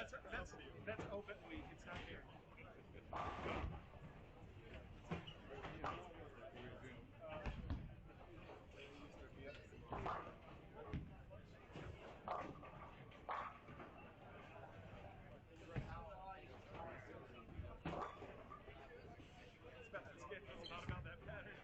that's open week. It's not here. It's not about that pattern.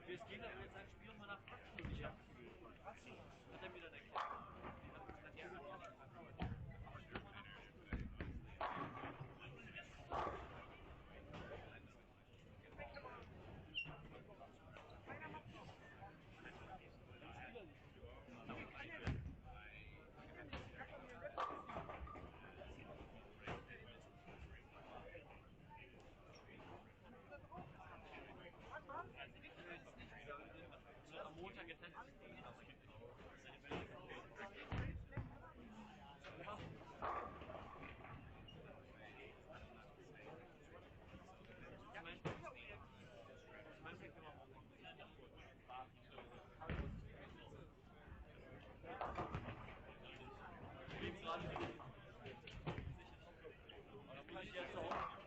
Wir gehen dann jetzt ein Spiel mal nach Fakten und ich habe hat er mir dann erklärt. Die hat am Montag getestet. Kann ich jetzt auch?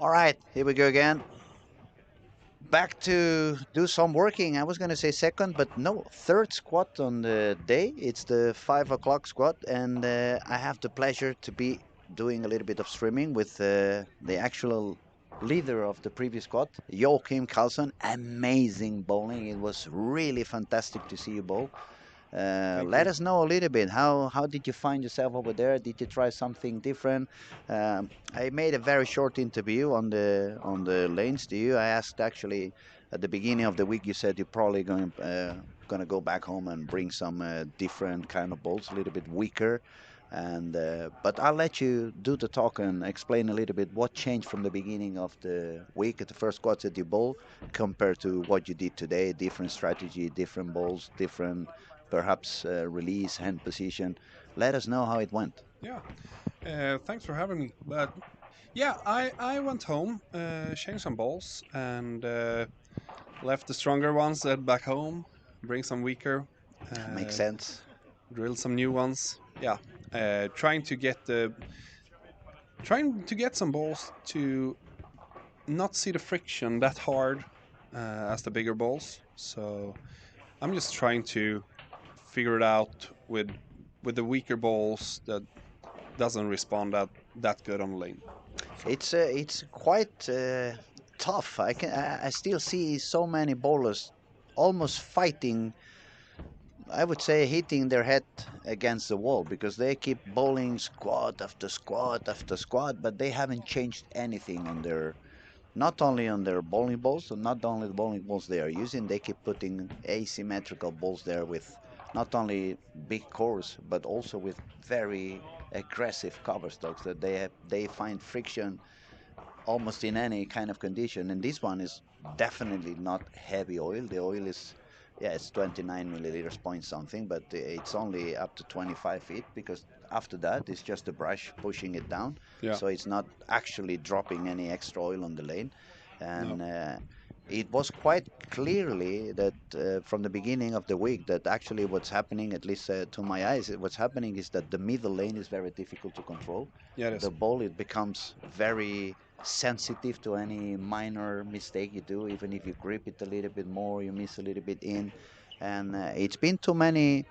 All right, here we go again. Back to do some working. I was going to say second, but no, third squat on the day. It's the 5 o'clock squat, and I have the pleasure to be doing a little bit of streaming with the actual leader of the previous squat, Joachim Carlson. Amazing bowling. It was really fantastic to see you bowl. Thank Let you. us know a little bit. How did you find yourself over there? Did you try something different? I made a very short interview on the lanes to you. I asked actually at the beginning of the week. You said you're probably going to go back home and bring some different kind of balls, a little bit weaker. And but I'll let you do the talk and explain a little bit what changed from the beginning of the week at the first squats at you bowl compared to what you did today. Different strategy, different balls, different perhaps release, hand position. Let us know how it went. Yeah, thanks for having me. But yeah, I went home, changed some balls, and left the stronger ones back home. Bring some weaker, Makes uh, sense. drill some new ones. Yeah, trying to get some balls to not see the friction that hard as the bigger balls. So I'm just trying to figure it out with the weaker balls that doesn't respond that good on lane. So It's quite tough. I still see so many bowlers almost fighting. I would say hitting their head against the wall because they keep bowling squat after squat after squat, but they haven't changed anything on their not only on their bowling balls, so not only the bowling balls they are using, they keep putting asymmetrical balls there with not only big cores, but also with very aggressive cover strokes that they find friction almost in any kind of condition. And this one is definitely not heavy oil. The oil is, yeah, it's 29 milliliters point something, but it's only up to 25 feet because after that it's just a brush pushing it down. yeah, So it's not actually dropping any extra oil on the lane. no, And it was quite clearly that from the beginning of the week that actually what's happening, at least to my eyes, what's happening is that the middle lane is very difficult to control. yeah, it is. The ball, it becomes very sensitive to any minor mistake you do. Even if you grip it a little bit more, you miss a little bit in. And it's been too many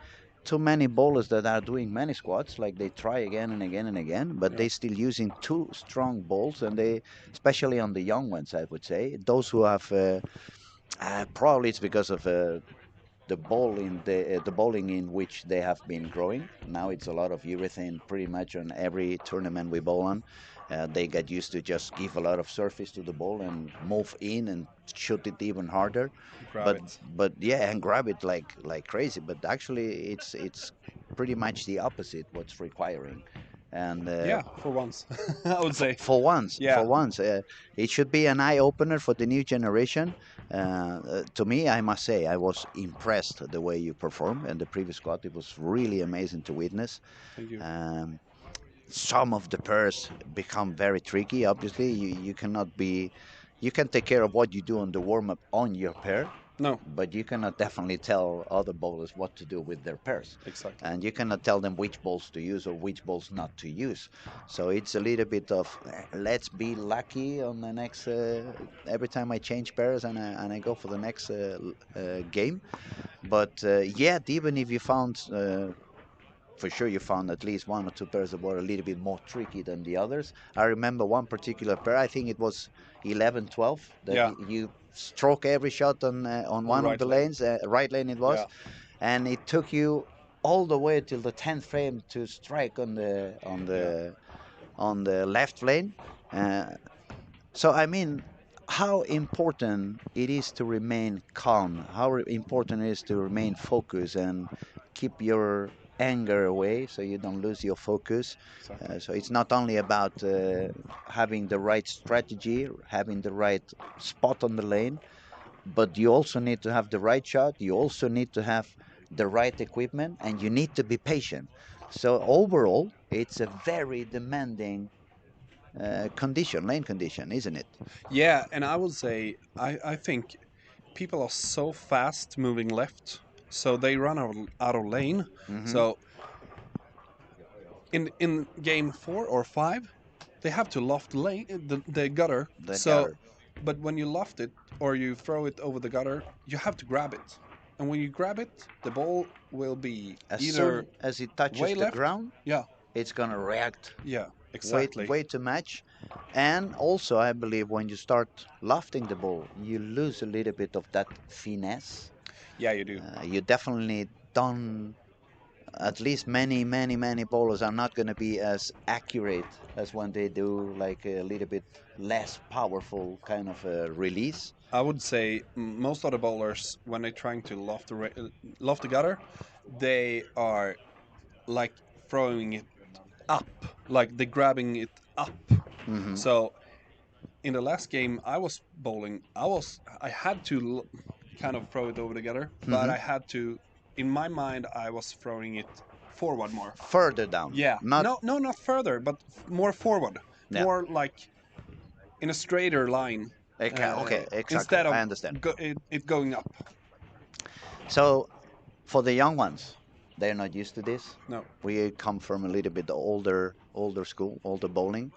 bowlers that are doing many squats, like they try again and again and again, but Yeah, they still using two strong balls, and they, especially on the young ones, I would say, those who have probably it's because of the bowling in which they have been growing. Now it's a lot of urethane pretty much on every tournament we bowl on. They get used to just give a lot of surface to the ball and move in and shoot it even harder. grab But it. yeah, and grab it like crazy. But actually, it's pretty much the opposite what's requiring. And Yeah, for once, I would say. for Yeah, once, it should be an eye opener for the new generation. To me, I must say, I was impressed the way you performed and the previous squad. It was really amazing to witness. thank you. Um, some of the pairs become very tricky. Obviously, you cannot be, you can take care of what you do on the warm up on your pair, No, but you cannot definitely tell other bowlers what to do with their pairs. exactly. And you cannot tell them which balls to use or which balls not to use. So it's a little bit of let's be lucky on the next. Every time I change pairs and I go for the next game. But yet, even if you found for sure you found at least one or two pairs that were a little bit more tricky than the others. I remember one particular pair, I think it was 11, 12, that Yeah, you stroke every shot on on the one of right the lane. lanes, right lane it was, Yeah, and it took you all the way till the 10th frame to strike yeah, on the left lane. Uh, so I mean, how important it is to remain calm, important it is to remain focused and keep your anger away so you don't lose your focus. exactly. So it's not only about having the right strategy, having the right spot on the lane, but you also need to have the right shot. You also need to have the right equipment, and you need to be patient. So overall, it's a very demanding lane condition, isn't it? Yeah, and I would say I think people are so fast moving left, so they run out of lane. Hmm. So in game 4 or 5, they have to loft the gutter. The So, gutter. but when you loft it or you throw it over the gutter, you have to grab it. And when you grab it, the ball will be As either soon as it touches way the left. ground, Yeah, it's gonna react yeah, way exactly. way to match. And also, I believe when you start lofting the ball, you lose a little bit of that finesse. Yeah, you do. You definitely don't. At least many bowlers are not going to be as accurate as when they do like a little bit less powerful kind of a release. I would say most of the bowlers, when they're trying to loft the gutter, they are like throwing it up, like they're grabbing it up. Hmm. So in the last game I was bowling, I had to kind of throw it over the gutter, but Hmm. I had to, in my mind, I was throwing it forward more. Further down, Yeah, not no, not further, but more forward, yeah. more like in a straighter line, Okay, okay, exactly. instead of I understand. it going up. So for the young ones, they're not used to this. No, We come from a little bit older school, older bowling.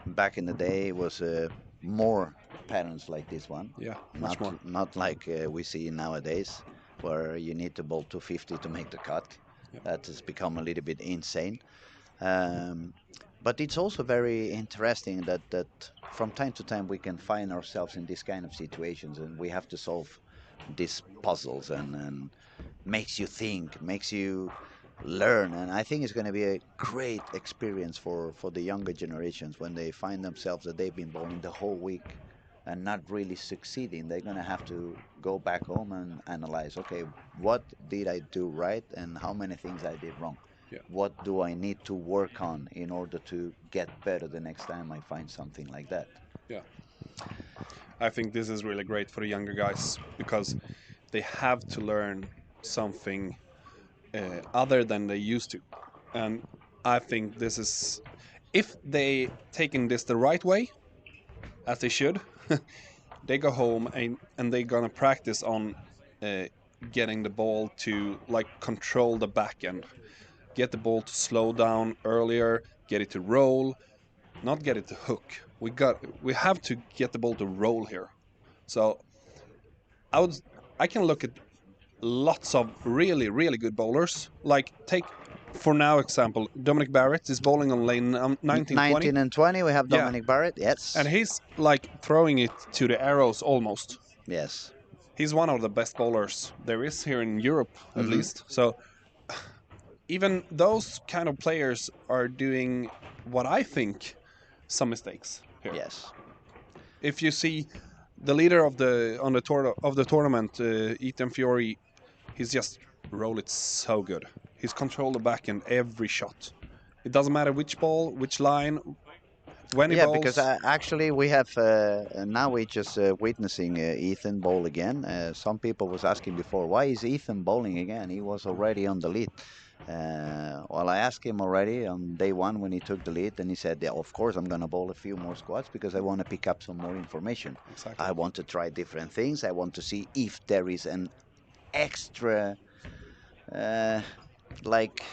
Back in the day, it was more patterns like this one, yeah, not much more. not like we see nowadays, where you need to bowl 250 to make the cut. Yeah. That has become a little bit insane. Um, but it's also very interesting that from time to time we can find ourselves in this kind of situations, and we have to solve these puzzles, and makes you think, makes you learn. And I think it's going to be a great experience for the younger generations when they find themselves that they've been bowling the whole week and not really succeeding. They're going to have to go back home and analyze, okay, what did I do right and how many things I did wrong? Yeah. What do I need to work on in order to get better the next time I find something like that? Yeah. I think this is really great for the younger guys because they have to learn something other than they used to. And I think this is, if they taking this the right way, as they should, they go home and they're gonna practice on uh, getting the ball to like control the back end, get the ball to slow down earlier, get it to roll, not get it to hook. We have to get the ball to roll here. So I would I can look at lots of really good bowlers. Like take for now example, Dominic Barrett is bowling on lane 1920. 19 and 20, we have Yeah, Dominic Barrett. and Yes. he's like throwing it to the arrows almost. Yes. He's one of the best bowlers there is here in Europe, at Hmm. least. So even those kind of players are doing what I think some mistakes here. Yes. If you see the leader of the tournament, Ethan Fiore, he's just roll it so good. He's controlled the back end every shot. It doesn't matter which ball, which line, when he Yeah, because bowls. actually we have now we're just witnessing Ethan bowl again. Some people was asking before, why is Ethan bowling again? He was already on the lead. Well, I asked him already on day one when he took the lead, and he said, "Yeah, of course I'm gonna bowl a few more squats because I want to pick up some more information. Exactly. I want to try different things. I want to see if there is an extra, uh, like,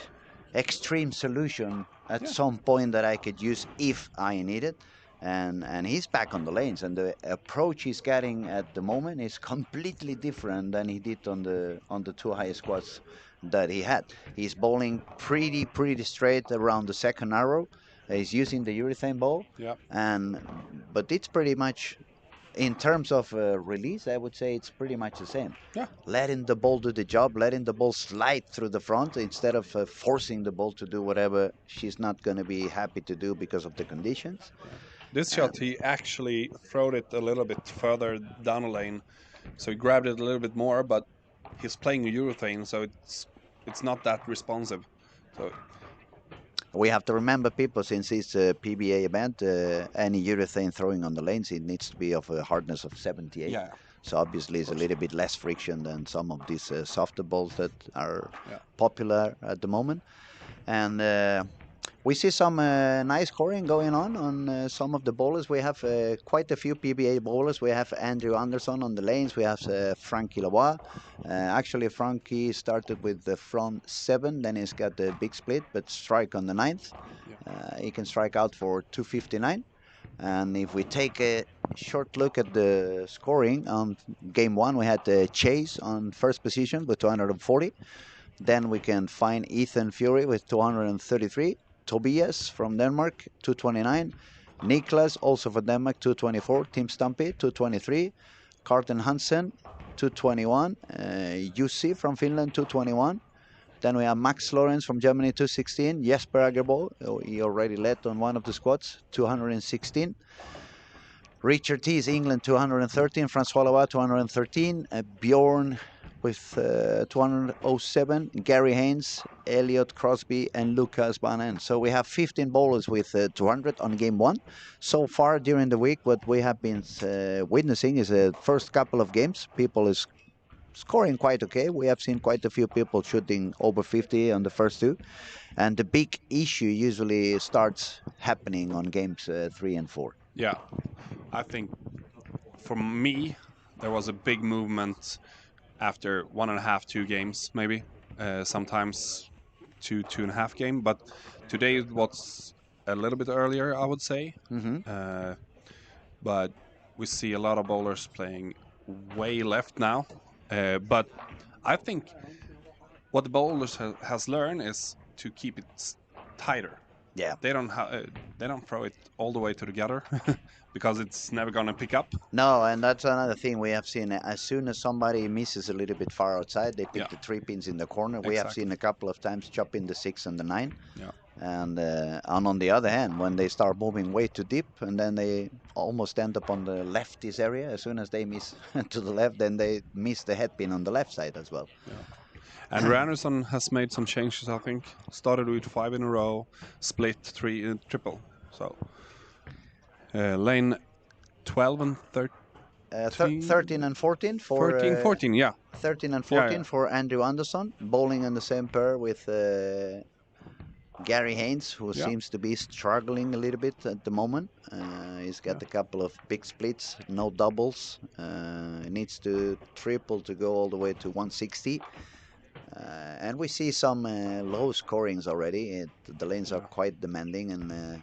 extreme solution at Yeah. some point that I could use if I need it." And he's back on the lanes, and the approach he's getting at the moment is completely different than he did on the two highest squats that he had. He's bowling pretty straight around the second arrow. He's using the urethane ball, Yeah. and but it's pretty much in terms of release, I would say it's pretty much the same. Yeah. Letting the ball do the job, letting the ball slide through the front instead of forcing the ball to do whatever she's not going to be happy to do because of the conditions. This shot, he actually throwed it a little bit further down the lane, so he grabbed it a little bit more. But he's playing urethane, so it's not that responsive. So We have to remember, people, since it's a PBA event, any urethane throwing on the lanes, it needs to be of a hardness of 78. yeah, So obviously it's a little bit less friction than some of these softer balls that are Yeah. popular at the moment. And We see some nice scoring going on some of the bowlers. We have quite a few PBA bowlers. We have Andrew Anderson on the lanes. We have Frankie Lavoie. Actually, Frankie started with the front 7, then he's got the big split, but strike on the ninth. Yeah. He can strike out for 259. And if we take a short look at the scoring on game 1, we had Chase on first position with 240. Then we can find Ethan Fury with 233. Tobias from Denmark, 229. Niklas, also for Denmark, 224. Tim Stumpy, 223. Carten Hansen, 221. Jussi from Finland, 221. Then we have Max Lorenz from Germany, 216. Jesper Agerbo, he already led on one of the squads, 216. Richard T is England, 213. Francois Lavoie, 213. Bjorn with 207. Gary Haynes, Elliot Crosby, and Lucas Banen. So we have 15 bowlers with 200 on game 1. So far during the week, what we have been witnessing is the first couple of games. People is scoring quite okay. We have seen quite a few people shooting over 50 on the first 2. And the big issue usually starts happening on games 3 and 4. Yeah, I think for me there was a big movement after 1.5, 2 games, maybe sometimes 2.5 game. But today it was a little bit earlier, I would say. But we see a lot of bowlers playing way left now. But I think what the bowlers has learned is to keep it tighter. Yeah. They don't throw it all the way to the gutter because it's never gonna pick up. No, and that's another thing we have seen. As soon as somebody misses a little bit far outside, they pick Yeah. the 3 pins in the corner. We have Exactly. seen a couple of times chopping the 6 and the 9. Yeah. And on the other hand, when they start moving way too deep, and then they almost end up on the lefties area, as soon as they miss to the left, then they miss the head pin on the left side as well. Yeah. And Anderson has made some changes, I think. Started with 5 in a row, split 3 triple. So lane 12 and 13. 13 and 14 for 13, 14, yeah. 13 and Yeah, 14 yeah. for Andrew Anderson, bowling in the same pair with Gary Haynes, who Yeah. seems to be struggling a little bit at the moment. He's got a couple of big splits, no doubles. He needs to triple to go all the way to 160. And we see some low scorings already. The lanes are Yeah. quite demanding, and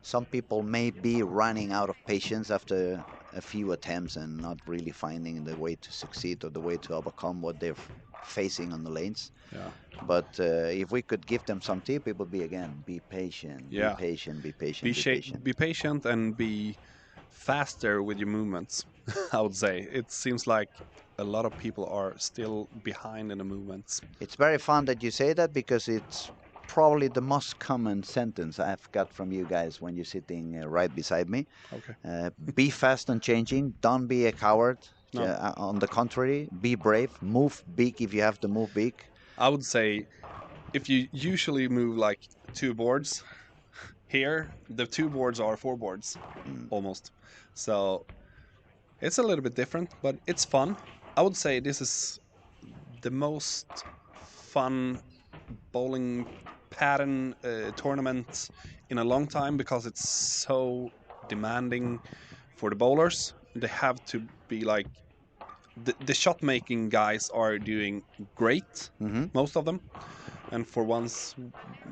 some people may be running out of patience after a few attempts and not really finding the way to succeed or the way to overcome what they're facing on the lanes. Yeah. But if we could give them some tip, it would be again, be patient, Yeah. be patient, be patient, Be, be patient. be patient and be faster with your movements, I would say. It seems like a lot of people are still behind in the movements. It's very fun that you say that because it's probably the most common sentence I've got from you guys when you're sitting right beside me. Okay. Be fast on changing. Don't be a coward. No. On the contrary, be brave. Move big if you have to move big. I would say if you usually move like 2 boards, here the 2 boards are 4 boards almost. So it's a little bit different, but it's fun. I would say this is the most fun bowling pattern tournament in a long time because it's so demanding for the bowlers. They have to be like the shot making guys are doing great, most of them, and for once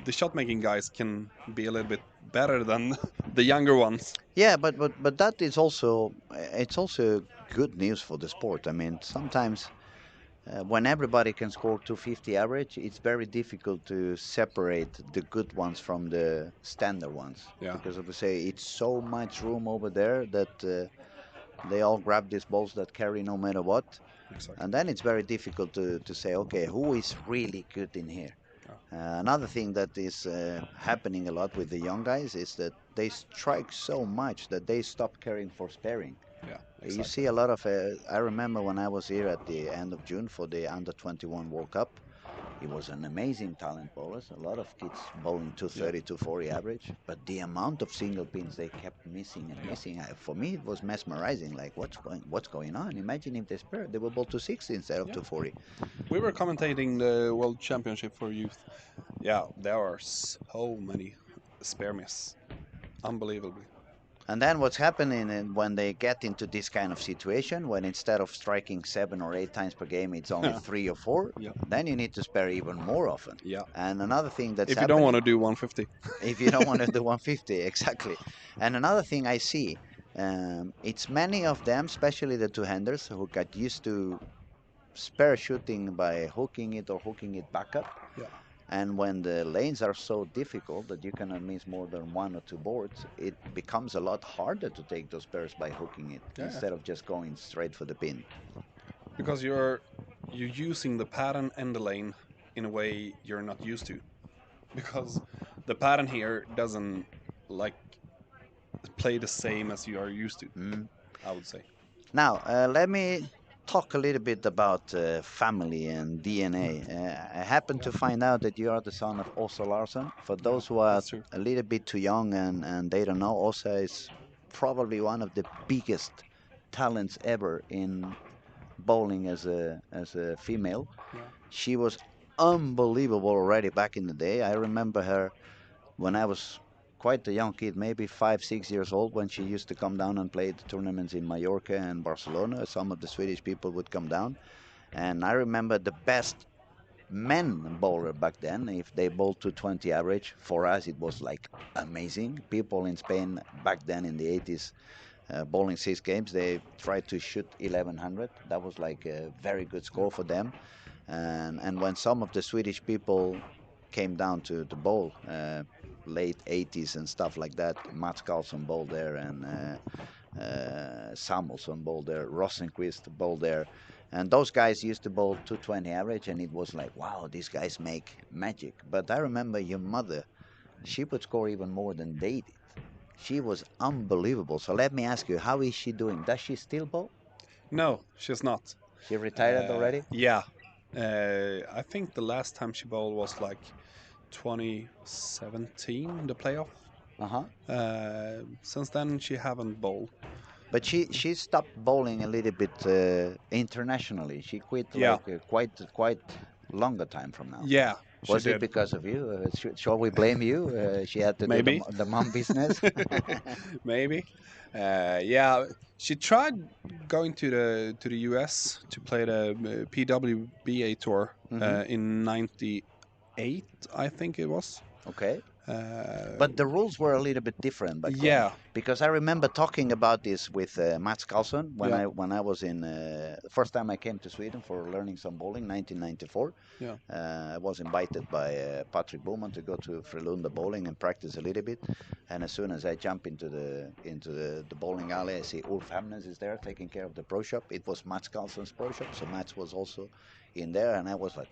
the shot making guys can be a little bit better than the younger ones. Yeah, but that is also it's also good news for the sport. I mean, sometimes when everybody can score 250 average, it's very difficult to separate the good ones from the standard ones. Yeah. Because of say it's so much room over there that they all grab these balls that carry no matter what. Exactly. And then it's very difficult to say, okay, who is really good in here? Another thing that is happening a lot with the young guys is that they strike so much that they stop caring for sparing. Yeah, You exactly. see a lot of. I remember when I was here at the end of June for the Under 21 World Cup. It was an amazing talent bowlers. A lot of kids bowling 230, 240 average. But the amount of single pins they kept missing and missing, for me it was mesmerizing. Like what's going on? Imagine if they spared, they will bowl 260 instead of 240. We were commentating the World Championship for youth. Yeah, there are so many spare miss, unbelievably. And then what's happening when they get into this kind of situation, when instead of striking 7 or 8 times per game, it's only 3 or 4, Yeah. then you need to spare even more often. Yeah. And another thing that's If you don't want happening, to do 150. if you don't want to do 150, exactly. And another thing I see, it's many of them, especially the two-handers, who got used to spare shooting by hooking it or hooking it back up. Yeah. And when the lanes are so difficult that you cannot miss more than 1 or 2 boards, it becomes a lot harder to take those pairs by hooking it Yeah. instead of just going straight for the pin. Because you're using the pattern and the lane in a way you're not used to. Because the pattern here doesn't like play the same as you are used to, Mm. I would say. Now, let me talk a little bit about family and DNA. I happen to find out that you are the son of Åsa Larsen. For Yeah, those who are that's true. a little bit too young and they don't know, Åsa is probably one of the biggest talents ever in bowling as a female. Yeah. She was unbelievable already back in the day. I remember her when I was quite a young kid, maybe 5, 6 years old, when she used to come down and play the tournaments in Mallorca and Barcelona. Some of the Swedish people would come down. And I remember the best men bowler back then, if they bowled to 20 average, for us it was like amazing. People in Spain back then in the 80s, bowling 6 games, they tried to shoot 1100. That was like a very good score for them. And when some of the Swedish people came down to bowl, late 80s and stuff like that, Mats Karlsson bowled there, and Samuelsson bowled there, Rosenqvist bowled there, and those guys used to bowl 220 average, and it was like, wow, these guys make magic. But I remember your mother, she would score even more than they did. She was unbelievable. So let me ask you, how is she doing? Does she still bowl? No, she's not. She retired already? Yeah. I think the last time she bowled was like 2017, the playoff. Uh-huh. Since then, she haven't bowled. But she stopped bowling a little bit internationally. She quit Yeah. like quite longer time from now. Yeah, she Was it did. because of you? Shall we blame you? She had to do Maybe. the mom business. Maybe. Yeah, she tried going to the US to play the PWBA tour Mhm. in '98, I think it was. Okay. Uh, But the rules were a little bit different back then, yeah, because I remember talking about this with Mats Karlsson when yeah, I was in the first time I came to Sweden for learning some bowling, 1994. yeah, I was invited by Patrick Bowman to go to Frölunda bowling and practice a little bit. And as soon as I jump into the bowling alley, I see Ulf Hamnes is there taking care of the pro shop. It was Mats Karlsson's pro shop, so Mats was also in there, and I was like,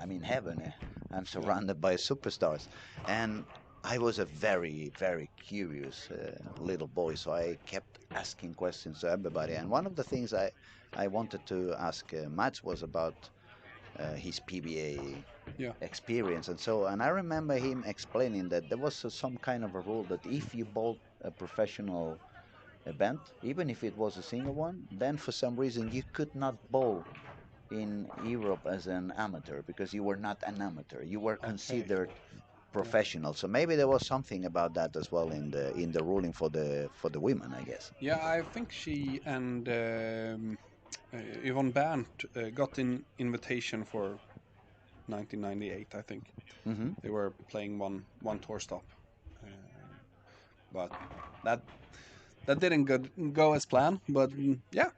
I'm in heaven. I'm surrounded by superstars, and I was a very, very curious little boy, so I kept asking questions to everybody. And one of the things I wanted to ask Mats was about his PBA yeah. experience and so. And I remember him explaining that there was some kind of a rule that if you bowled a professional event, even if it was a single one, then for some reason you could not bowl in Europe as an amateur because you were not an amateur. You were Okay. considered Yeah. professional. So maybe there was something about that as well in the ruling for the women, I guess. Yeah, I think she and Yvonne Brandt got an invitation for 1998. I think Hmm. they were playing one tour stop, uh, but that didn't go as planned. But yeah,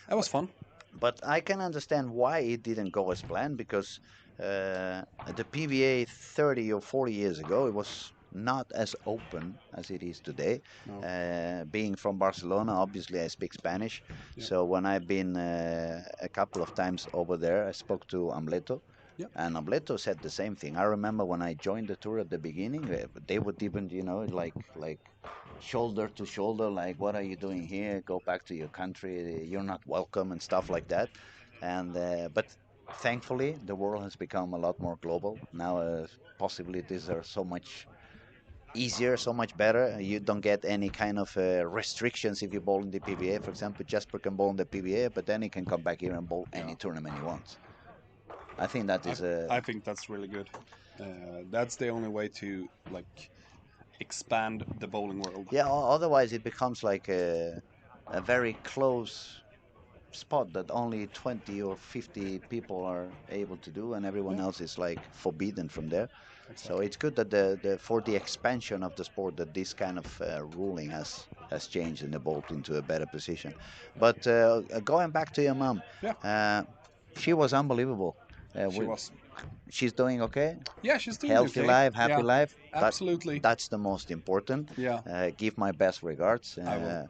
that was fun. But I can understand why it didn't go as planned because the PBA 30 or 40 years ago, it was not as open as it is today. No. Being from Barcelona, obviously I speak Spanish. Yeah. So when I've been a couple of times over there, I spoke to Amleto. Yeah. And Obleto said the same thing. I remember when I joined the tour at the beginning, they would even, like shoulder to shoulder, like, what are you doing here? Go back to your country. You're not welcome and stuff like that. And but thankfully, the world has become a lot more global now. Possibilities are so much easier, so much better. You don't get any kind of restrictions if you bowl in the PBA. For example, Jasper can bowl in the PBA, but then he can come back here and bowl any Yeah. tournament he wants. I think that I is a I think that's really good. That's the only way to like expand the bowling world. Yeah, otherwise it becomes like a very close spot that only 20 or 50 people are able to do, and everyone Yeah. else is like forbidden from there. So Exactly. it's good that for the expansion of the sport that this kind of ruling has changed and evolved into a better position. But going back to your mom, Yeah, uh, she was unbelievable. she was. She's doing okay, Yeah, she's doing healthy okay. life, happy Yeah, life. absolutely. That's the most important. Yeah, Give my best regards. I will.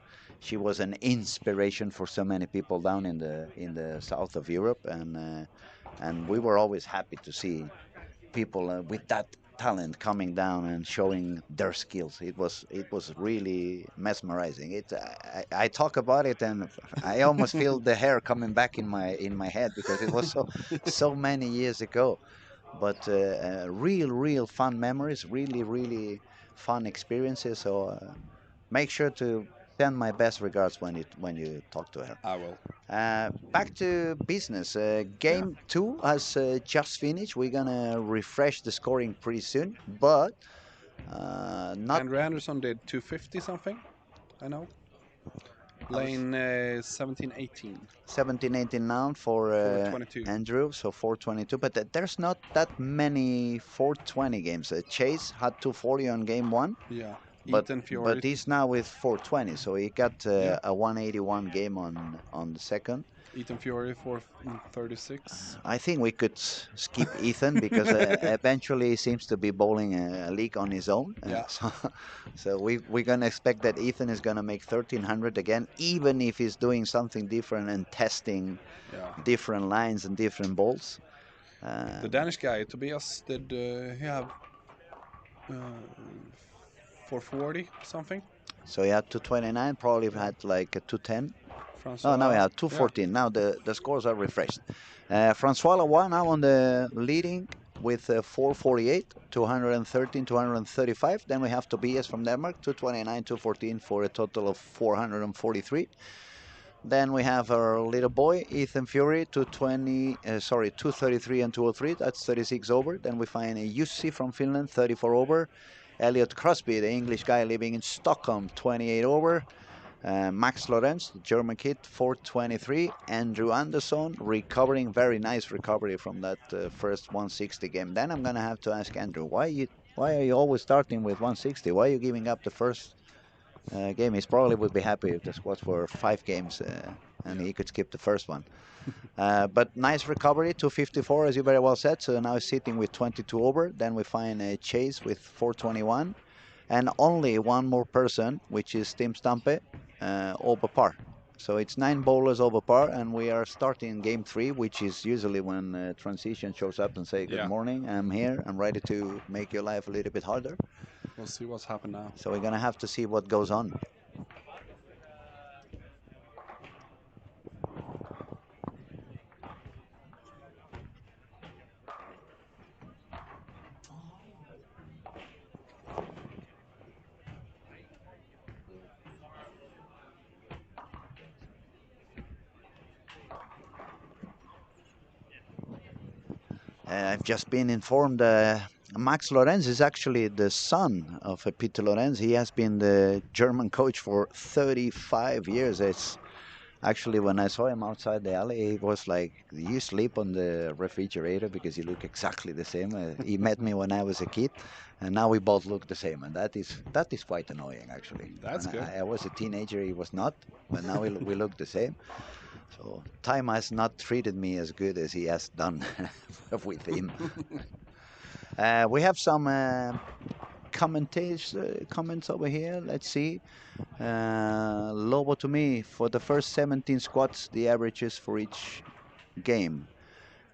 She was an inspiration for so many people down in the south of Europe, and we were always happy to see people with that talent coming down and showing their skills. It was really mesmerizing. I talk about it and I almost feel the hair coming back in my head because it was so many years ago. But real fun memories, really fun experiences. So make sure to send my best regards when you talk to her. I will. Back to business. Yeah. Game two has just finished. We're gonna refresh the scoring pretty soon, but not Andrew Anderson did 250 something. I know. Lane 1718 17-18 now for 422. Andrew, so 422. But there's not that many 420 games. Chase had 240 on game one, Yeah. but Ethan Fiore. but he's now with 420, so he got Yeah. a 181 game on the second. Ethan Fiore 436. I think we could skip Ethan because eventually he seems to be bowling a league on his own. Yeah. So we're gonna expect that Ethan is gonna make 1300 again, even if he's doing something different and testing Yeah. different lines and different bowls. The Danish guy Tobias did he have 440 something? So he had 229, probably had like a 210. Oh, now we Francois. have Yeah. 214. Now the scores are refreshed. Francois Lavoie now on the leading with 448, 213, 235. Then we have Tobias from Denmark, 229, 214 for a total of 443. Then we have our little boy, Ethan Fury, 233 and 203. That's 36 over. Then we find Jussi from Finland, 34 over. Elliot Crosby, the English guy living in Stockholm, 28 over. Max Lorenz, the German kid, 423. Andrew Anderson, recovering, very nice recovery from that first 160 game. Then I'm going to have to ask Andrew, why are you always starting with 160? Why are you giving up the first game? He probably would be happy if the squads were 5 games and he could skip the first one. But nice recovery, 254, as you very well said. So now he's sitting with 22 over. Then we find Chase with 421. And only one more person, which is Tim Stampe, over par. So it's 9 bowlers over par, and we are starting game 3, which is usually when transition shows up and say, good morning, I'm here, I'm ready to make your life a little bit harder. We'll see what's happened now. So we're going to have to see what goes on. I've just been informed Max Lorenz is actually the son of Peter Lorenz. He has been the German coach for 35 years. It's actually, when I saw him outside the alley, he was like, you sleep on the refrigerator because you look exactly the same. He met me when I was a kid, and now we both look the same, and that is quite annoying, actually. That's When good. I was a teenager, he was not, but now we look the same. So time has not treated me as good as he has done with him. We have some comments over here. Let's see. Lobo to me, for the first 17 squats, the averages for each game.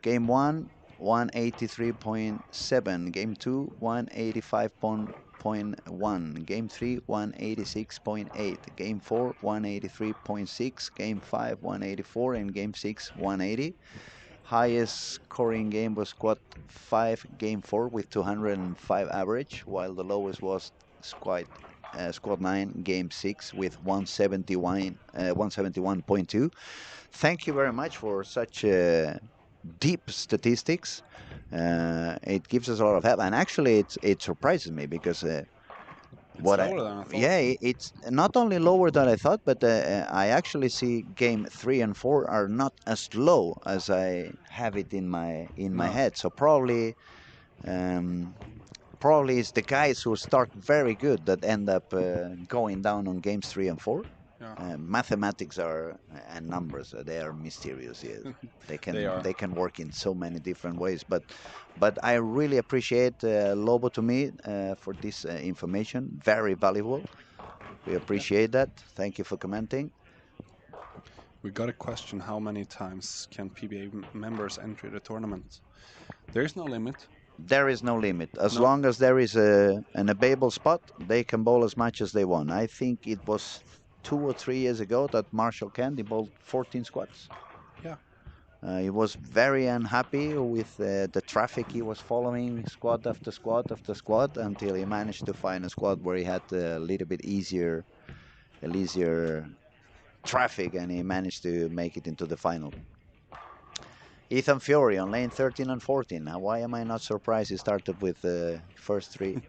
Game 1, 183.7. Game 2, 185.1. Game 3, 186.8. Game 4, 183.6. Game 5, 184. And Game 6, 180. Highest scoring game was squad 5, game 4 with 205 average, while the lowest was squad 9, game 6 with 171.2. Thank you very much for such deep statistics. It gives us a lot of help, and actually it surprises me because It's what I lower than I thought. yeah, it's not only lower than I thought, but I actually see game 3 and 4 are not as low as I have it in my No. head. So um, probably it's the guys who start very good that end up going down on games 3 and 4. Yeah. Mathematics are and numbers they are mysterious. Yes, They are. they can work in so many different ways. But I really appreciate Lobo to me for this information. Very valuable. We appreciate that. Thank you for commenting. We got a question: how many times can PBA members enter the tournament? There is no limit. There is no limit. As No. long as there is an available spot, they can bowl as much as they want. I think it was 2 or 3 years ago that Marshall Candy bowled 14 squats. Yeah. He was very unhappy with the traffic he was following, squad after squad after squad, until he managed to find a squad where he had a little bit easier traffic, and he managed to make it into the final. Ethan Fiore on lane 13 and 14. Now, why am I not surprised he started with the first three?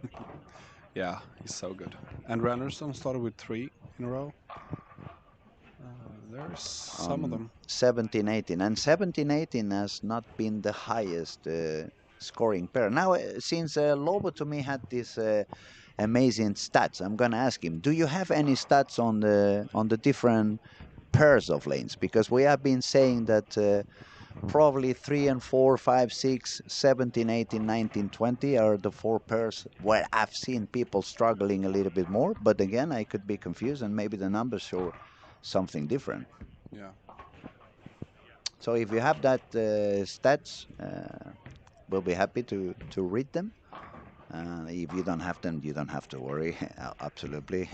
Yeah, he's so good. And Anderson started with 3 in a row. There's some of them. 17 18. And 17 18 has not been the highest scoring pair. Now, since Lobo to me had this amazing stats, I'm going to ask him, do you have any stats on the different pairs of lanes? Because we have been saying that probably 3 and 4, 5, 6, 17, 18, 19, 20 are the 4 pairs where I've seen people struggling a little bit more. But again, I could be confused, and maybe the numbers show something different. Yeah. So if you have that stats, we'll be happy to read them. If you don't have them, you don't have to worry. Absolutely,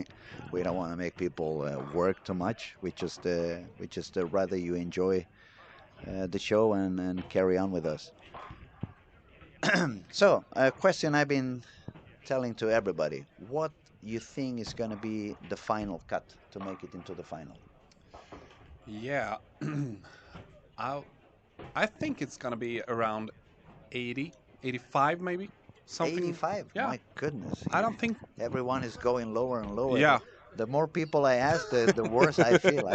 we don't want to make people work too much. We just rather you enjoy the show and carry on with us. So, a question I've been telling to everybody: what you think is going to be the final cut to make it into the final? Yeah. I I think it's gonna be around 80, 85 maybe. Something. 85. Yeah. My goodness. I don't think. Everyone is going lower and lower. Yeah. The more people I ask, the worse I feel.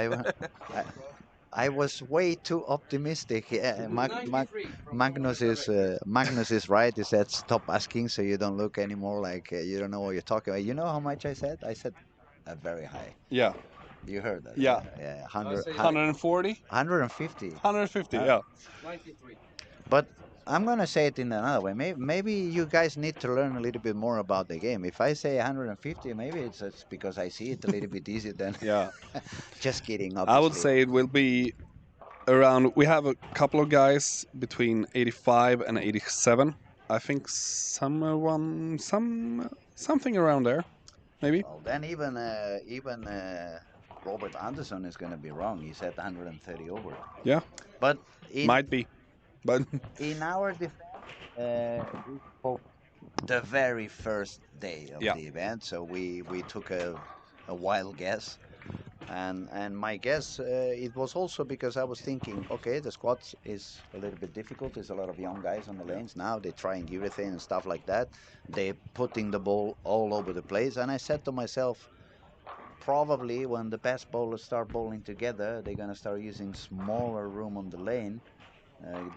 I was way too optimistic. Yeah, Magnus is right. He said stop asking so you don't look anymore like you don't know what you're talking about. You know how much I said? I said very high. Yeah. You heard that? Yeah. Yeah. 100, 140. 150. 150. Yeah. 93. But I'm gonna say it in another way. Maybe you guys need to learn a little bit more about the game. If I say 150, maybe it's because I see it a little bit easier than. Yeah. Just kidding, I would obviously. say it will be around. We have a couple of guys between 85 and 87. I think something around there, maybe. Well, then even Robert Anderson is gonna be wrong. He said 130 over. Yeah, But in might be, but in our defense, we spoke the very first day of Yeah. the event, so we took a wild guess. And my guess, it was also because I was thinking, okay, the squats is a little bit difficult. There's a lot of young guys on the lanes now. They're trying everything and stuff like that. They're putting the ball all over the place. And I said to myself, probably when the best bowlers start bowling together, they're gonna start using smaller room on the lane.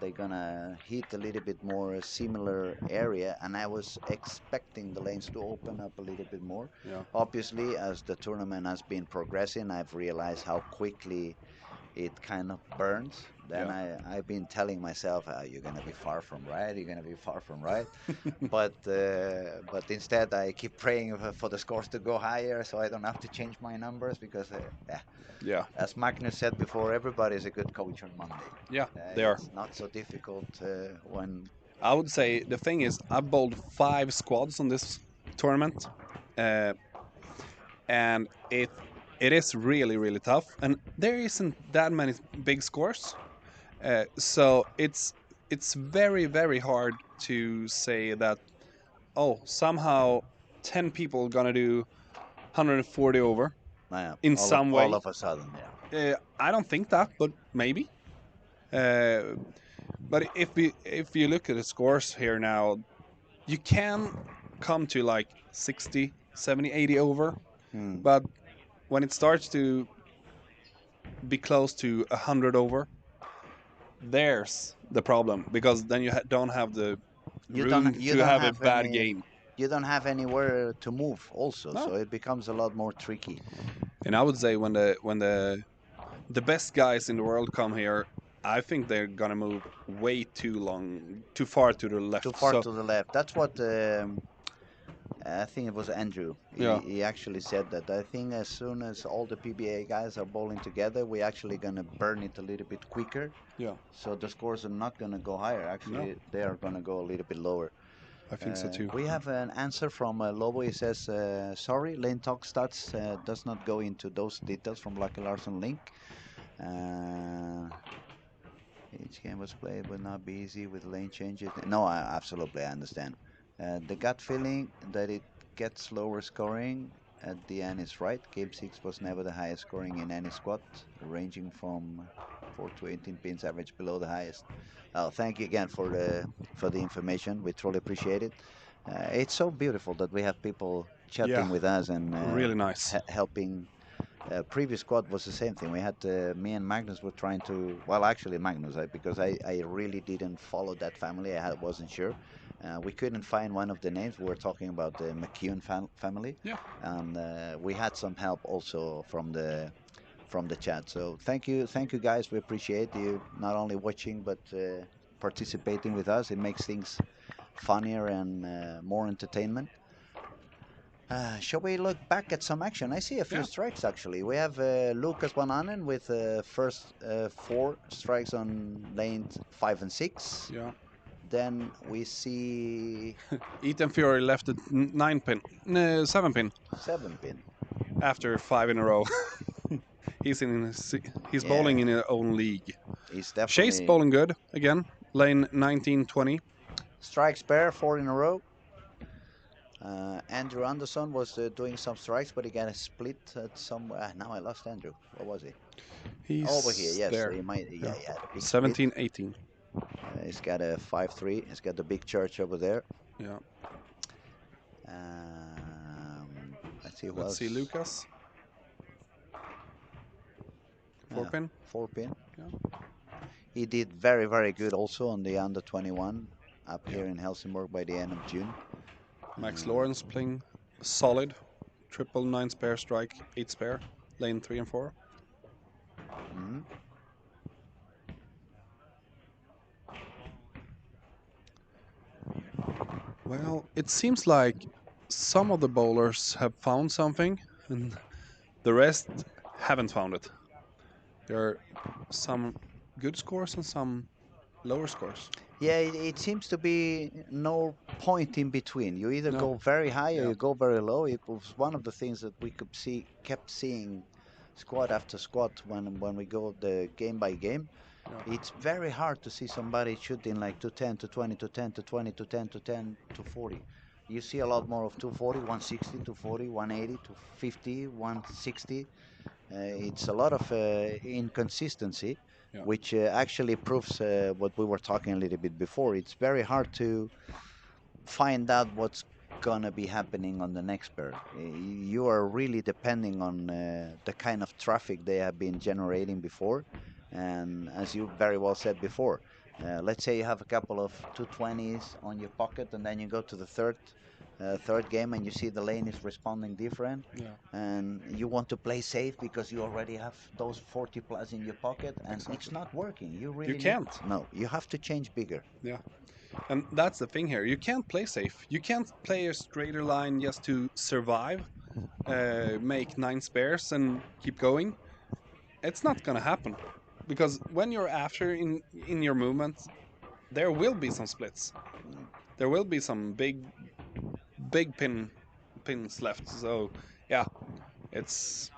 They're gonna hit a little bit more similar area, and I was expecting the lanes to open up a little bit more. Yeah. Obviously, as the tournament has been progressing, I've realized how quickly it kind of burns. Then I've been telling myself, you're gonna be far from right. You're gonna be far from right. but instead, I keep praying for the scores to go higher, so I don't have to change my numbers because, Yeah. as Magnus said before, everybody's a good coach on Monday. Yeah, they are. It's not so difficult when. I would say the thing is, I bowled 5 squads on this tournament, and it is really tough, and there isn't that many big scores, so it's very hard to say that somehow 10 people gonna do 140 over in some way. All of a sudden, yeah. I don't think that, but maybe. But if you look at the scores here now, you can come to like 60, 70, 80 over. Hmm. But when it starts to be close to 100 over, there's the problem because then you don't have the room You to don't have a have bad any game. you don't have anywhere to move also, No, so it becomes a lot more tricky. and I would say when the best guys in the world come here, I think they're gonna move way too far to the Too left. far So to the left. That's what I think it was Andrew. yeah, He actually said that. I think as soon as all the PBA guys are bowling together, we're actually gonna burn it a little bit quicker. yeah, So the scores are not gonna go higher. no, Actually, they are gonna go a little bit lower. I think so too. We have an answer from Lobo. He says, "Sorry, lane talk stats does not go into those details from Lucky Larsen link. Uh, each game was played would not be easy with lane changes. No, I absolutely understand. The gut feeling that it gets lower scoring at the end is right. Game 6 was never the highest scoring in any squad, ranging from 4 to 18 pins average below the highest. Oh, thank you again for the information. We truly appreciate it. It's so beautiful that we have people Yeah, chatting with us and really nice. helping. Previous squad was the same thing. We had me and Magnus were trying to. Well, actually Magnus, because I really didn't follow that family. Wasn't sure. We couldn't find one of the names. We were talking about the McCune family, Yeah, and we had some help also from the chat. So thank you guys. We appreciate you not only watching but participating with us. It makes things funnier and more entertainment. Shall we look back at some action? I see a few yeah, strikes actually. We have Lucas Bananen with first 4 strikes on lane 5 and 6. yeah. Then we see Ethan Fury left at 9 pin, no, 7 pin 7 pin. after 5 in a row. He's bowling Yeah, in his own league. he's Shay's definitely bowling good again. Lane 19-20. strikes pair 4 in a row. Andrew Anderson was doing some strikes, but he got a split at some. Now I lost Andrew. What was he? Over here, He's yes. there. He might. Yeah, Yeah. yeah, the big split. 17-18. He's got a 5-3. He's got the big church over there. Yeah. Let's see who Let's else. see Lucas. 4 pin. 4 pin. Yeah. He did very, very good also on the under 21 up Yeah. here in Helsingborg by the end of June. Max Lawrence playing solid. Triple 9 spare strike, 8 spare. Lane 3 and 4. Mhm. Well, it seems like some of the bowlers have found something and the rest haven't found it. There are some good scores and some lower scores. Yeah, it seems to be no point in between. You either No. go very high or Yeah. you go very low. It was one of the things that we kept seeing squad after squad when we go the game by game. Yeah. It's very hard to see somebody shooting like 210 to 20 to 10 to 20 to 10 to 10 to 40. You see a lot more of 240, 160, 240, 180, 250, 160. It's a lot of inconsistency, Yeah. which actually proves what we were talking a little bit before. It's very hard to find out what's gonna be happening on the next pair. You are really depending on the kind of traffic they have been generating before, and as you very well said before, let's say you have a couple of 220s on your pocket, and then you go to the third game and you see the lane is responding different, Yeah. and you want to play safe because you already have those 40 plus in your pocket, and Exactly. it's not working. You really You can't. no. You have to change bigger. Yeah. And that's the thing here. You can't play safe. You can't play a straighter line just to survive, make 9 spares and keep going. It's not gonna happen. Because when you're after in your movements, there will be some splits. There will be some big pins left. So yeah, this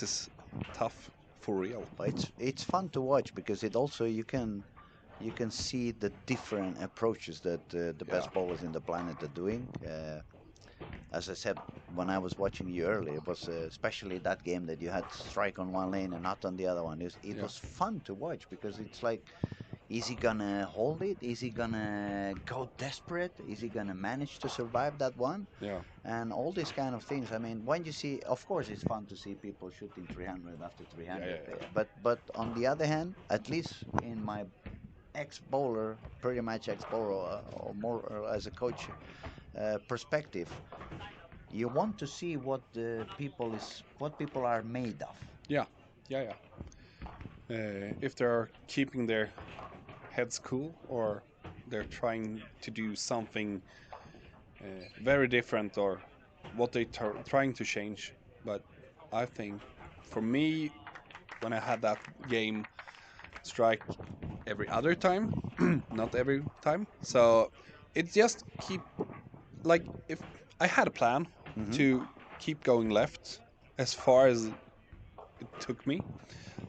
is tough for real. But it's fun to watch because it also you can see the different approaches that the Yeah. best bowlers in the planet are doing. As I said when I was watching you earlier, it was especially that game that you had strike on one lane and not on the other one. It Yeah. was fun to watch because it's like Is he gonna hold it? Is he gonna go desperate? Is he gonna manage to survive that one? Yeah. And all these kind of things. I mean, when you see, of course, it's fun to see people shooting 300 after Yeah, 300. yeah, yeah. But on the other hand, at least in my ex-bowler, pretty much ex-bowler, or more as a coach perspective, you want to see what people are made of. Yeah, yeah, yeah. If they're keeping their heads cool or they're trying to do something very different or what they're trying to change. But I think for me, when I had that game strike every other time, not every time, so it just keep like if I had a plan Hmm. to keep going left as far as it took me.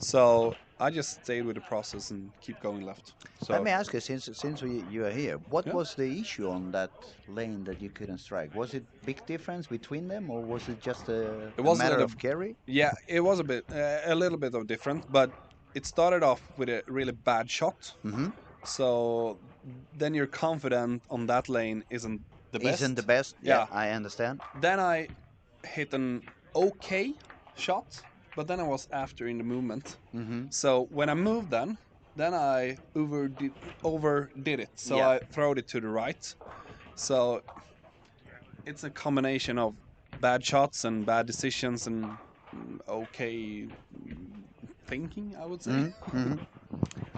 So I just stayed with the process and keep going left. Let So me ask you, since you are here, what yeah, was the issue on that lane that you couldn't strike? Was it big difference between them, or was it just it a was a matter little, of carry? yeah, it was a little bit of different, but it started off with a really bad shot. Hmm. So then you're confident on that lane isn't the Isn't the best. best? Yeah, Yeah. I understand. Then I hit an okay shot, but then I was after in the movement. Hmm. So when I moved, then I overdid it. So Yeah. I throwed it to the right. So it's a combination of bad shots and bad decisions and okay thinking, I would say. Hmm. Hmm.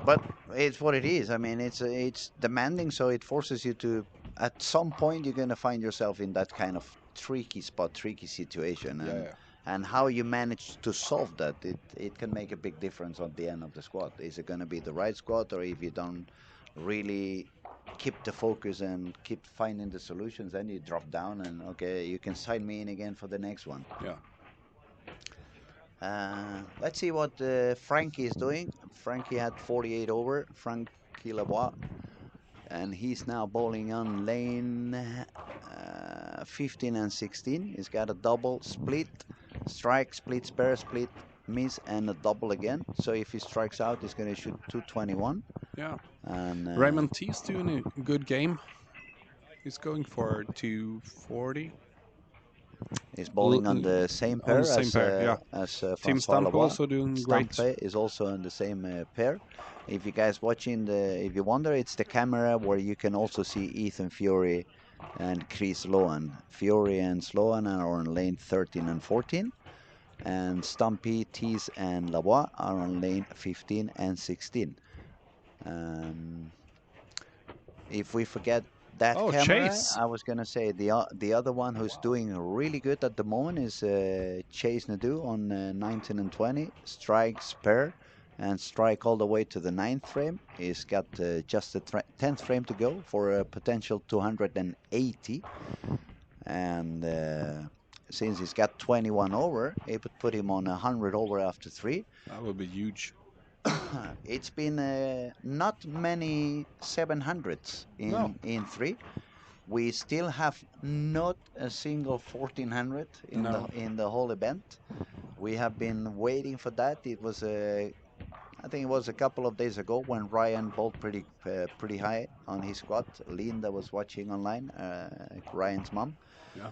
But it's what it is. I mean, it's demanding, so it forces you to. At some point, you're gonna find yourself in that kind of tricky spot, tricky situation, Yeah, yeah. and how you manage to solve that, it can make a big difference on the end of the squad. Is it gonna be the right squad, or if you don't really keep the focus and keep finding the solutions, then you drop down and okay, you can sign me in again for the next one. Yeah. Let's see what Frankie is doing. Frankie had 48 over. Frankie Lavoie, and he's now bowling on lane 15 and 16. He's got a double split, strike, split, spare, split, miss, and a double again. So if he strikes out, he's going to shoot 221. Yeah. And Raymond T's doing a good game. He's going for 240. he's bowling on the same On the pair same pair, yeah. as Team Francois Stamp Lavoie. also doing great. Stampe is also on the same pair. If you guys watching if you wonder, it's the camera where you can also see Ethan Fury and Chris Lohan. Fury and Sloan are on lane 13 and 14, and Stumpy, Tees, and Lavoie are on lane 15 and 16. Um, if we forget that Oh, camera, Chase. I was gonna say the other one who's doing really good at the moment is Chase Nadeau on 19 and 20, strike spare, and strike all the way to the ninth frame. He's got just the 10th frame to go for a potential 280, and since he's got 21 over, it would put him on 100 over after three. That would be huge. It's been not many 700s No. in three. We still have not a single 1400 No. in the whole event. We have been waiting for that. It was I think it was a couple of days ago when Ryan bowled pretty high on his squad. Linda was watching online, Ryan's mom, Yeah.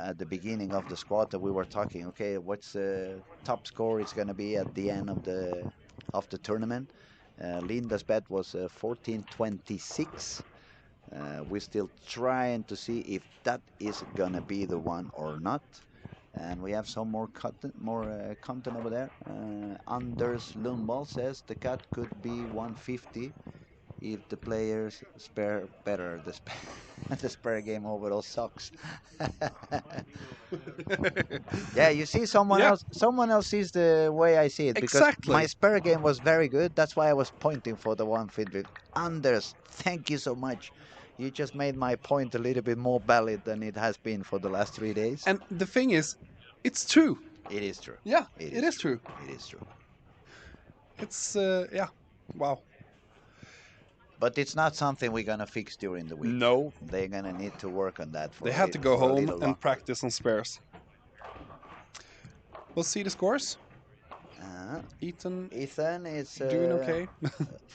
at the beginning of the squad. That we were talking. Okay, what's the top score is going to be at the end of the tournament? Linda's bet was 1426. We're still trying to see if that is gonna be the one or not. And we have some more content over there. Anders Lundvall says the cut could be 150 if the players spare better. The spare game overall sucks. Yeah, you see, Yeah. someone else sees the way I see it because my Exactly. spare game was very good. That's why I was pointing for the 150. Anders, thank you so much. You just made my point a little bit more valid than it has been for the last 3 days. And the thing is, it's true. It is true. Yeah, It it is is true. true. It is true. It's yeah. Wow. But it's not something we're gonna fix during the week. No, They're gonna need to work on that they have to go for a home little and longer. practice on spares. We'll see the scores. Ethan Ethan is doing okay.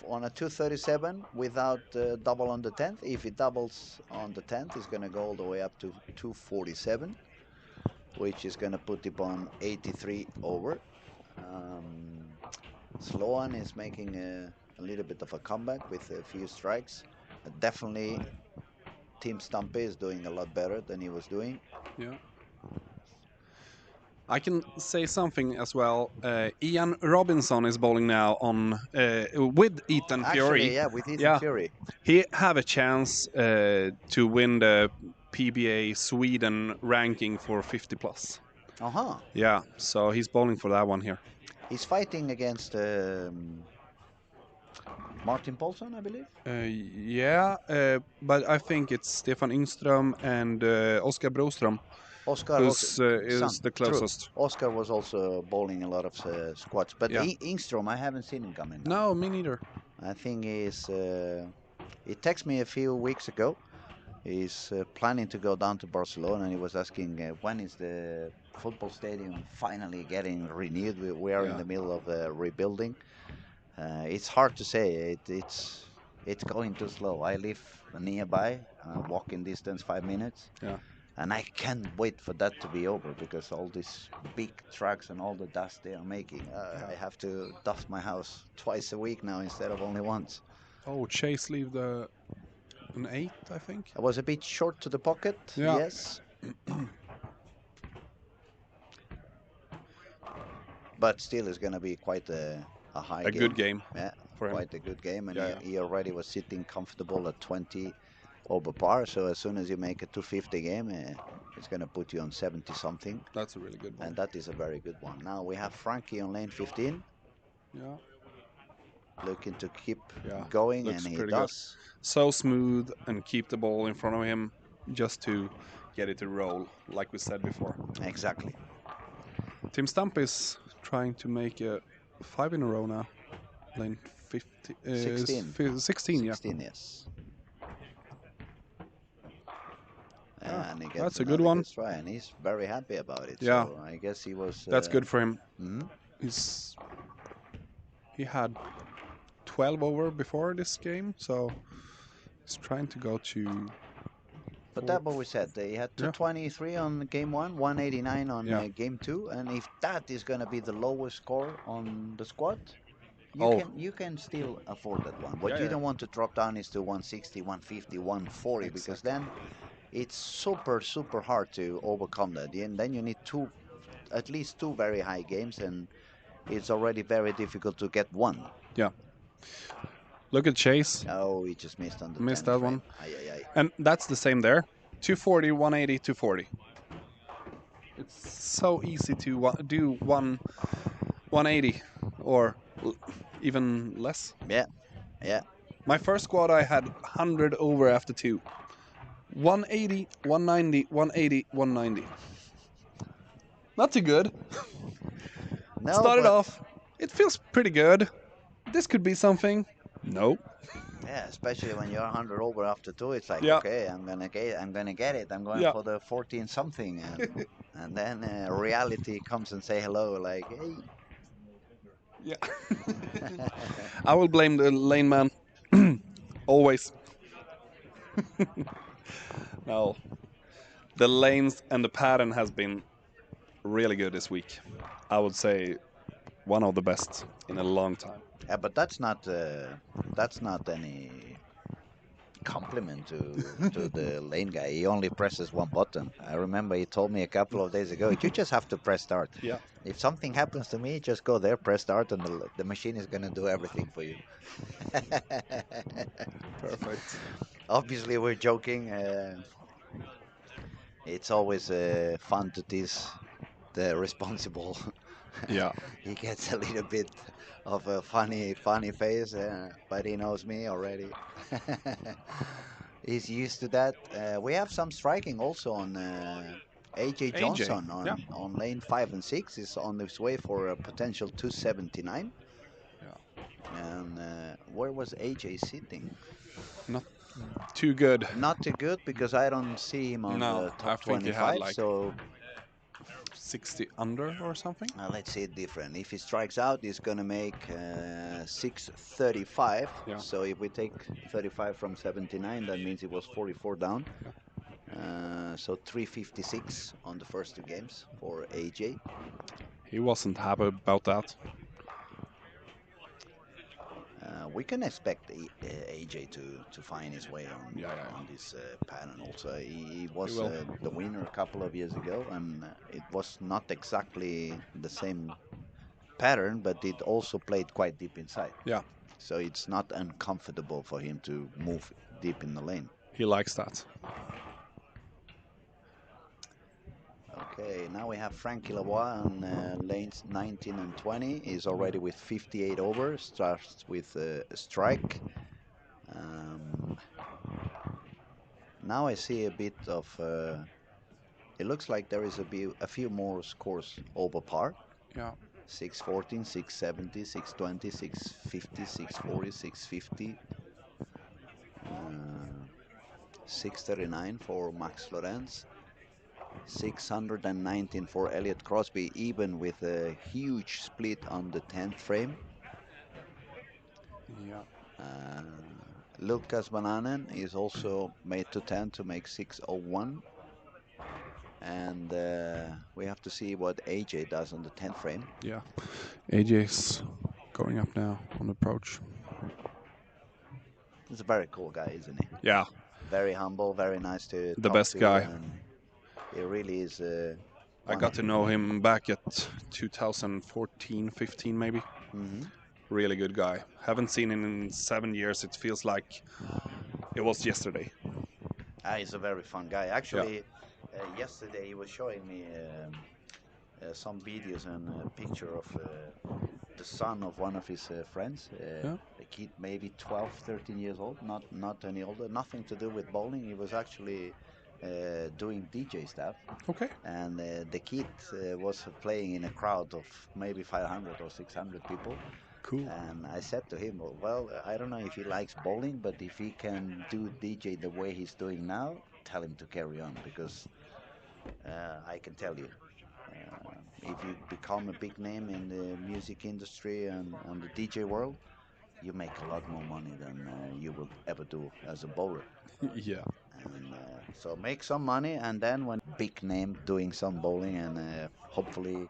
on a 237 without double on the 10th. If he doubles on the 10th, he's going to go all the way up to 247, which is going to put him on 83 over. Sloan is making a little bit of a comeback with a few strikes. Definitely, Team Stumpy is doing a lot better than he was doing. Yeah. I can say something as well. Ian Robinson is bowling now on with Ethan Fury. Actually, yeah, with Ethan Yeah. Fury. He have a chance to win the PBA Sweden ranking for 50 plus. Uh-huh. Yeah, so he's bowling for that one here. He's fighting against Martin Paulson, I believe. Yeah, but I think it's Stefan Ingström and Oskar Broström Oscar who's is the True. closest. Oscar was also bowling a lot of squats, but Yeah. Ingstrom, I haven't seen him coming. No, me neither. I think he texted me a few weeks ago. He's planning to go down to Barcelona, and he was asking when is the football stadium finally getting renewed. We are in Yeah. the middle of rebuilding. It's hard to say. It's going too slow. I live nearby, walking distance 5 minutes. Yeah. And I can't wait for that to be over because all these big trucks and all the dust they are making. I have to dust my house twice a week now instead of only once. Oh, Chase leave an 8, I think. I was a bit short to the pocket, Yeah. yes. But still, it's going to be quite a high game. A good game. Yeah, for him. quite a good game. And Yeah, he already was sitting comfortable at 20 over par. So as soon as you make a 250 game, it's going to put you on 70 something. That's a really good one. And that is a very good one. Now we have Frankie on lane 15. Yeah. Looking to keep Yeah, going, looks and he pretty does. So smooth and keep the ball in front of him just to get it to roll, like we said before. Exactly. Tim Stump is trying to make a 5 in a row now. Lane 50, 16. 16, yeah. 16, yes. Yeah, And he gets that's a good another one. try, and he's very happy about it. Yeah. So I guess he was. That's good for him. Mhm. He had 12 over before this game, so he's trying to go to. But that's what we said. He had 223 on game 1, 189 on game 2, and if that is going to be the lowest score on the squad, you can still afford that one. What you don't want to drop down is to 160, 150, 140, because then it's super hard to overcome that. And then you need at least two very high games, and it's already very difficult to get one. Yeah. Look at Chase. Oh, he just missed on the Missed 10th that one. Aye. And that's the same there. 240, 180, 240. It's so easy to do 180 or even less. Yeah. My first squad, I had 100 over after 2. 180, 190, 180, 190. Not too good. No, Started off. It feels pretty good. This could be something. No. Yeah, especially when you're 100 over after 2, it's like, okay, I'm gonna get it. I'm going for the 14 something, and then reality comes and say hello, like, hey. Yeah. I will blame the lane man. Always. No. The lanes and the pattern has been really good this week. I would say one of the best in a long time. Yeah, but that's not any compliment to the lane guy. He only presses one button. I remember he told me a couple of days ago, you just have to press start. Yeah. If something happens to me, just go there, press start, and the machine is going to do everything for you. Perfect. Obviously, we're joking. It's always fun to tease the responsible. Yeah. He gets a little bit of a funny face, but he knows me already. He's used to that. We have some striking also on AJ Johnson on lane 5 and 6. Is on his way for a potential 279. Yeah. And where was AJ sitting? Not too good. Not too good because I don't see him on the top 25. 60 under or something. Let's see it different. If he strikes out, he's gonna make 635. Yeah. So if we take 35 from 79, that means it was 44 down. Yeah. So 356 on the first two games for AJ. He wasn't happy about that. We can expect AJ to find his way Yeah, yeah. on this pattern. Also, he was will. the winner a couple of years ago, and it was not exactly the same pattern, but it also played quite deep inside. Yeah, So it's not uncomfortable for him to move deep in the lane. he likes that. Okay, now we have Frankie Lavoie on lanes 19 and 20. He's already with 58 over. Starts with a strike. Um, Now I see a bit of. It looks like there is a few more scores over par. Yeah. 614, 670, 620, 650, 640, 650. 639 for Max Lorenz. 619 for Elliot Crosby, even with a huge split on the 10th frame. Yeah. Uh, Lucas Bananen is also made to 10 to make 601. And we have to see what AJ does on the 10th frame. Yeah. AJ's going up now on approach. He's a very cool guy, isn't he? Yeah. Very humble, very nice to The talk best to, guy. and he really is. I got to know him back at 2014, 15 maybe. Hmm. Really good guy. Haven't seen him in 7 years. It feels like it was yesterday. He's a very fun guy. Yeah. Actually, yesterday he was showing me some videos and a picture of the son of one of his friends, Yeah. a kid maybe 12, 13 years old, not any older, nothing to do with bowling. He was actually doing DJ stuff. Okay. And the kid was playing in a crowd of maybe 500 or 600 people. Cool. And I said to him, well, I don't know if he likes bowling, but if he can do DJ the way he's doing now, tell him to carry on, because I can tell you, if you become a big name in the music industry and the DJ world, you make a lot more money than you will ever do as a bowler. Yeah. And so make some money, and then when big name doing some bowling, and hopefully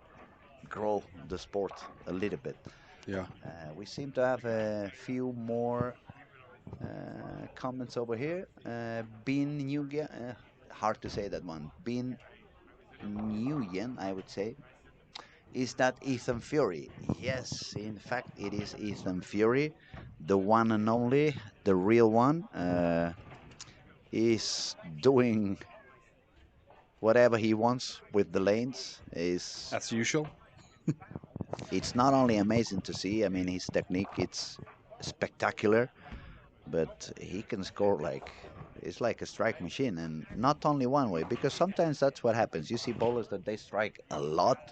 grow the sport a little bit. Yeah. We seem to have a few more comments over here. Bin Nguyen, hard to say that one. Bin Nguyen, I would say. Is that Ethan Fury? Yes, in fact, it is Ethan Fury, the one and only, the real one. Is doing whatever he wants with the lanes. Is As usual. It's not only amazing to see. I mean, his technique, it's spectacular, but he can score like it's like a strike machine, and not only one way, because sometimes that's what happens. You see bowlers that they strike a lot,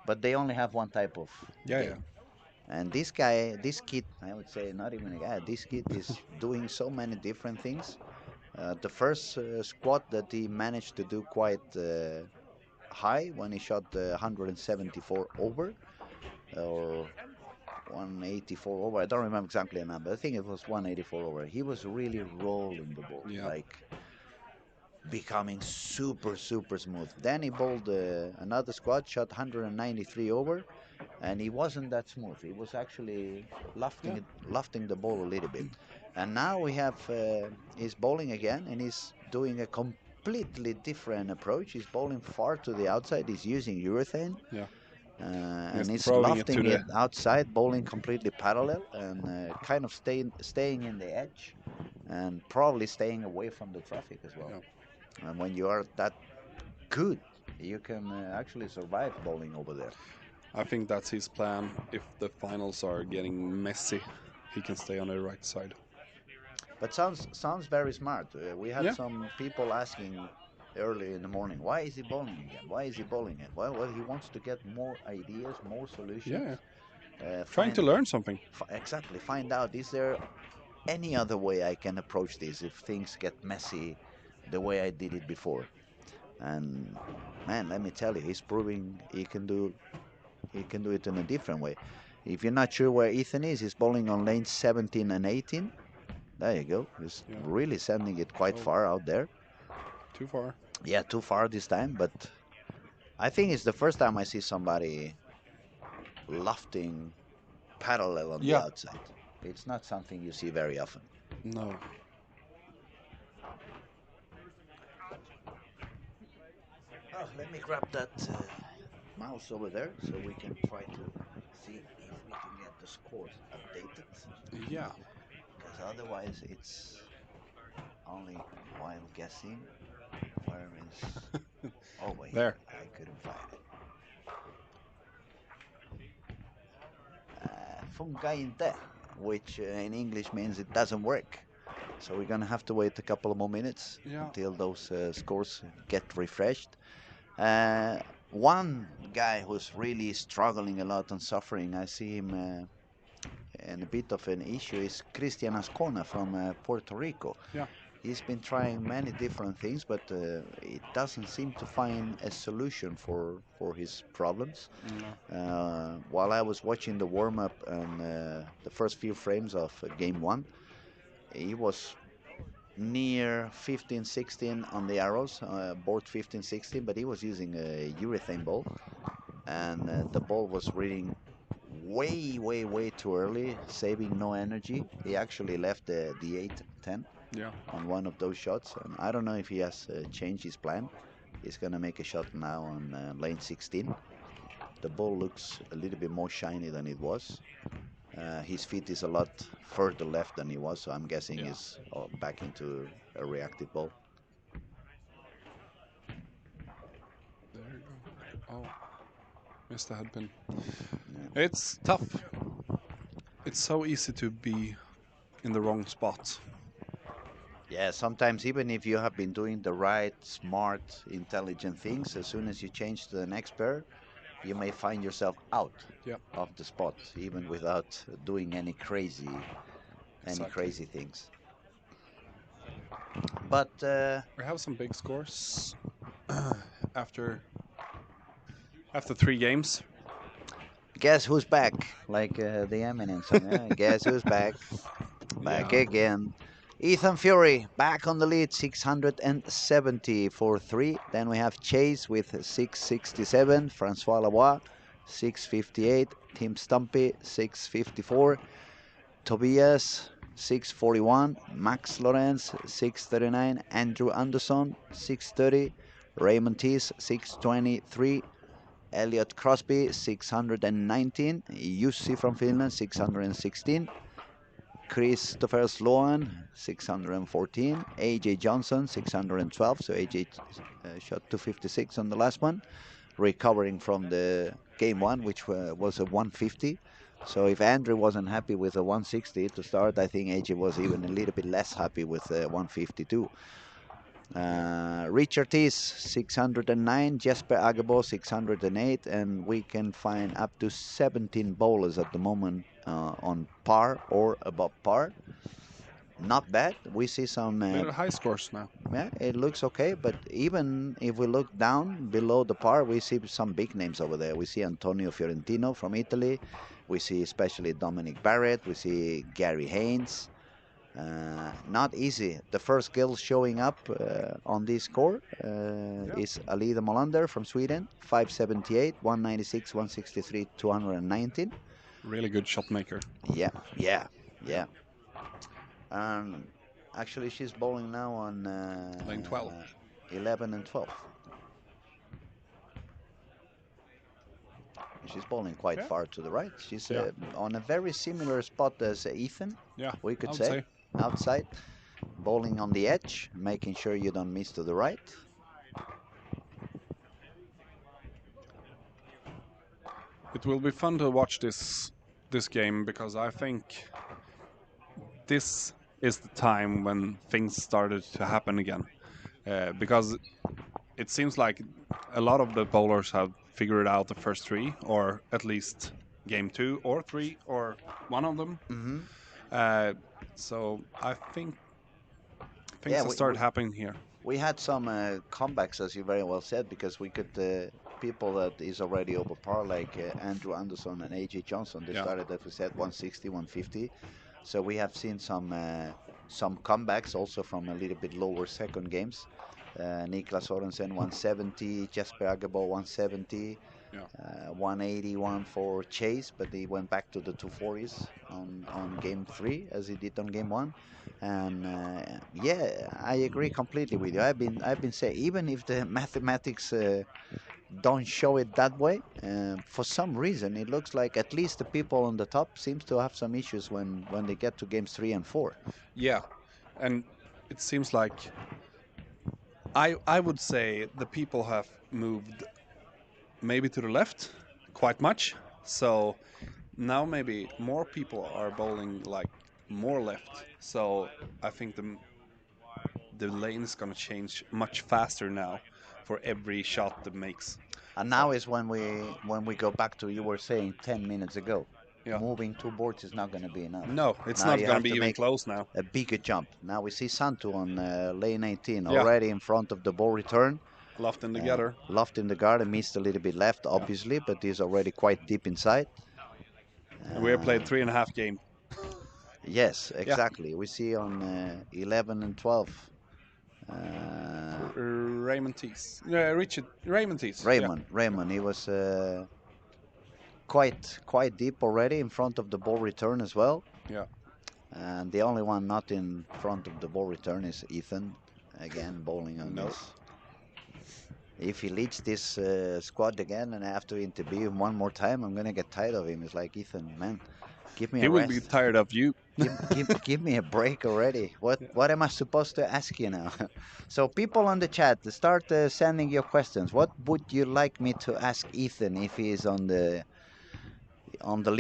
but they only have one type of Yeah. game. And this guy, this kid, I would say, not even a guy, this kid is doing so many different things. The first squat that he managed to do quite high when he shot 174 over, or 184 over. I don't remember exactly the number. I think it was 184 over. He was really rolling the ball, Yeah. like becoming super, super smooth. Then he bowled another squad, shot 193 over, and he wasn't that smooth. He was actually lofting, Yeah. lofting the ball a little bit. And now we have he's bowling again, and he's doing a completely different approach. He's bowling far to the outside. He's using urethane. Yeah. And Just he's throwing it to lofting it the. outside, bowling completely parallel, and kind of staying in the edge, and probably staying away from the traffic as well. Yeah. And when you are that good, you can actually survive bowling over there. I think that's his plan. If the finals are getting messy, he can stay on the right side. But sounds very smart. We had Yeah. some people asking early in the morning, why is he bowling again? Why is he bowling again? Well, he wants to get more ideas, more solutions. Yeah. Trying Find to learn something. exactly find out, is there any other way I can approach this if things get messy the way I did it before? And man, let me tell you, he's proving he can do it in a different way. If you're not sure where Ethan is, he's bowling on lanes 17 and 18. There you go. He's Yeah. really sending it quite Oh. far out there. Too far. Yeah, too far this time, but I think it's the first time I see somebody lofting parallel on the Yeah. outside. It's not something you see very often. No. Oh, let me grab that mouse over there so we can try to see if we can get the scores updated. Yeah. Because otherwise it's only while guessing. Where is... Oh wait, There. I couldn't find it. Fungainte, which in English means it doesn't work. So we're gonna have to wait a couple of more minutes Yeah. until those scores get refreshed. One guy who's really struggling a lot and suffering, I see him in a bit of an issue, is Cristian Ascona from Puerto Rico. Yeah. He's been trying many different things, but it doesn't seem to find a solution for his problems. No. While I was watching the warm-up and the first few frames of game one, he was near 15-16 on the arrows, board 15-16, but he was using a urethane ball, and the ball was reading way too early, saving no energy. He actually left the 8-10 Yeah. on one of those shots, and I don't know if he has changed his plan. He's gonna make a shot now on lane 16. The ball looks a little bit more shiny than it was. His feet is a lot further left than he was, so I'm guessing Yeah. he's back into a reactive ball. There you go. Oh. Missed the headpin. Yeah. It's tough. It's so easy to be in the wrong spot. Yeah, sometimes even if you have been doing the right, smart, intelligent things, as soon as you change to the next pair, you may find yourself out Yep. of the spot, even without doing any crazy Exactly. things. But We have some big scores after 3 games. guess who's back? Like the Eminem song. Guess who's back? Back Yeah. again. Ethan Fury back on the lead, 670 for 3. Then we have Chase with 667, Francois Lavoie 658, Tim Stumpy 654, Tobias 641, Max Lorenz 639, Andrew Anderson 630, Raymond Tees 623, Elliot Crosby 619, Jussi from Finland 616, Christopher Sloan 614, AJ Johnson 612, so AJ shot 256 on the last one, recovering from the game one, which was a 150. So if Andrew wasn't happy with a 160 to start, I think AJ was even a little bit less happy with 152. Richard Tees 609, Jesper Agabo 608, and we can find up to 17 bowlers at the moment on par or above par. Not bad. We see some. Little high scores now. Yeah, it looks okay, but even if we look down below the par, we see some big names over there. We see Antonio Fiorentino from Italy. We see especially Dominic Barrett. We see Gary Haynes. Not easy. The first girl showing up on this score is Alida Molander from Sweden, 578, 196, 163, 219. Really good shot maker. Yeah. Actually, she's bowling now on Lane 12. 11 and 12. She's bowling quite Yeah. far to the right. She's Yeah. on a very similar spot as Ethan, Yeah. we could I would say, outside, bowling on the edge, making sure you don't miss to the right. It will be fun to watch this game because I think this is the time when things started to happen again. Because it seems like a lot of the bowlers have figured out the first three, or at least game 2 or 3, or one of them. Mm-hmm. So I think things Yeah, have started happening here. We had some comebacks, as you very well said, because we could people that is already over par, like Andrew Anderson and AJ Johnson. They Yeah. started, as we said, 160, 150. So we have seen some comebacks also from a little bit lower second games. Niklas Sorensen 170, Jesper Agebo 170, Yeah. 181 for Chase, but he went back to the 240s on game three as he did on game one. And yeah, I agree completely with you. I've been saying, even if the mathematics don't show it that way, for some reason it looks like at least the people on the top seems to have some issues when they get to games 3 and 4. Yeah, and it seems like I would say the people have moved maybe to the left quite much. So now maybe more people are bowling like more left. So I think the lane is gonna change much faster now for every shot that makes. And now is when we go back to you were saying 10 minutes ago. Yeah. Moving two boards is not going to be enough. No, it's Now not you gonna have be to even make close now. a bigger jump. Now we see Santu on lane 18 Yeah. already in front of the ball return. Lofting together. Lofted in the garden, missed a little bit left, obviously, but he's already quite deep inside. And we have played Uh, 3.5 game. yes, exactly. We see on 11 and 12. Raymond Tees. Yeah, Richard Raymond Tees. Raymond, he was quite deep already in front of the ball return as well. Yeah. And the only one not in front of the ball return is Ethan, again bowling on No. this. If he leads this squad again and I have to interview him one more time, I'm gonna get tired of him. It's like, Ethan, man, give me He a will rest. be tired of you. Give me a break already. What am I supposed to ask you now? So people on the chat, start sending your questions. What would you like me to ask Ethan if he is on the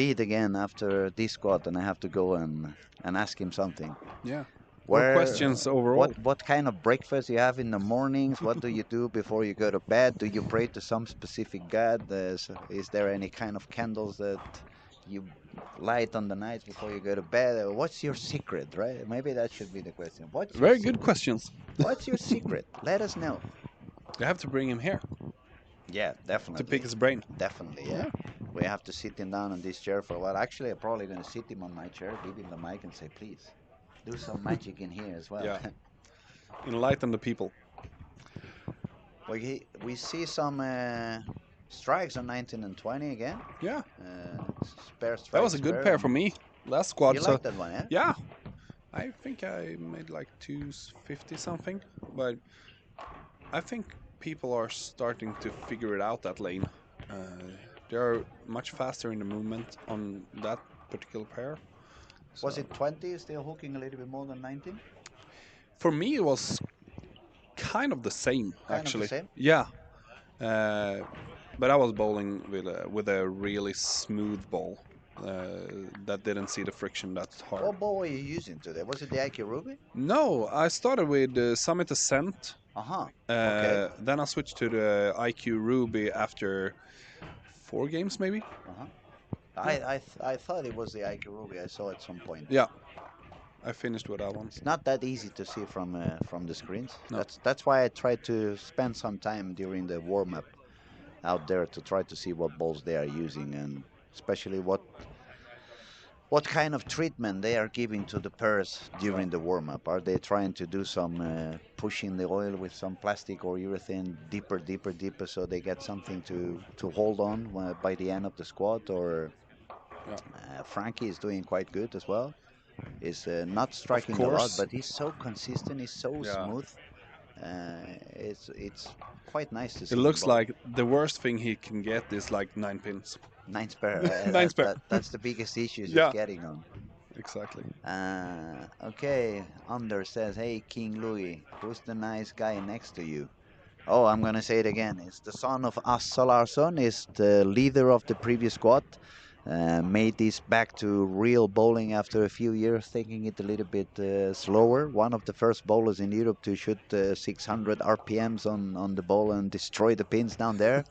lead again after this squad and I have to go and ask him something? Yeah. Or Where, questions overall. what kind of breakfast you have in the mornings? What do you do before you go to bed? Do you pray to some specific god? Is there any kind of candles that you light on the nights before you go to bed? What's your secret, right? Maybe that should be the question. What's your Very good secret? questions. What's your secret? Let us know. You have to bring him here Yeah, definitely. to pick his brain. Definitely, yeah. We have to sit him down on this chair for a while. Actually, I'm probably going to sit him on my chair, give him the mic, and say, please, do some magic in here as well. Yeah. Enlighten the people. We see some strikes on 19 and 20 again. Yeah. Spare strike. That was a good pair for me. Last squad. You so like that one, yeah? yeah. I think I made like 250 something, but I think people are starting to figure it out, that lane. They are much faster in the movement on that particular pair. Was So it 20 still hooking a little bit more than 19? for me, it was kind of the same, Kind of the actually. same? Yeah. But I was bowling with a really smooth ball that didn't see the friction that hard. What ball were you using today? Was it the IQ Ruby? No, I started with Summit Ascent. Uh-huh. Okay. Then I switched to the IQ Ruby after 4 games, maybe. Uh-huh. I thought it was the IQ Ruby. I saw at some point. Yeah, I finished with that one. It's not that easy to see from the screens. No. That's why I try to spend some time during the warm-up out there to try to see what balls they are using, and especially what kind of treatment they are giving to the pairs during the warm-up. Are they trying to do some pushing the oil with some plastic or urethane deeper, so they get something to hold on by the end of the squat? Or Frankie is doing quite good as well. He's not striking a lot, but he's so consistent. He's so smooth. It's quite nice to see. It looks like the worst thing he can get is like 9 pins. 9 spare. 9 spare. That's the biggest issue he's getting on. Exactly. Okay, Anders says, hey, King Louis, who's the nice guy next to you? Oh, I'm going to say it again. It's the son of Assa Larsen. Is the leader of the previous squad. Made this back to real bowling after a few years, taking it a little bit slower. One of the first bowlers in Europe to shoot 600 RPMs on the ball and destroy the pins down there.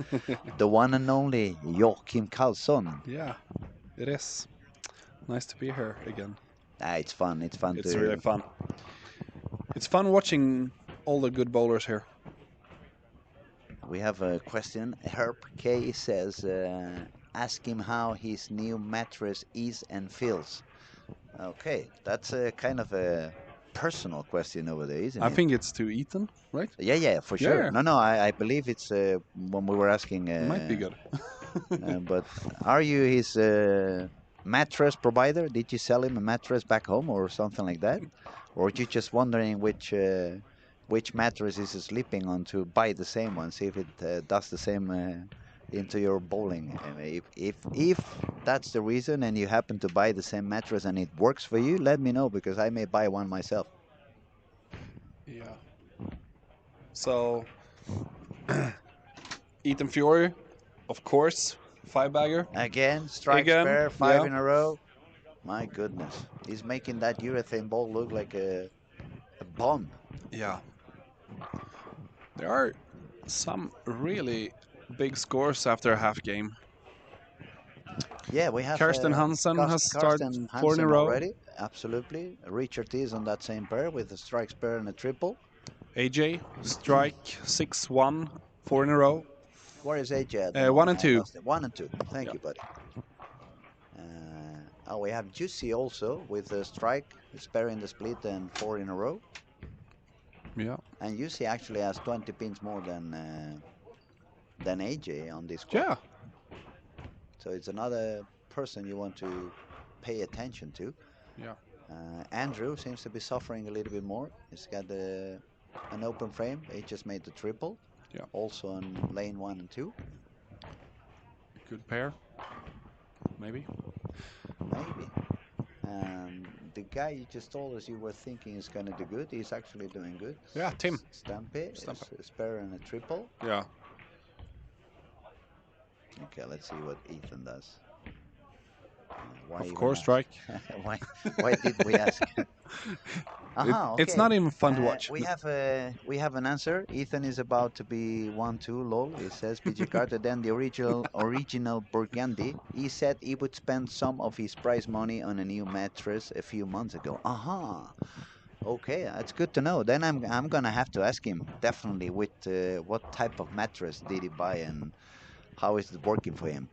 The one and only Joachim Karlsson. Yeah, it is. Nice to be here again. It's fun. It's fun. It's really fun. It's fun watching all the good bowlers here. We have a question. Herb K says, ask him how his new mattress is and feels. Okay, that's a kind of a personal question over there, isn't I it? think it's to Ethan, right? Yeah, for Yeah, sure. yeah. No, I believe it's when we were asking. It might be good. But are you his mattress provider? Did you sell him a mattress back home or something like that? Or you just wondering which mattress is he sleeping on to buy the same one, see if it does the same into your bowling. If that's the reason and you happen to buy the same mattress and it works for you, let me know because I may buy one myself. Yeah. So, Ethan Fury, of course, 5-bagger. Again, strike Again, spare, five yeah. in a row. My goodness, he's making that urethane ball look like a bomb. Yeah. There are some really big scores after a half game. Yeah, we have Karsten Hansen has started Karsten 4 in a Hansen row. already. Absolutely. Richard is on that same pair with a strike spare and a triple. AJ, strike 6-1, 4 in a row. Where is AJ at the 1 moment? and I 2. lost it. 1 and 2. Thank Yeah. you, buddy. Oh, we have Juicy also with a strike, spare in the split, and 4 in a row. Yeah. And Juicy actually has 20 pins more than AJ on this squad. Yeah. So it's another person you want to pay attention to. Yeah. Andrew seems to be suffering a little bit more. He's got an open frame. He just made the triple. Yeah. Also on lane 1 and 2. Good pair. Maybe. Maybe. The guy you just told us you were thinking is going to do good. He's actually doing good. Yeah, Tim. Stampe. Stampe. A spare and a triple. Yeah. Okay, let's see what Ethan does. Why Of even course, ask? strike. why did we ask? Aha, okay. It's not even fun to watch. We have an answer. Ethan is about to be 1-2 lol. He says PG Carter then the original Burgundy. He said he would spend some of his prize money on a new mattress a few months ago. Aha. Okay, that's good to know. Then I'm gonna have to ask him definitely with what type of mattress did he buy and how is it working for him.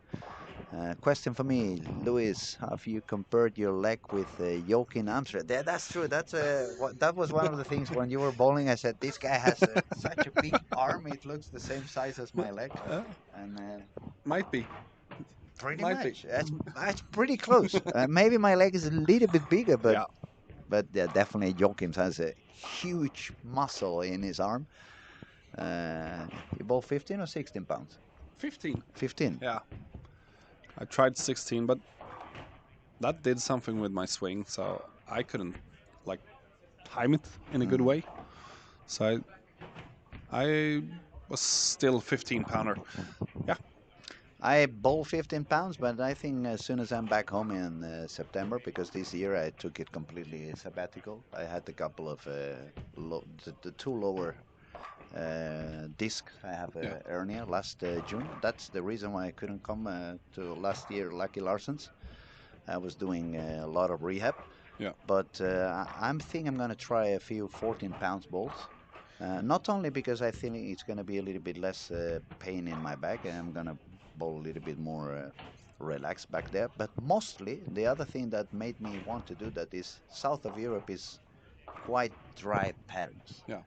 Question for me, Luis. Have you compared your leg with Joachim Amsterdam? That's true. That was one of the things when you were bowling. I said this guy has such a big arm. It looks the same size as my leg, and Might be. pretty Might be. much that's pretty close. Maybe my leg is a little bit bigger, Yeah. but yeah, definitely Joachim has a huge muscle in his arm. You bowl 15 or 16 pounds? 15. 15. Yeah. I tried 16, but that did something with my swing, so I couldn't like time it in a good way. So I was still 15 pounder. Yeah. I bowl 15 pounds, but I think as soon as I'm back home in September, because this year I took it completely sabbatical. I had a couple of the two lower discs. I have a hernia last June. That's the reason why I couldn't come to last year Lucky Larsen's. I was doing a lot of rehab. Yeah. But I'm thinking I'm going to try a few 14 pounds bowls. Not only because I think it's going to be a little bit less pain in my back and I'm going to bowl a little bit more relaxed back there, but mostly the other thing that made me want to do that is south of Europe is quite dry patterns. Yeah.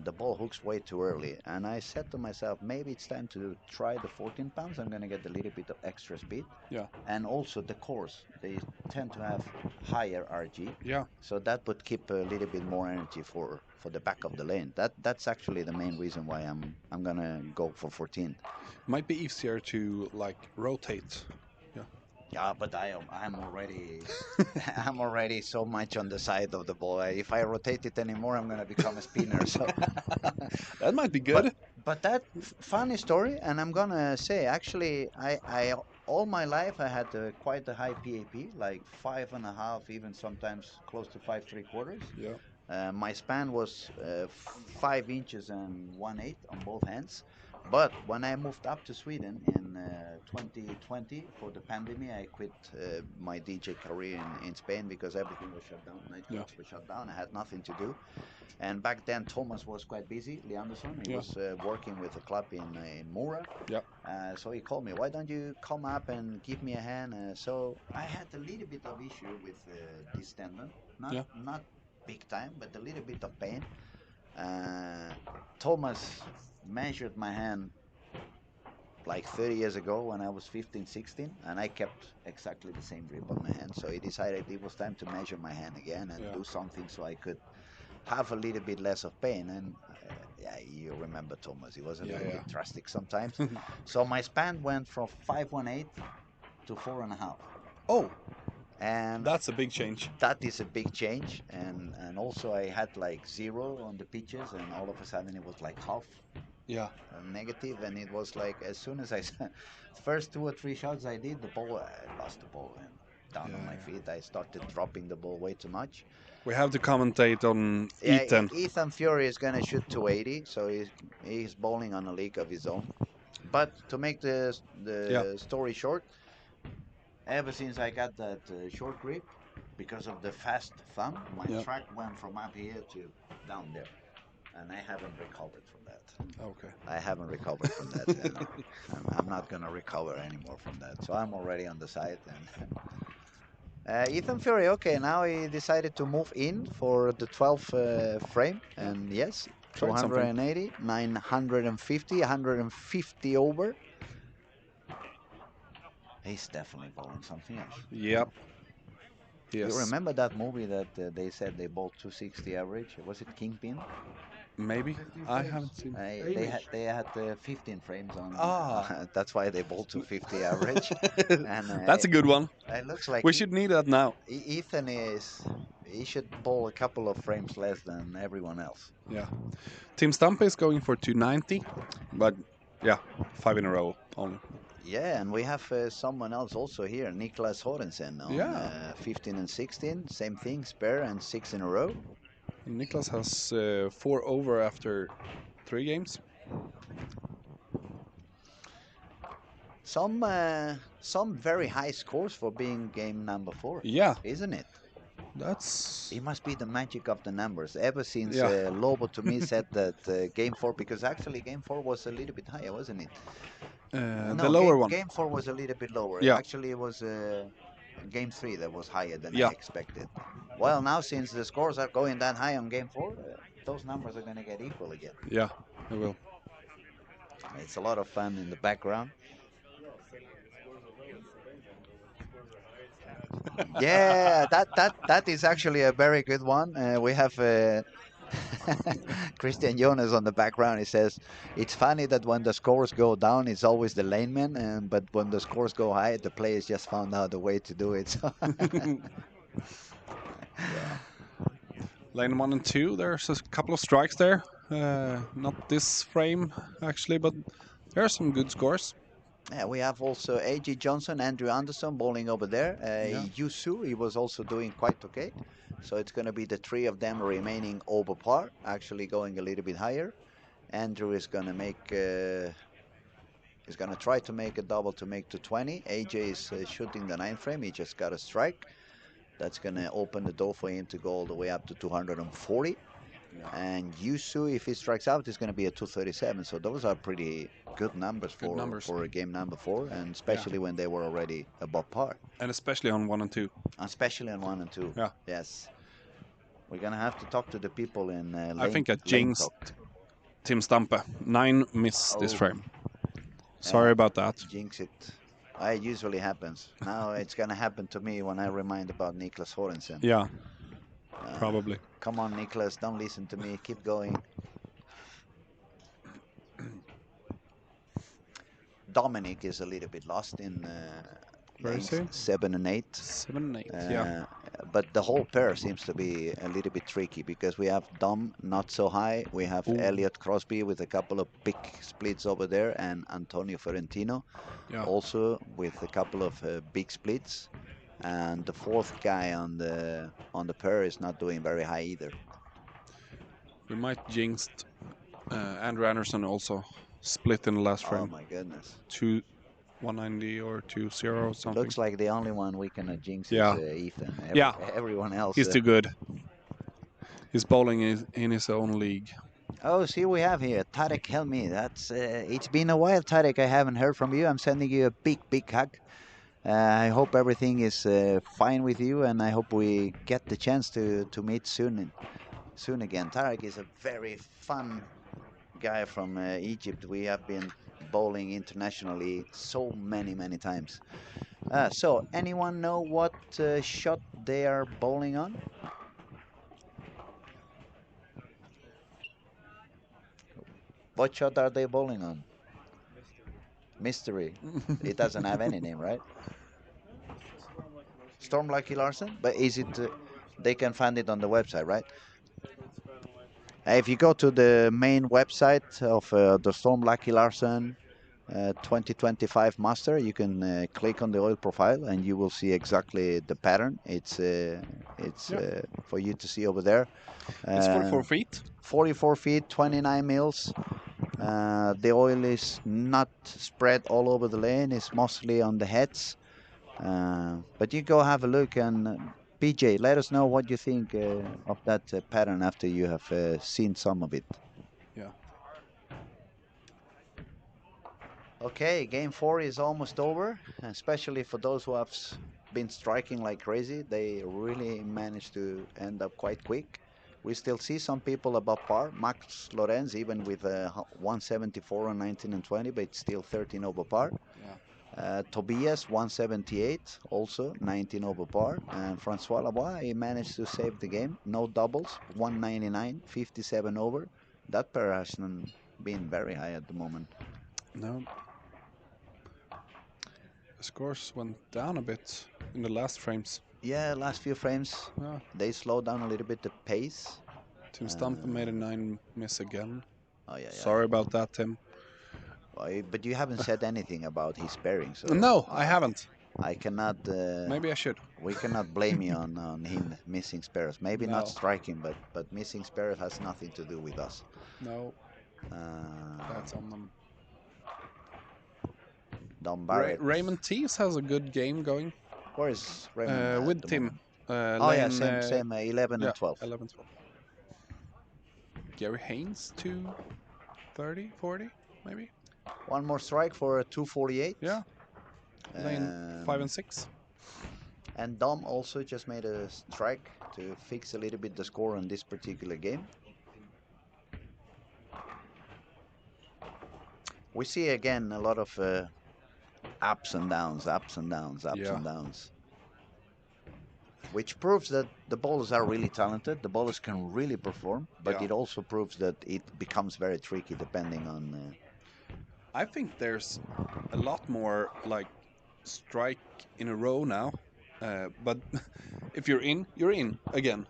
The ball hooks way too early, and I said to myself, maybe it's time to try the 14 pounds. I'm going to get a little bit of extra speed. Yeah. And also the course, they tend to have higher RG. Yeah. So that would keep a little bit more energy for the back of the lane. That's actually the main reason why I'm gonna go for 14. Might be easier to like rotate. Yeah. Yeah, but I'm already I'm already so much on the side of the ball. If I rotate it anymore, I'm gonna become a spinner. So That might be good. But that funny story, and I'm gonna say actually, I all my life I had quite a high PAP, like 5.5, even sometimes close to 5.75. Yeah. My span was 5 inches and 1/8 on both hands. But when I moved up to Sweden in 2020 for the pandemic. I quit my DJ career in Spain because everything was shut down. Nightclubs were shut down. I had nothing to do. And back then, Thomas was quite busy. Leanderson, he was working with a club in Mora. Yeah. So he called me. Why don't you come up and give me a hand? So I had a little bit of issue with this tendon, not big time, but a little bit of pain. Thomas measured my hand like 30 years ago when I was 15, 16, and I kept exactly the same grip on my hand. So he decided it was time to measure my hand again and do something so I could have a little bit less of pain. And yeah, you remember Thomas, he was a little bit drastic sometimes. So my span went from 5.18 to 4.5. Oh, and that's a big change. That is a big change. And also I had like 0 on the pitches, and all of a sudden it was like half negative. And it was like as soon as I first 2 or 3 shots I did, I lost the ball and down on my feet. I started dropping the ball way too much. We have to commentate on Ethan. Ethan Fury is going to shoot 280, so he's bowling on a league of his own. But to make the story short, ever since I got that short grip, because of the fast thumb, my track went from up here to down there. And I haven't recovered from that. Okay. I haven't recovered from that. And I'm not going to recover anymore from that. So I'm already on the side. And Ethan Fury, okay, now he decided to move in for the 12th frame. And yes, 280, 950, 150 over. He's definitely bowling something else. Yep. Yes. You remember that movie that they said they bowled 260 average? Was it Kingpin? Maybe. I haven't seen. They had 15 frames on. That's why they bowled 250 average. And that's a good one. It looks like we should need that now. Ethan he should bowl a couple of frames less than everyone else. Yeah. Team Stampe is going for 290, but yeah, 5 in a row only. Yeah, and we have someone else also here, Niklas Horensen on 15 and 16, same thing, spare and 6 in a row. Niklas has 4 over after 3 games. Some very high scores for being game number 4. Yeah, isn't it? It must be the magic of the numbers. Ever since Lobo to me said that game 4, because actually game 4 was a little bit higher, wasn't it? No, the lower one. Game 4 was a little bit lower. Yeah. Actually, it was game 3 that was higher than I expected. Well, now since the scores are going that high on game 4, those numbers are going to get equal again. Yeah, they will. It's a lot of fun in the background. Yeah, that is actually a very good one. We have Christian Jonas on the background. He says it's funny that when the scores go down, it's always the laneman, but when the scores go high, the players just found out a way to do it. So Lane 1 and 2, there's a couple of strikes there. Not this frame actually, but there are some good scores. Yeah, we have also A.J. Johnson, Andrew Anderson bowling over there. Yusu, he was also doing quite okay. So it's going to be the 3 of them remaining over par, actually going a little bit higher. Andrew is going to make, is going to try to make a double to make to 20. A.J. is shooting the 9th frame. He just got a strike. That's going to open the door for him to go all the way up to 240. And Yusu, if he strikes out, is going to be a 237. So those are pretty good numbers for a game number 4, and especially when they were already above par. And especially on 1 and 2. Especially on 1 and 2. Yeah. Yes. We're going to have to talk to the people in I think I jinxed Team Stampe. 9 miss this frame. Sorry about that. Jinx it. It usually happens. Now it's going to happen to me when I remind about Niklas Horensen. Yeah. Probably. Come on, Niklas, don't listen to me. Keep going. Dominic is a little bit lost in lanes 7 and 8. 7 and 8, yeah. But the whole pair seems to be a little bit tricky because we have Dom not so high. We have Elliot Crosby with a couple of big splits over there, and Antonio Ferentino also with a couple of big splits. And the 4th guy on the pair is not doing very high either. We might jinx Andrew Anderson also split in the last frame. Oh my goodness. 190 or 20 or It something. looks like the only one we can jinx Yeah. is Ethan. Yeah. Everyone else. He's too good. He's bowling in his own league. Oh, see, we have here Tarek Helmi. That's it's been a while, Tarek. I haven't heard from you. I'm sending you a big, big hug. I hope everything is fine with you, and I hope we get the chance to meet soon again. Tarek is a very fun guy from Egypt. We have been bowling internationally so many times. So, anyone know what shot they are bowling on? What shot are they bowling on? Mystery. It doesn't have any name, right? Storm Lucky Larsen? But is it? They can find it on the website, right? If you go to the main website of the Storm Lucky Larsen 2025 Master, you can click on the oil profile and you will see exactly the pattern. It's Yeah. for you to see over there. It's 44 feet. 44 feet, 29 mils. The oil is not spread all over the lane. It's mostly on the heads. But you go have a look and PJ, let us know what you think of that pattern after you have seen some of it. Yeah. Okay, game 4 is almost over, especially for those who have been striking like crazy. They really managed to end up quite quick. We still see some people above par. Max Lorenz, even with 174 on 19 and 20, but still 13 over par. Yeah. Tobias 178, also 19 over par. And Francois Lavoie, he managed to save the game. No doubles, 199, 57 over. That pair has been very high at the moment. No. The scores went down a bit in the last frames. Yeah, last few frames, Yeah. they slowed down a little bit the pace. Tim Stumper made a 9 miss again. Oh, yeah, yeah. Sorry about that, Tim. But you haven't said anything about his pairing, so No, I haven't. I cannot. Maybe I should. We cannot blame you on him missing spares. Maybe not No. striking, but missing spares has nothing to do with us. No, Uh, that's on them. Don Barrett. Raymond Tees has a good game going Where is Raymond at with the Tim. moment? Oh, Yeah, same 11 yeah, and 12. 11, 12. Gary Haynes, 230, 40, maybe? One more strike for a 248. Yeah. Lane 5 and 6. And Dom also just made a strike to fix a little bit the score on this particular game. We see again a lot of ups and downs, ups and downs, ups Yeah. and downs. Which proves that the bowlers are really talented. The bowlers can really perform, but Yeah. it also proves that it becomes very tricky depending on. I think there's a lot more like strike in a row now. But if you're in again,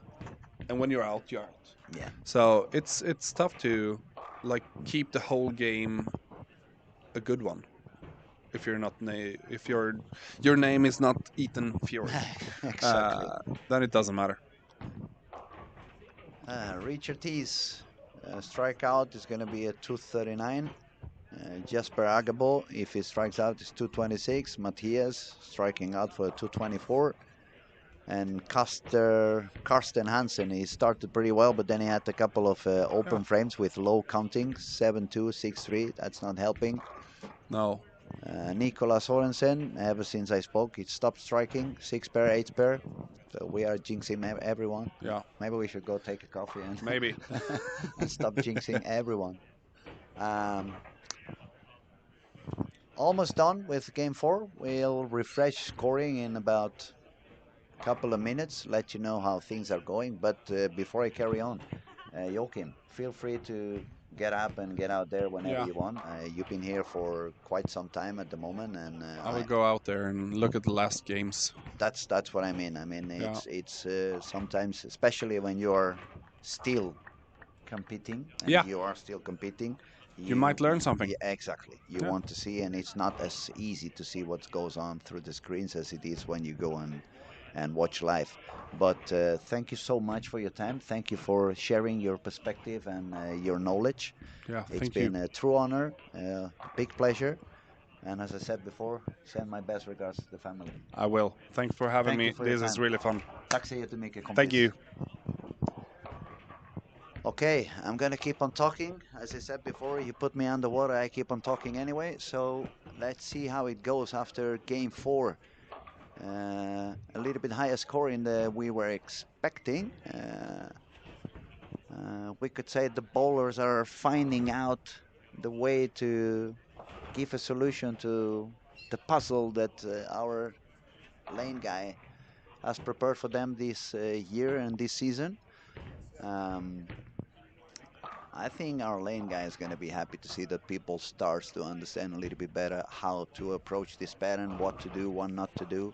and when you're out, you're out. Yeah. So it's tough to like keep the whole game a good one. If you're not if your name is not Ethan Fury, Exactly. then it doesn't matter. Richard T's strikeout is going to be a 239. Jasper Agabo, if he strikes out, is 226. Matthias striking out for a 224. And Karsten Hansen, he started pretty well, but then he had a couple of open frames with low counting, 7-2, 6-3. That's not helping. No. Nicolas Sorensen, ever since I spoke, he stopped striking, 6 pair, 8 pair. So we are jinxing everyone. Yeah. Maybe we should go take a coffee and Maybe. and stop jinxing everyone. Almost done with game 4. We'll refresh scoring in about a couple of minutes, let you know how things are going. But before I carry on, Joachim, feel free to get up and get out there whenever Yeah. you want. You've been here for quite some time at the moment, and I will go out there and look at the last games. that's what I mean. I mean, Yeah. it's sometimes, especially when you are still competing, and Yeah. you are still competing. You might learn something. Yeah, exactly. You Yeah. want to see, and it's not as easy to see what goes on through the screens as it is when you go and watch live. But thank you so much for your time. Thank you for sharing your perspective and your knowledge. Yeah, It's thank been you. a true honor, big pleasure. And as I said before, send my best regards to the family. I will. Thanks for having Thank you me. for your This is time. really fun. Tack så jättemycket kompis. Thank you. Okay, I'm gonna keep on talking. As I said before, you put me underwater, I keep on talking anyway. So let's see how it goes after game 4. A little bit higher scoring than we were expecting. We could say the bowlers are finding out the way to give a solution to the puzzle that our lane guy has prepared for them this year and this season. Um, I think our lane guy is going to be happy to see that people starts to understand a little bit better how to approach this pattern, what to do, what not to do.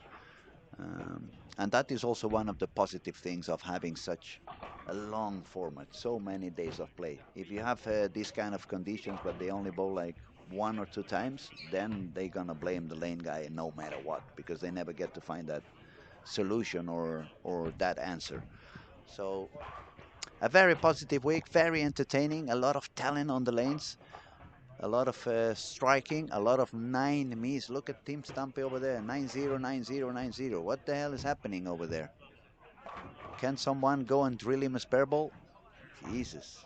And that is also one of the positive things of having such a long format, so many days of play. If you have these kind of conditions, but they only bowl like 1 or 2 times, then they're gonna blame the lane guy no matter what, because they never get to find that solution or that answer. So a very positive week, very entertaining, a lot of talent on the lanes, a lot of striking, a lot of 9 miss. Look at Team Stumpy over there, 9-0, 9-0, 9-0. What the hell is happening over there? Can someone go and drill him a spare ball? Jesus.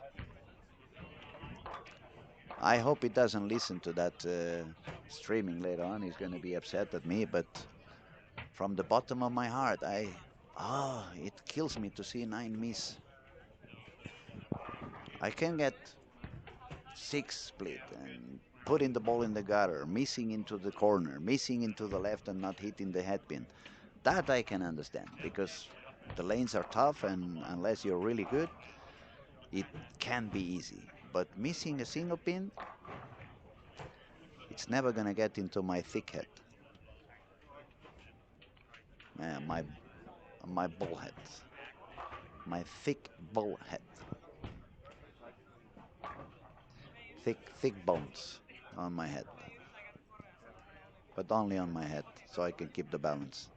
I hope he doesn't listen to that streaming later on. He's going to be upset at me, but from the bottom of my heart, it kills me to see 9 miss. I can get 6 split and putting the ball in the gutter, missing into the corner, missing into the left and not hitting the head pin. That I can understand because the lanes are tough and unless you're really good, it can be easy. But missing a single pin, it's never gonna get into my thick head. My ball head. My thick ball head. Thick bones on my head. But only on my head, so I can keep the balance.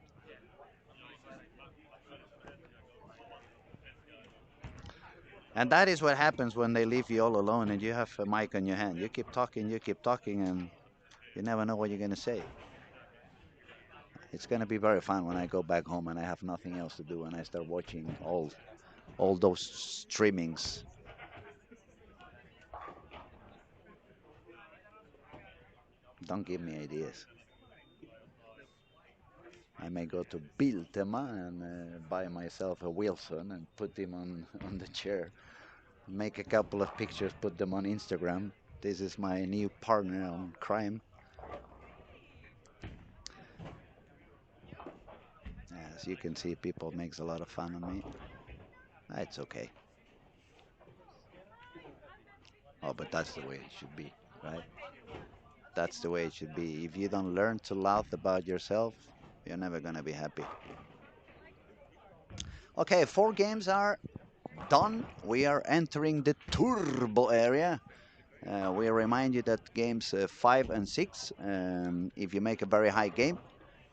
And that is what happens when they leave you all alone and you have a mic on your hand. You keep talking, and you never know what you're going to say. It's going to be very fun when I go back home and I have nothing else to do and I start watching all those streamings. Don't give me ideas. I may go to Biltema and buy myself a Wilson and put him on the chair. Make a couple of pictures, put them on Instagram. This is my new partner on crime. As you can see, people makes a lot of fun of me. It's okay. Oh, but that's the way it should be, right? That's the way it should be. If you don't learn to laugh about yourself, you're never gonna be happy. Okay, 4 games are done. We are entering the turbo area. We remind you that games 5 and 6, if you make a very high game,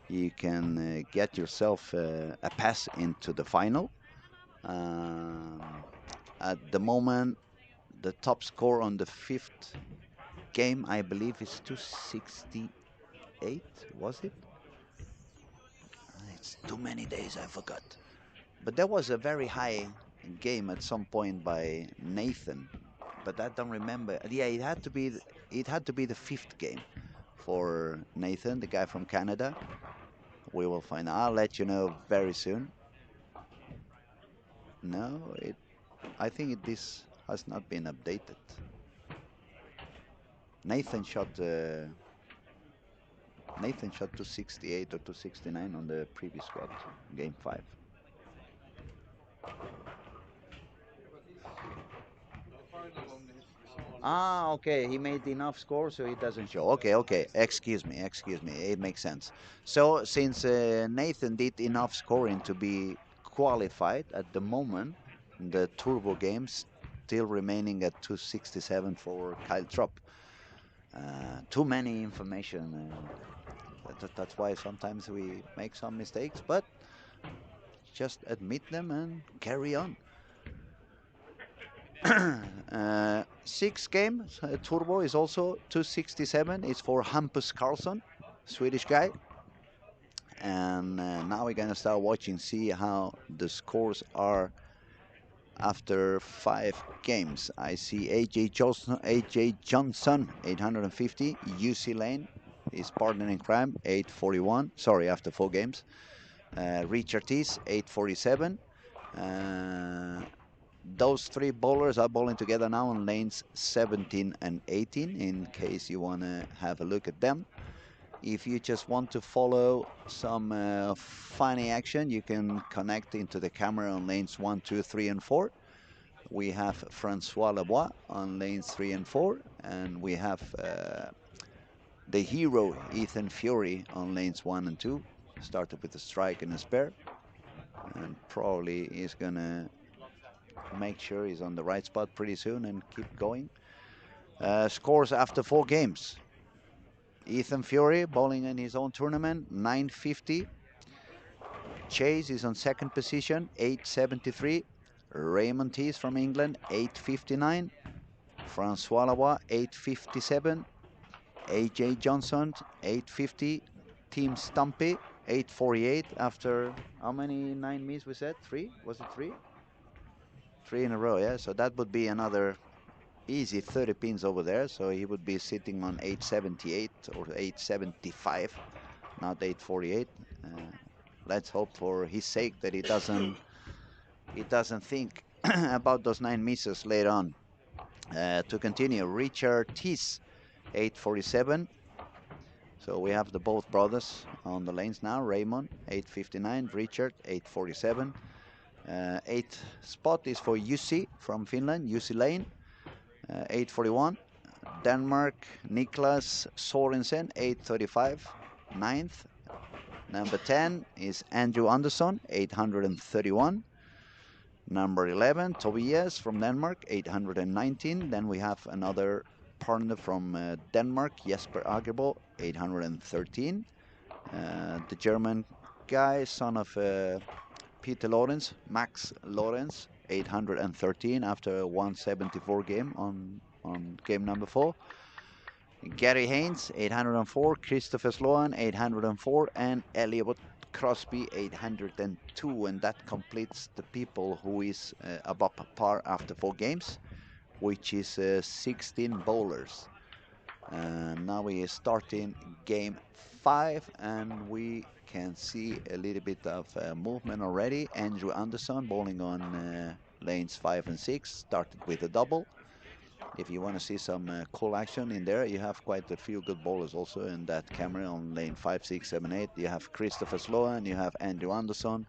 you can get yourself a pass into the final. Um, at the moment, the top score on the 5th game, I believe, is 268, was it? It's too many days, I forgot. But there was a very high game at some point by Nathan, but I don't remember. Yeah, it had to be the 5th game for Nathan, the guy from Canada. We will find. I'll let you know very soon. No, this has not been updated. Nathan shot. Nathan shot 268 or 269 on the previous squad, game 5. Ah, okay. He made enough score, so it doesn't show. Okay, okay. Excuse me, excuse me. It makes sense. So since Nathan did enough scoring to be qualified at the moment, the turbo games still remaining at 267 for Kyle Trop. Too many information. That's why sometimes we make some mistakes, but just admit them and carry on. Sixth game, Turbo is also 267. It's for Hampus Karlsson, Swedish guy. And now we're gonna start watching, see how the scores are after 5 games. I see AJ Johnson 850, UC Lane, his partner in crime 841. Sorry, after 4 games. Richard Tees 847. Those 3 bowlers are bowling together now on lanes 17 and 18, in case you want to have a look at them. If you just want to follow some funny action, you can connect into the camera on lanes 1, 2, 3, and 4. We have Francois Lebois on lanes 3 and 4, and we have the hero Ethan Fury on lanes 1 and 2. Started with a strike and a spare, and probably is gonna make sure he's on the right spot pretty soon and keep going. Scores after 4 games. Ethan Fury bowling in his own tournament, 950. Chase is on second position, 873. Raymond Tees from England, 859. Francois Lavoie, 857. AJ Johnson, 850. Team Stumpy, 848 after how many 9 meets we said? 3? Was it 3? 3 in a row, yeah. So that would be another easy 30 pins over there. So he would be sitting on 878 or 875, not 848. Let's hope for his sake that he doesn't think about those 9 misses later on. To continue, Richard Tees, 847. So we have the both brothers on the lanes now. Raymond, 859. Richard, 847. 8th spot is for UC from Finland, UC Lane, 841. Denmark, Niklas Sorensen, 835. 9th. Number 10 is Andrew Anderson, 831. Number 11, Tobias from Denmark, 819. Then we have another partner from Denmark, Jesper Agerbo, 813. The German guy, son of Peter Lorenz, Max Lorenz, 813 after a 174 game on game number 4. Gary Haynes, 804. Christopher Sloan, 804. And Elliot Crosby, 802. And that completes the people who is above par after 4 games, which is 16 bowlers. And now we are starting game 5, and we can see a little bit of movement already. Andrew Anderson bowling on lanes 5 and 6, started with a double. If you want to see some cool action in there, you have quite a few good bowlers also in that camera on lane 5, 6, 7, 8. You have Christopher Sloan, you have Andrew Anderson,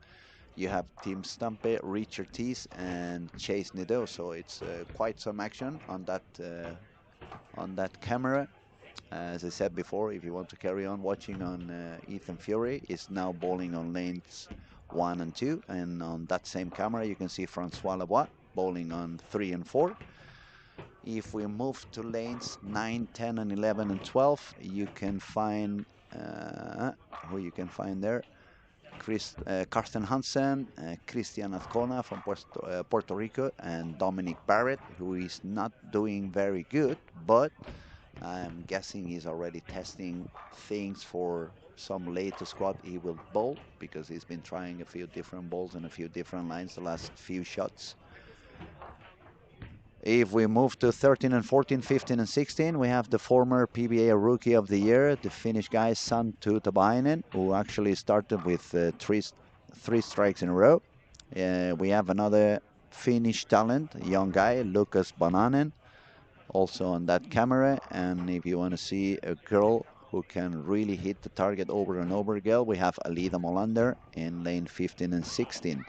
you have Tim Stampe, Richard Tees, and Chase Nadeau. So it's quite some action on that camera. As I said before, if you want to carry on watching on Ethan Fury, is now bowling on lanes 1 and 2, and on that same camera you can see Francois Lebois bowling on 3 and 4. If we move to lanes 9, 10, and 11 and 12, you can find who you can find there. Karsten Hansen, Christian Azcona from Puerto Rico, and Dominic Barrett, who is not doing very good, but I'm guessing he's already testing things for some later squad he will bowl, because he's been trying a few different bowls and a few different lines the last few shots. If we move to 13 and 14, 15 and 16, we have the former PBA Rookie of the Year, the Finnish guy Santtu Tabainen, who actually started with three strikes in a row. We have another Finnish talent, young guy, Lukas Bananen, also on that camera. And if you want to see a girl who can really hit the target over and over again, we have Alida Molander in lane 15 and 16.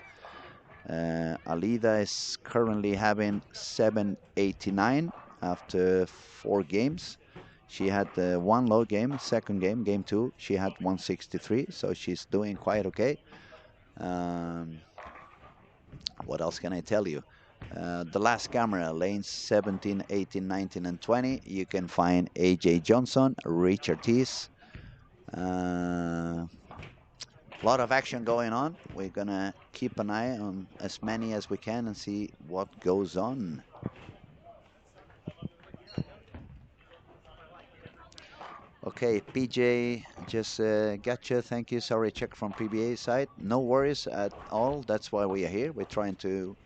Alida is currently having 789 after 4 games. She had one low game, second game, game 2, she had 163, so she's doing quite okay. What else can I tell you? The last camera, lanes 17, 18, 19, and 20, you can find AJ Johnson, Richard Tees. A lot of action going on. We're gonna keep an eye on as many as we can and see what goes on. Okay, PJ, just gotcha. Thank you. Sorry, check from PBA side. No worries at all. That's why we are here. We're trying to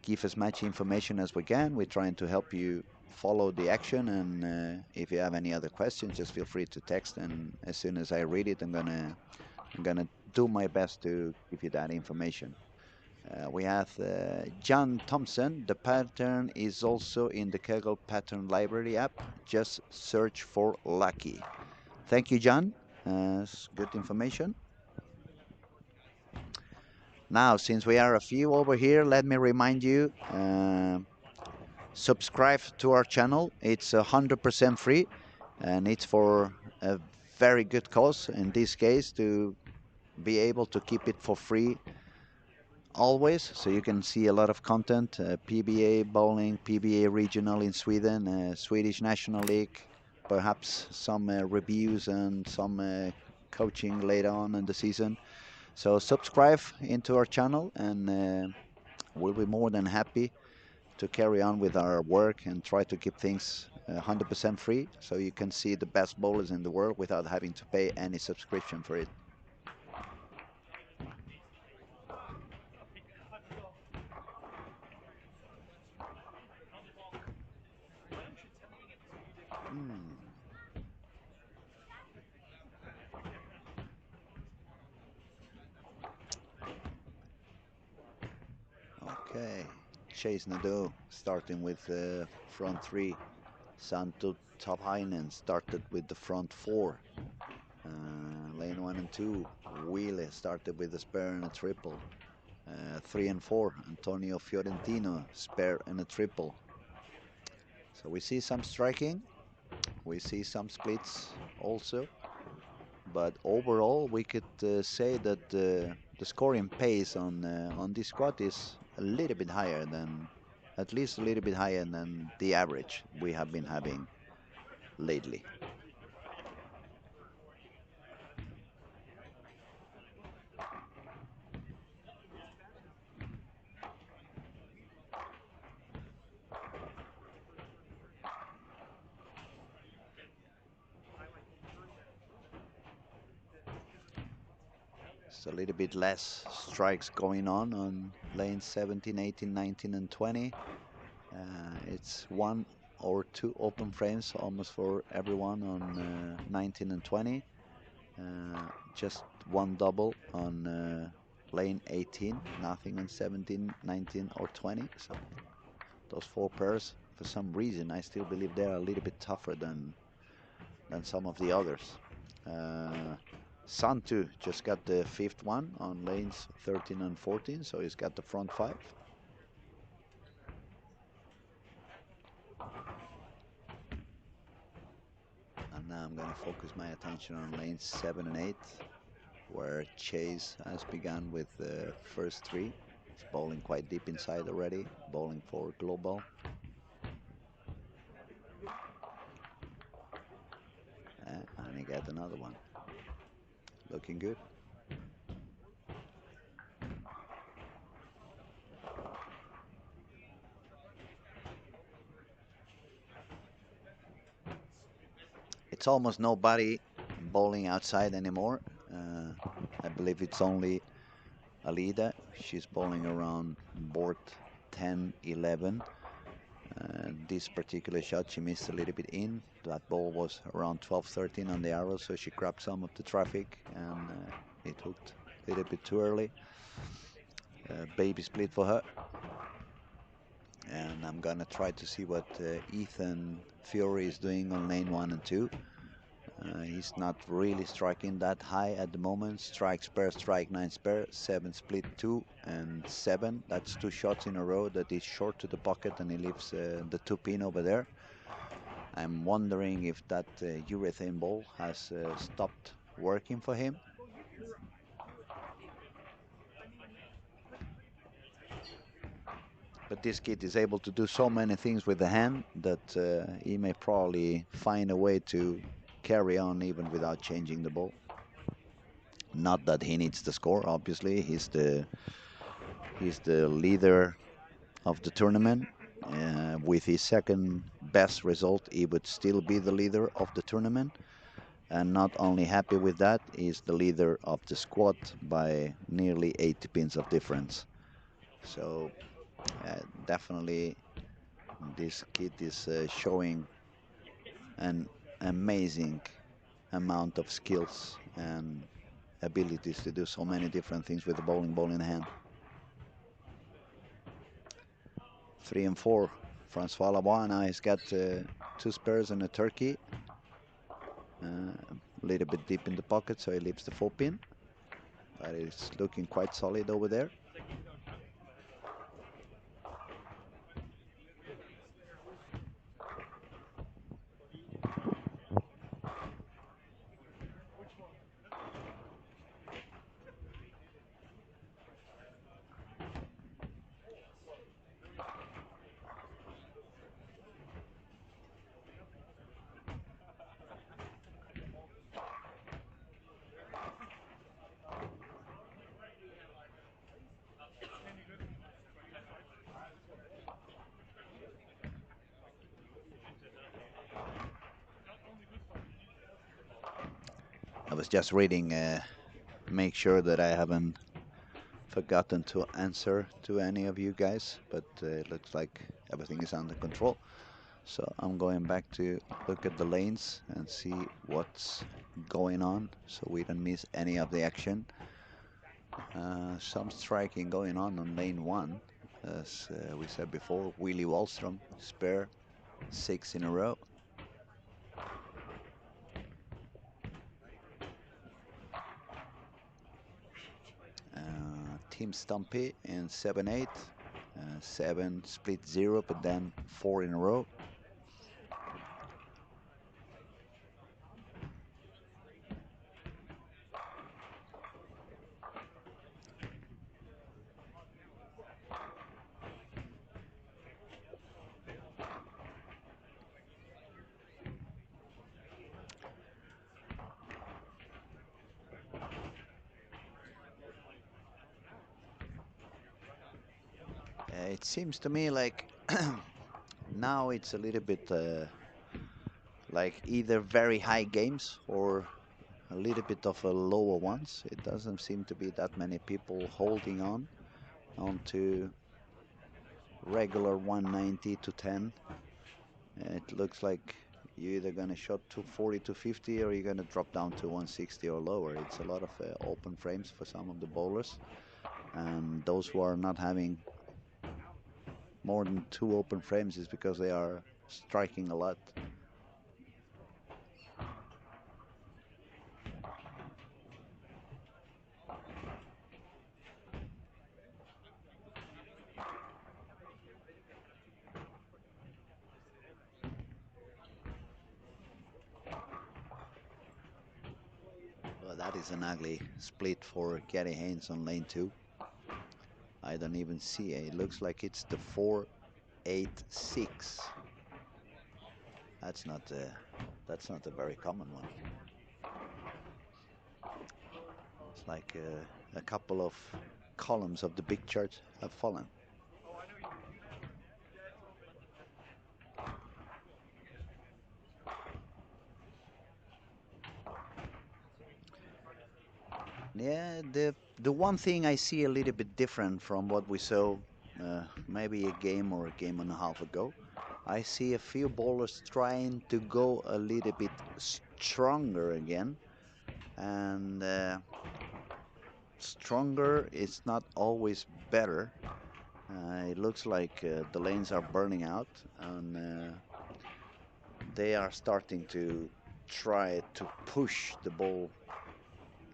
give as much information as we can. We're trying to help you follow the action. And if you have any other questions, just feel free to text. And as soon as I read it, I'm gonna do my best to give you that information. We have John Thompson. The pattern is also in the Kaggle Pattern Library app. Just search for Lucky. Thank you, John. It's good information. Now, since we are a few over here, let me remind you, subscribe to our channel. It's 100% free, and it's for a very good cause. In this case, to be able to keep it for free always, so you can see a lot of content, PBA bowling, PBA regional in Sweden, Swedish National League, perhaps some reviews and some coaching later on in the season. So subscribe into our channel, and we'll be more than happy to carry on with our work and try to keep things 100% free, so you can see the best bowlers in the world without having to pay any subscription for it. Okay, Chase Nadeau starting with front three. Santo Taphainen started with the front four. Lane 1 and 2, Wheeler started with a spare and a triple. 3 and 4, Antonio Fiorentino, spare and a triple. So we see some striking, we see some splits also, but overall we could say that the scoring pace on this squad is a little bit higher than, at least a little bit higher than the average we have been having lately. It's a little bit less strikes going on lanes 17, 18, 19, and 20. It's one or two open frames almost for everyone on 19 and 20. Just one double on lane 18, nothing on 17, 19, or 20. So those four pairs, for some reason, I still believe they're a little bit tougher than some of the others. Santu just got the fifth one on lanes 13 and 14, so he's got the front five. And now I'm going to focus my attention on lanes 7 and 8, where Chase has begun with the first three. He's bowling quite deep inside already, bowling for global. And he got another one. Looking good. It's almost nobody bowling outside anymore. I believe it's only Alida. She's bowling around board 10, 11. This particular shot she missed a little bit in. That ball was around 12, 13 on the arrow, so she grabbed some of the traffic and it hooked a little bit too early. Baby split for her. And I'm gonna try to see what Ethan Fury is doing on lane 1 and 2. He's not really striking that high at the moment. Strike spare, strike 9 spare, 7 split 2 and 7. That's 2 shots in a row that is short to the pocket, and he leaves the 2 pin over there. I'm wondering if that urethane ball has stopped working for him. But this kid is able to do so many things with the hand that he may probably find a way to carry on even without changing the ball. Not that he needs the score, obviously. He's the leader of the tournament. With his second best result, he would still be the leader of the tournament. And not only happy with that, he's the leader of the squad by nearly 80 pins of difference. So definitely this kid is showing an amazing amount of skills and abilities to do so many different things with the bowling ball in hand. 3 and 4. Francois Labois now he's got 2 spares and a turkey. A little bit deep in the pocket, so he leaves the 4 pin. But it's looking quite solid over there. I was just reading, make sure that I haven't forgotten to answer to any of you guys, but it looks like everything is under control. So I'm going back to look at the lanes and see what's going on so we don't miss any of the action. Some striking going on lane 1. As we said before, Willie Wallstrom, spare 6 in a row. Team Stumpy in 7-8. 7 split 0, but then 4 in a row. It seems to me like now it's a little bit like either very high games or a little bit of a lower ones. It doesn't seem to be that many people holding on to regular 190 to 10. It looks like you're either going to shot to 40 to 50 or you're going to drop down to 160 or lower. It's a lot of open frames for some of the bowlers, and those who are not having more than 2 open frames is because they are striking a lot. Well, that is an ugly split for Gary Haynes on lane 2. I don't even see it. It looks like it's the 4-8-6. That's not a very common one. It's like a couple of columns of the big chart have fallen. Yeah, the one thing I see a little bit different from what we saw maybe a game or a game and a half ago, I see a few bowlers trying to go a little bit stronger again, and stronger is not always better. It looks like the lanes are burning out, and they are starting to try to push the ball,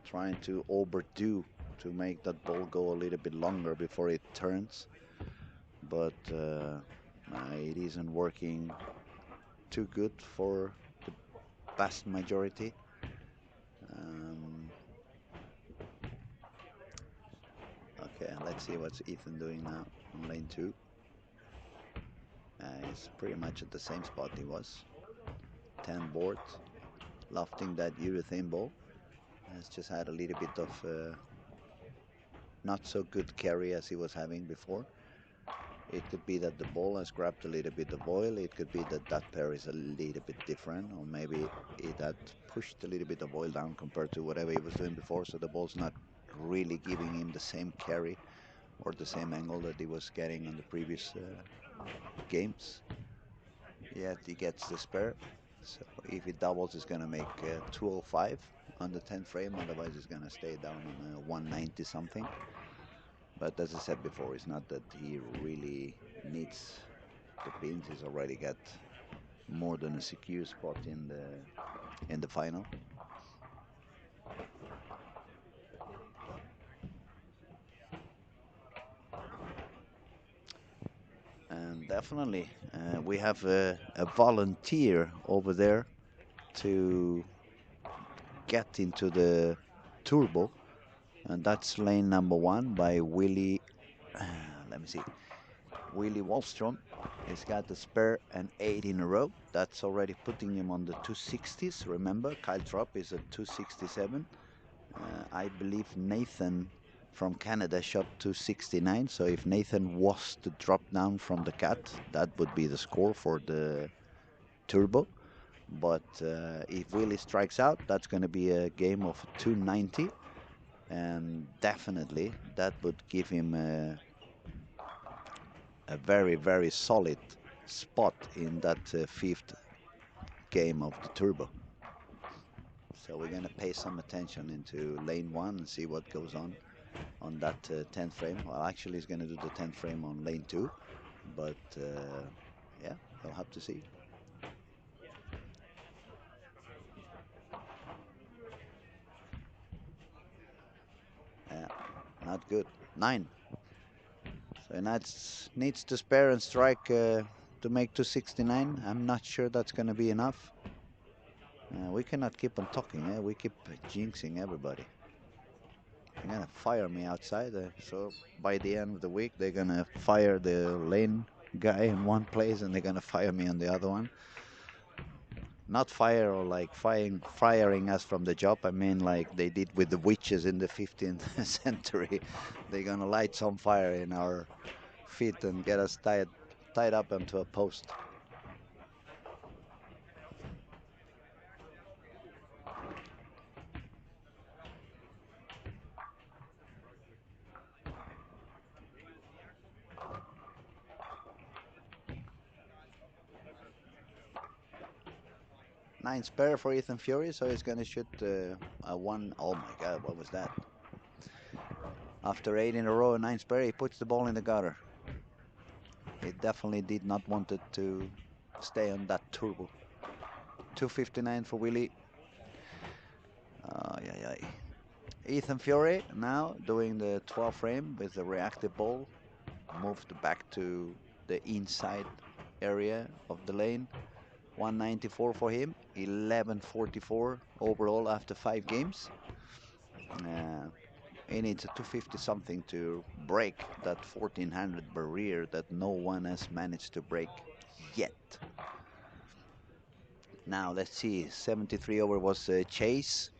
trying to overdo to make that ball go a little bit longer before it turns. But it isn't working too good for the vast majority. Okay, let's see what's Ethan doing now on lane 2. He's pretty much at the same spot he was. 10 board, lofting that urethane ball. Has just had a little bit of not so good carry as he was having before. It could be that the ball has grabbed a little bit of oil. It could be that that pair is a little bit different, or maybe it had pushed a little bit of oil down compared to whatever he was doing before, so the ball's not really giving him the same carry or the same angle that he was getting on the previous games. Yet he gets the spare. So if he doubles, it's going to make 205 on the 10th frame. Otherwise, it's going to stay down on 190 something. But as I said before, it's not that he really needs the pins. He's already got more than a secure spot in the final. And definitely, we have a volunteer over there to get into the turbo, and that's lane number 1 by Willie. Let me see. Willie Wallstrom. He's got the spare and 8 in a row. That's already putting him on the 260s. Remember, Kyle Trop is at 267. I believe Nathan from Canada shot 269. So if Nathan was to drop down from the cat, that would be the score for the turbo. But if Willie strikes out, that's going to be a game of 290. And definitely that would give him a very, very solid spot in that 5th game of the turbo. So we're going to pay some attention into lane 1 and see what goes on that 10th frame. Well, actually, he's going to do the 10th frame on lane 2, but yeah, we'll have to see. Yeah, not good. 9. So that needs to spare and strike to make 269. I'm not sure that's going to be enough. We cannot keep on talking. We keep jinxing everybody. They're going to fire me outside. So by the end of the week, they're going to fire the lane guy in one place and they're going to fire me on the other one. Not fire or like firing us from the job. I mean like they did with the witches in the 15th century. They're going to light some fire in our feet and get us tied up onto a post. Nine spare for Ethan Fury, so he's going to shoot a 1. Oh my God, what was that? After 8 in a row, 9 spare, he puts the ball in the gutter. He definitely did not want it to stay on that turbo. 259 for Willie. Yeah. Ethan Fury now doing the 12 frame with the reactive ball. Moved back to the inside area of the lane. 194 for him. 1144 overall after 5 games. He needs a 250 something to break that 1400 barrier that no one has managed to break yet. Now let's see, 73 over was Chase.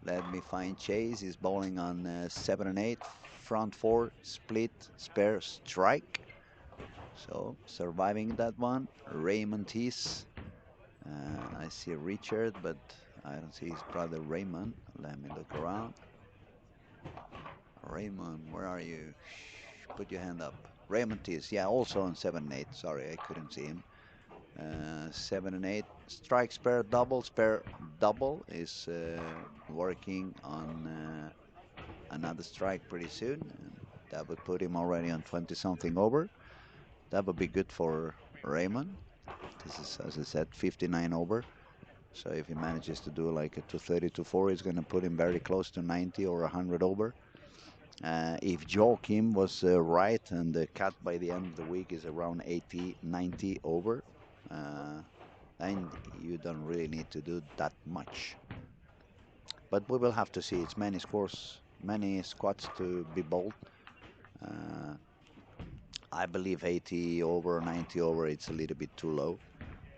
Let me find Chase. He's bowling on 7 and 8, front 4, split, spare, strike. So surviving that one. Raymond Tees. I see Richard, but I don't see his brother Raymond. Let me look around. Raymond, where are you? Shh, put your hand up. Raymond Tees, yeah, also on 7 and 8. Sorry, I couldn't see him. 7 and 8. Strike, spare, double. Spare, double is working on another strike pretty soon. And that would put him already on 20 something over. That would be good for Raymond. This is, as I said, 59 over. So if he manages to do like a 230 to 4, it's going to put him very close to 90 or 100 over. If Joachim was right and the cut by the end of the week is around 80, 90 over, then you don't really need to do that much. But we will have to see. It's many scores, many squats to be bowled. I believe 80 over, 90 over, it's a little bit too low.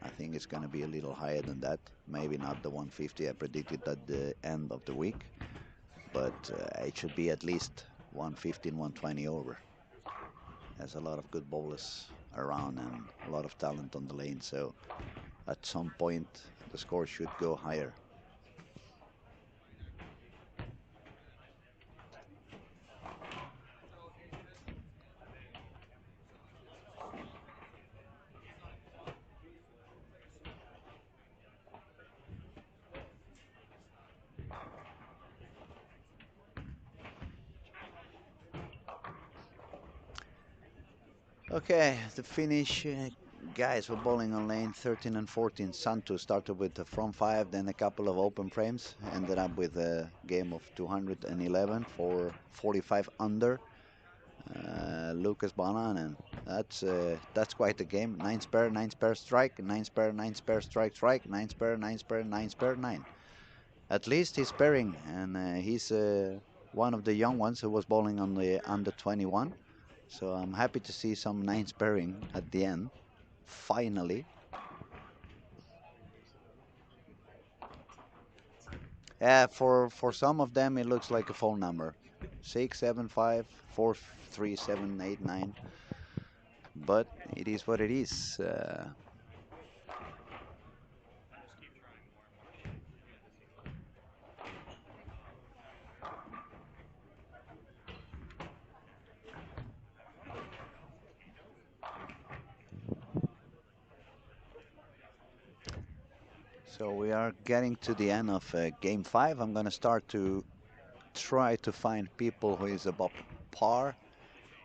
I think it's going to be a little higher than that. Maybe not the 150 I predicted at the end of the week, but it should be at least 115, 120 over. Has a lot of good bowlers around and a lot of talent on the lane. So at some point, the score should go higher. Okay, the Finnish guys were bowling on lane 13 and 14. Santu started with the front five, then a couple of open frames, ended up with a game of 211 for 45 under. Lucas Bananen, that's quite a game. Nine spare strike, nine spare strike, strike, nine spare, nine. At least he's pairing, and he's one of the young ones who was bowling on the under 21. So I'm happy to see some nines pairing at the end, finally. Yeah, for some of them it looks like a phone number, 675 43789. But it is what it is. So we are getting to the end of game 5. I'm gonna start to try to find people who is above par.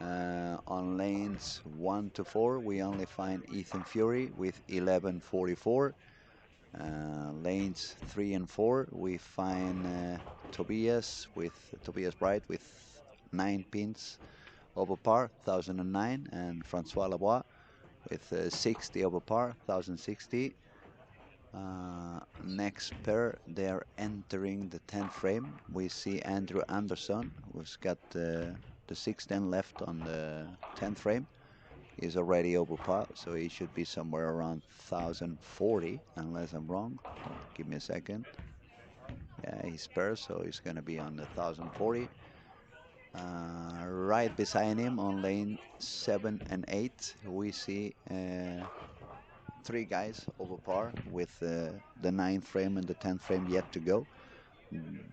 On lanes 1 to 4, we only find Ethan Fury with 1144. Lanes 3 and 4, we find Tobias Bright with 9 pins over par, 1009, and Francois Lavoie with 60 over par, 1060. Next pair, they are entering the 10th frame. We see Andrew Anderson, who's got the 610 left on the 10th frame. He's already over par, so he should be somewhere around 1040, unless I'm wrong. Give me a second. Yeah, he's pairs, so he's going to be on the 1040. Right beside him on lane 7 and 8, we see 3 guys over par with the 9th frame and the 10th frame yet to go.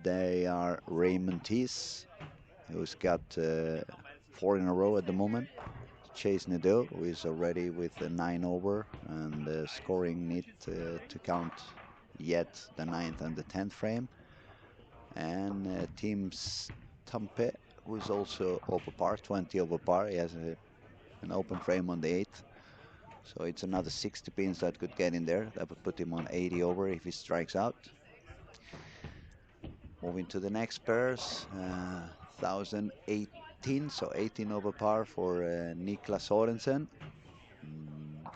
They are Raymond Tees, who's got 4 in a row at the moment. Chase Nadeau, who is already with a 9 over and scoring need to count yet the 9th and the 10th frame. And Tim Stampe, who is also over par, 20 over par. He has an open frame on the 8th. So it's another 60 pins that could get in there. That would put him on 80 over if he strikes out. Moving to the next pairs, 1018, so 18 over par for Niklas Sorensen.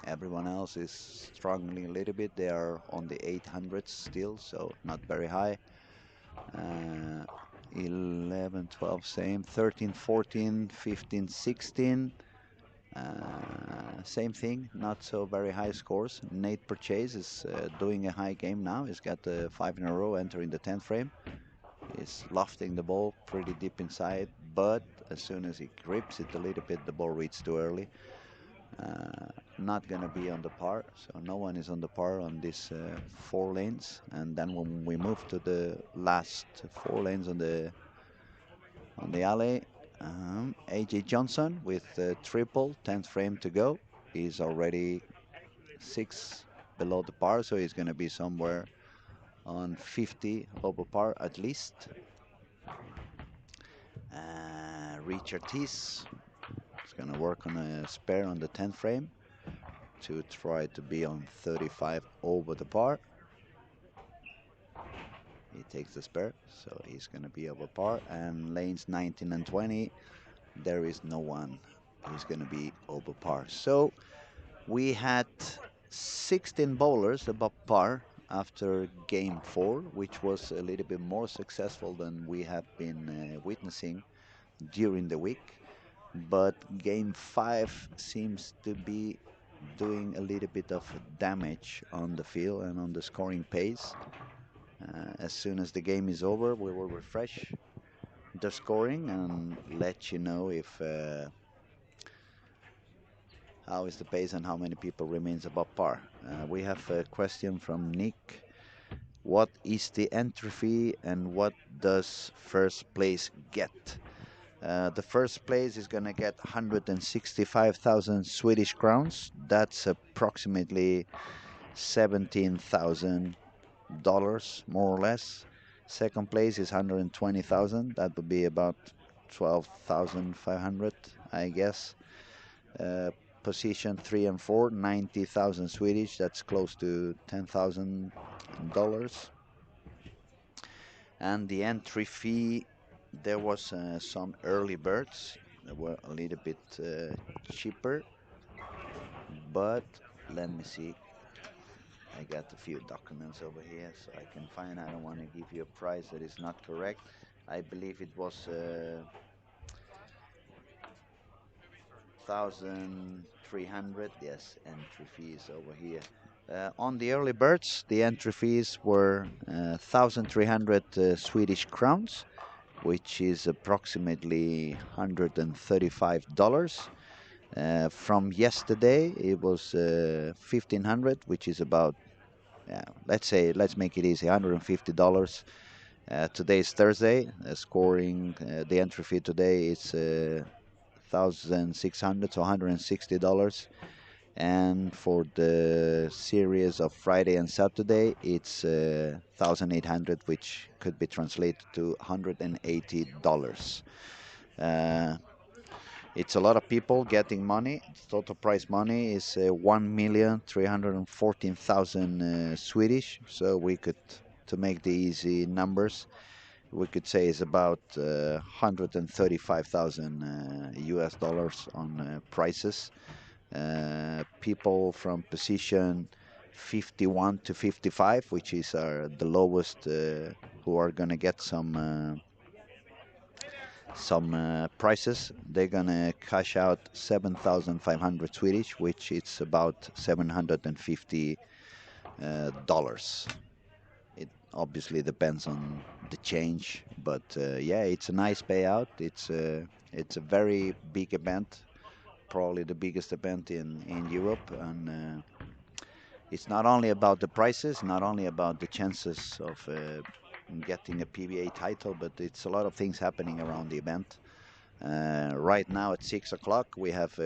Everyone else is struggling a little bit. They are on the 800s still, so not very high. 11, 12, same. 13, 14, 15, 16. Same thing, not so very high scores. Nate Purchase is doing a high game now. He's got 5 in a row entering the 10th frame. He's lofting the ball pretty deep inside, but as soon as he grips it a little bit, the ball reads too early. Not gonna be on the par, so no one is on the par on these 4 lanes. And then when we move to the last 4 lanes on the alley, AJ Johnson with triple, 10th frame to go. He's already 6 below the par, so he's gonna be somewhere on 50 over par at least. Richard Tees is gonna work on a spare on the 10th frame to try to be on 35 over the par. He takes the spare, so he's going to be over par. And lanes 19 and 20, there is no one who's going to be over par. So we had 16 bowlers above par after game 4, which was a little bit more successful than we have been witnessing during the week. But game 5 seems to be doing a little bit of damage on the field and on the scoring pace. As soon as the game is over, we will refresh the scoring and let you know if how is the pace and how many people remains above par. We have a question from Nick. What is the entry fee and what does first place get? The first place is going to get 165,000 Swedish crowns. That's approximately $17,000, more or less. Second place is 120,000. That would be about 12,500, I guess. Uh, Position 3 and 4, 90,000 Swedish. That's close to $10,000. And the entry fee, there was some early birds that were a little bit cheaper, but let me see. I got a few documents over here so I can find. I don't want to give you a price that is not correct. I believe it was 1,300. Yes, entry fees over here. On the early birds, the entry fees were 1,300 Swedish crowns, which is approximately $135. From yesterday, it was 1,500, which is about, yeah, let's make it easy, $150. Today is Thursday. Scoring the entry fee today is 1,600, so $160. And for the series of Friday and Saturday, it's 1,800, which could be translated to $180. Uh, it's a lot of people getting money. Total prize money is 1,314,000 Swedish. So we could, to make the easy numbers, we could say it's about 135,000 US dollars on prices. People from position 51 to 55, which is the lowest, who are gonna get some prices. They're gonna cash out 7,500 Swedish, which it's about $750. It obviously depends on the change, but yeah, it's a nice payout. It's a very big event, probably the biggest event in Europe, and it's not only about the prices, not only about the chances of getting a PBA title, but it's a lot of things happening around the event. Right now at 6 o'clock we have,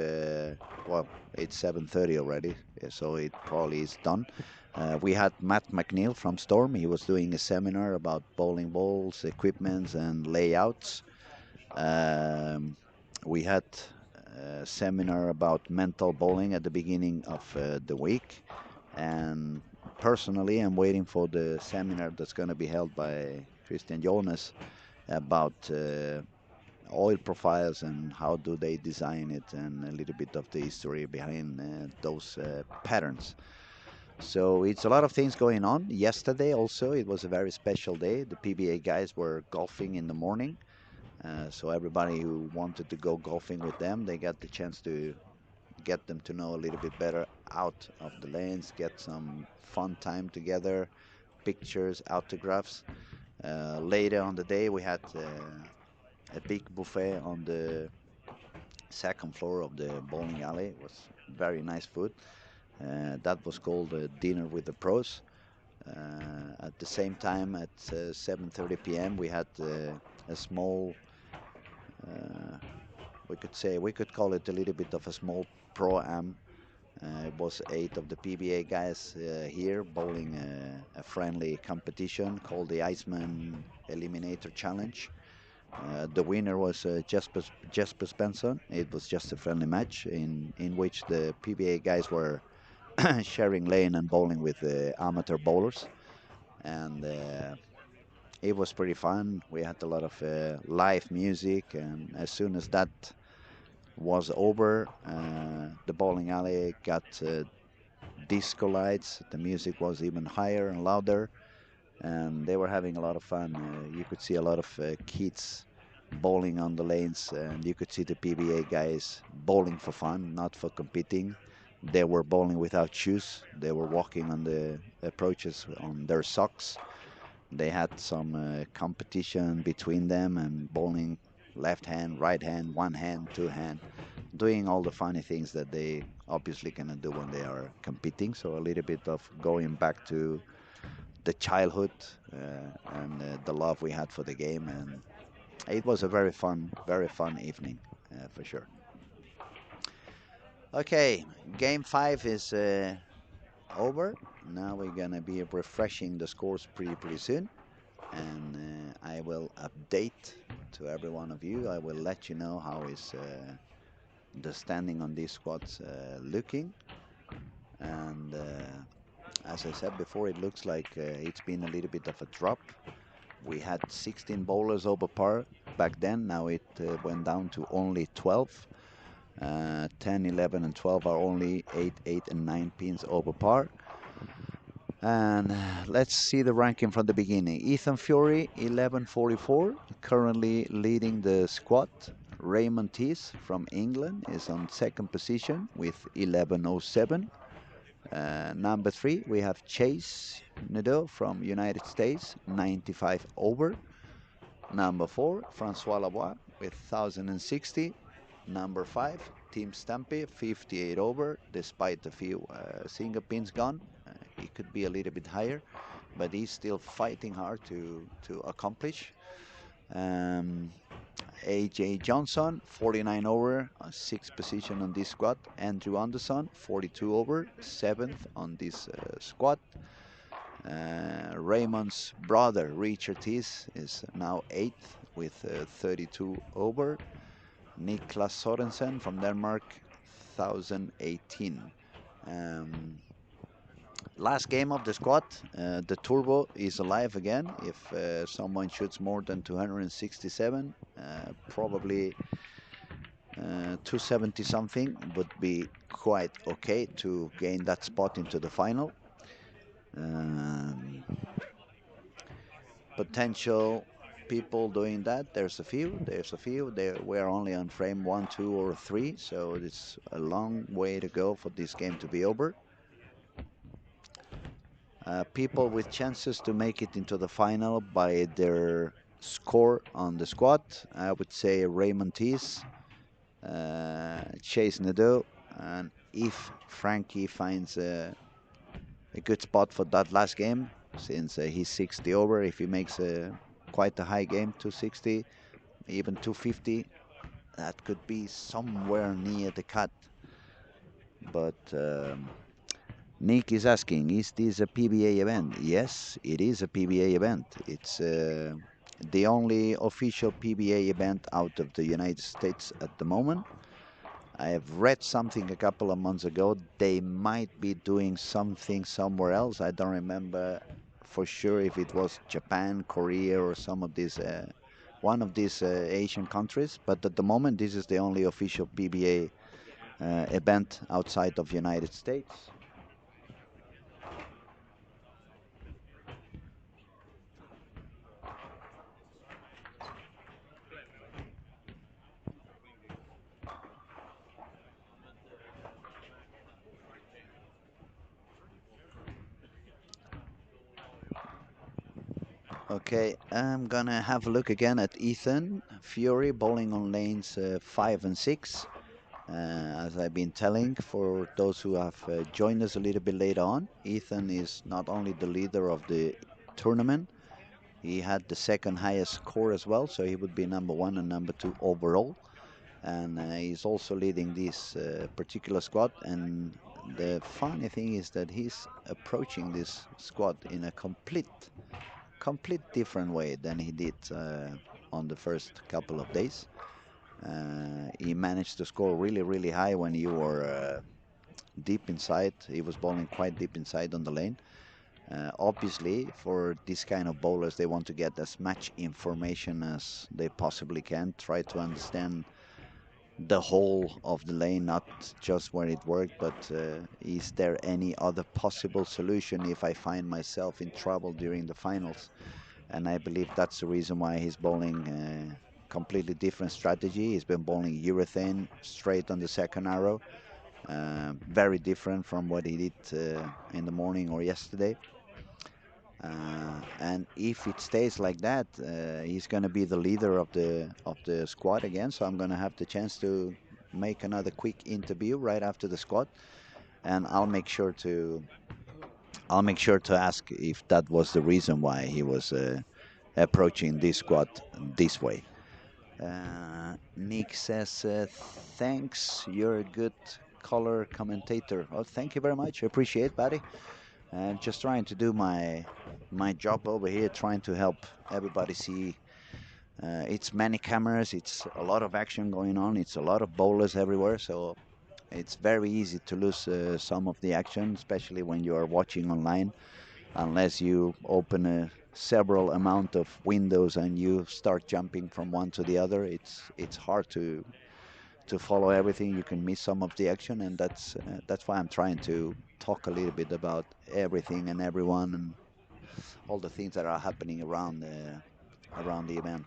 well, it's 7:30 already, so it probably is done. We had Matt McNeil from Storm. He was doing a seminar about bowling balls, equipments, and layouts. We had a seminar about mental bowling at the beginning of the week. And personally, I'm waiting for the seminar that's going to be held by Christian Jonas about oil profiles and how do they design it, and a little bit of the history behind those patterns. So it's a lot of things going on. Yesterday also, it was a very special day. The PBA guys were golfing in the morning. So everybody who wanted to go golfing with them, they got the chance to get them to know a little bit better out of the lanes, get some fun time together, pictures, autographs. Later on the day, we had a big buffet on the second floor of the bowling alley. It was very nice food. That was called Dinner with the Pros. At the same time, at 7:30 p.m., we had a small, uh, we could call it a little bit of a small pro-am. It was 8 of the PBA guys here bowling a friendly competition called the Iceman Eliminator Challenge. The winner was Jesper Spencer. It was just a friendly match in which the PBA guys were sharing lane and bowling with the amateur bowlers. And it was pretty fun. We had a lot of live music, and as soon as that was over, the bowling alley got disco lights. The music was even higher and louder, and they were having a lot of fun. You could see a lot of kids bowling on the lanes, and you could see the PBA guys bowling for fun, not for competing. They were bowling without shoes. They were walking on the approaches on their socks. They had some competition between them and bowling left hand, right hand, one hand, two hand. doing all the funny things that they obviously cannot do when they are competing. So a little bit of going back to the childhood and the love we had for the game, and it was a very fun evening for sure. Okay, game five is over. Now we're gonna be refreshing the scores pretty soon, and I will update to every one of you. I will let you know how is the standing on these squads looking, and as I said before, it looks like it's been a little bit of a drop. We had 16 bowlers over par back then. Now it went down to only 12. 10, 11, and 12 are only 8, 8, and 9 pins over par. And let's see the ranking from the beginning. Ethan Fury, 1144, currently leading the squad. Raymond Tees from England is on second position with 1107. Number 3, we have Chase Nadeau from United States, 95 over. Number 4, Francois Lavoie with 1060. Number 5, Team Stampy, 58 over, despite a few single pins gone. He could be a little bit higher, but he's still fighting hard to accomplish. AJ Johnson, 49 over, 6th position on this squad. Andrew Anderson, 42 over, 7th on this squad. Raymond's brother, Richard Tees, is now 8th with 32 over. Niklas Sorensen from Denmark, 1018. Last game of the squad, the turbo is alive again. If someone shoots more than 267, probably 270 something would be quite okay to gain that spot into the final. Potential people doing that, there's a few. We're only on frame 1, 2, or 3, so it's a long way to go for this game to be over. People with chances to make it into the final by their score on the squad, I would say Raymond Tees, Chase Nadeau, and if Frankie finds a good spot for that last game, since he's 60 over, if he makes quite a high game, 260, even 250, that could be somewhere near the cut. But Nick is asking, is this a PBA event? Yes, it is a PBA event. It's the only official PBA event out of the United States at the moment. I have read something a couple of months ago. They might be doing something somewhere else. I don't remember for sure if it was Japan, Korea, or some of these, one of these Asian countries. But at the moment, this is the only official PBA event outside of United States. Okay, I'm gonna have a look again at Ethan Fury bowling on lanes 5 and 6. As I've been telling, for those who have joined us a little bit later on, Ethan is not only the leader of the tournament, he had the second highest score as well, so he would be number 1 and number 2 overall. And he's also leading this particular squad. And the funny thing is that he's approaching this squad in a complete different way than he did on the first couple of days. He managed to score really high when you were deep inside. He was bowling quite deep inside on the lane. Obviously, for this kind of bowlers, they want to get as much information as they possibly can, try to understand the whole of the lane, not just where it worked, but is there any other possible solution if I find myself in trouble during the finals? And I believe that's the reason why he's bowling completely different strategy. He's been bowling urethane straight on the second arrow, very different from what he did in the morning or yesterday. And if it stays like that, he's going to be the leader of the squad again. So I'm going to have the chance to make another quick interview right after the squat, and I'll make sure to ask if that was the reason why he was approaching this squat this way. Nick says, thanks, you're a good color commentator. Oh, thank you very much. I appreciate, buddy. Just trying to do my job over here, trying to help everybody see. It's many cameras, it's a lot of action going on, it's a lot of bowlers everywhere, so it's very easy to lose some of the action, especially when you are watching online, unless you open several amount of windows and you start jumping from one to the other. It's hard to follow everything. You can miss some of the action, and that's why I'm trying to talk a little bit about everything and everyone and all the things that are happening around the event.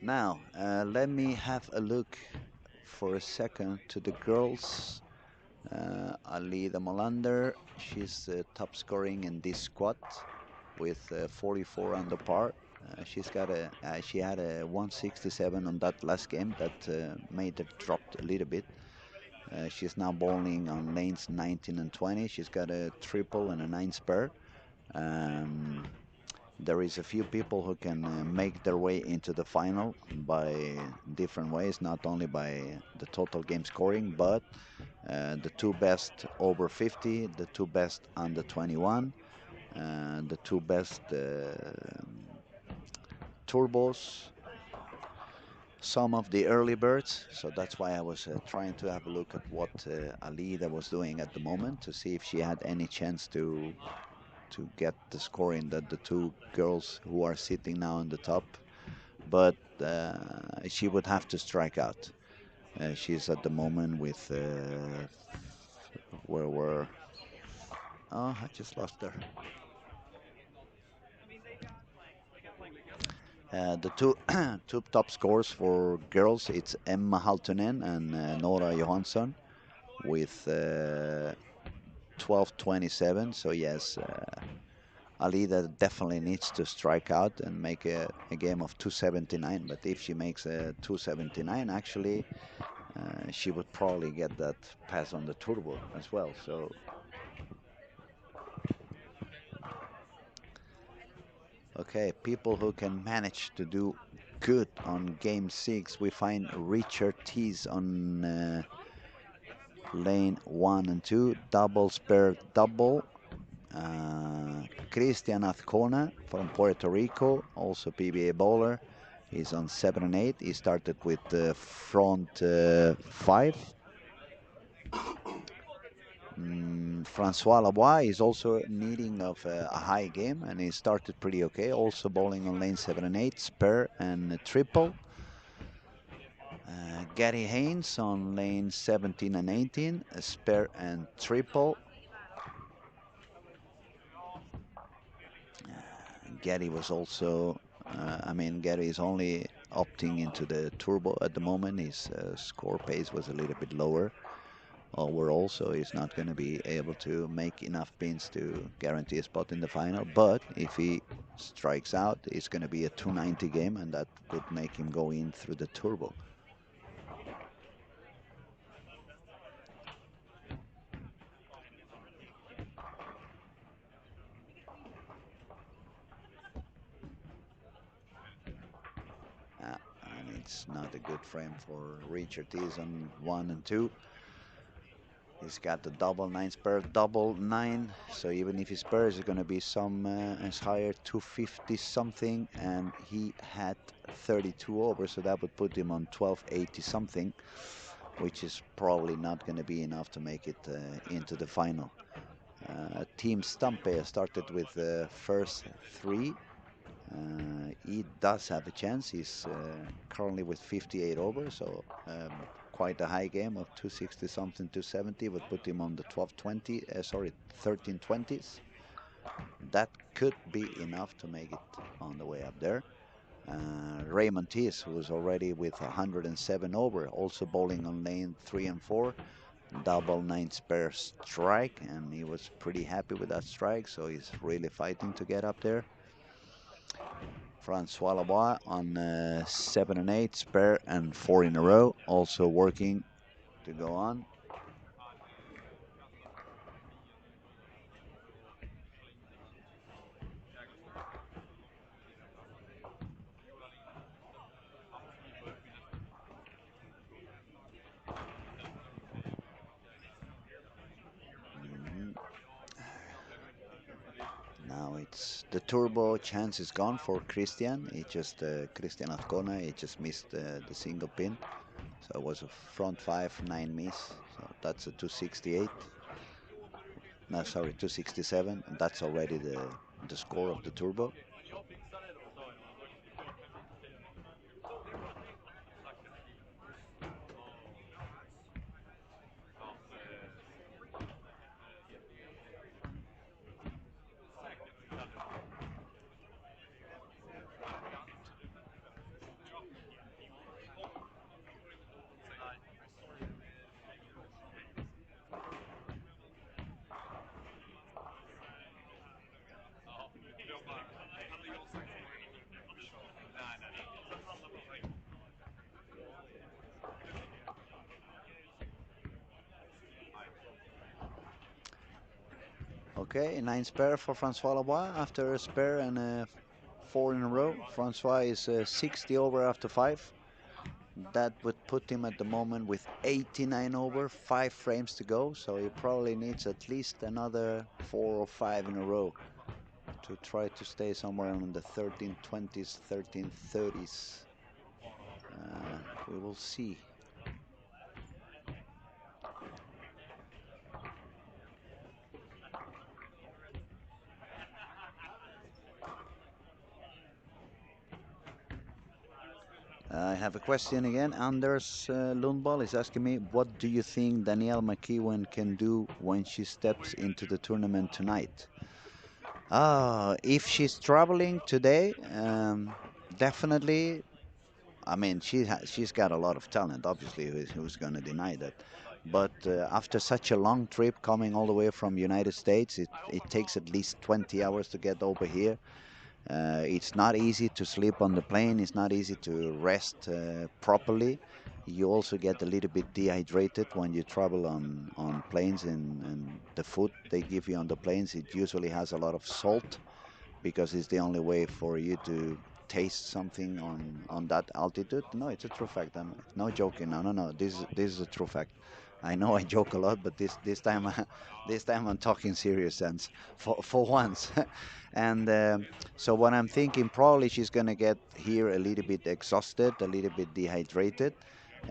Now, let me have a look for a second to the girls. Alida Molander, she's top scoring in this squad with 44 under par. She had a 167 on that last game that made her dropped a little bit. She's now bowling on lanes 19 and 20. She's got a triple and a 9 spare. Um, there is a few people who can make their way into the final by different ways, not only by the total game scoring, but the two best over 50, the two best under 21, the two best turbos, some of the early birds. So that's why I was trying to have a look at what Alida was doing at the moment to see if she had any chance to get the scoring that the two girls who are sitting now on the top, but she would have to strike out. She's at the moment with where were oh, I just lost her. The two two top scores for girls, it's Emma Haltunen and Nora Johansson with 12.27. So yes, Alida definitely needs to strike out and make a game of 279. But if she makes a 279, actually, she would probably get that pass on the turbo as well. So okay, people who can manage to do good on game 6. We find Richard Tees on lane 1 and 2, double spare double. Cristian Azcona from Puerto Rico, also PBA bowler. He's on 7 and 8. He started with front 5. Francois Lavoie is also needing of a high game, and he started pretty okay, also bowling on lane 7 and 8, spare and triple. Gary Haynes on lane 17 and 18, a spare and triple. Gary was also, Gary is only opting into the turbo at the moment. His score pace was a little bit lower overall, so he's not going to be able to make enough pins to guarantee a spot in the final. But if he strikes out, it's going to be a 290 game, and that would make him go in through the turbo. And it's not a good frame for Richard. He's on 1 and 2. He's got the double 9 spare, double 9. So even if his spurs are going to be some as higher 250 something, and he had 32 over, so that would put him on 1280 something, which is probably not going to be enough to make it into the final. Team Stampe started with the first 3. He does have a chance. He's currently with 58 over, so quite a high game of 260 something, 270 would put him on the 1320s. That could be enough to make it on the way up there. Raymond Tees, who's already with 107 over, also bowling on lane 3 and 4, double 9 spare strike, and he was pretty happy with that strike, so he's really fighting to get up there. Francois Lavoie on 7 and 8, spare and 4 in a row, also working to go on. Mhm. Now it's the turbo chance is gone for Christian. He just Christian Azcona. He just missed the single pin, so it was a front 5 9 miss. So that's a 268. No, sorry, 267. And that's already the score of the turbo. Men jag fixar det då, sa jag. Okay, 9 spare for Francois Lavoie after a spare and 4 in a row. Francois is 60 over after 5. That would put him at the moment with 89 over, 5 frames to go. So he probably needs at least another 4 or 5 in a row to try to stay somewhere in the 1320s, 1330s. We will see. I have a question again. Anders Lundball is asking me, what do you think Danielle McEwen can do when she steps into the tournament tonight? If she's traveling today, definitely. I mean, she's got a lot of talent. Obviously, who's going to deny that? But after such a long trip, coming all the way from United States, it takes at least 20 hours to get over here. It's not easy to sleep on the plane. It's not easy to rest properly. You also get a little bit dehydrated when you travel on planes, and the food they give you on the planes, it usually has a lot of salt because it's the only way for you to taste something on that altitude. No, it's a true fact. I'm no joking. No, no, no. This is a true fact. I know I joke a lot, but this time this time I'm talking serious sense for once. And so what I'm thinking, probably she's gonna get here a little bit exhausted, a little bit dehydrated.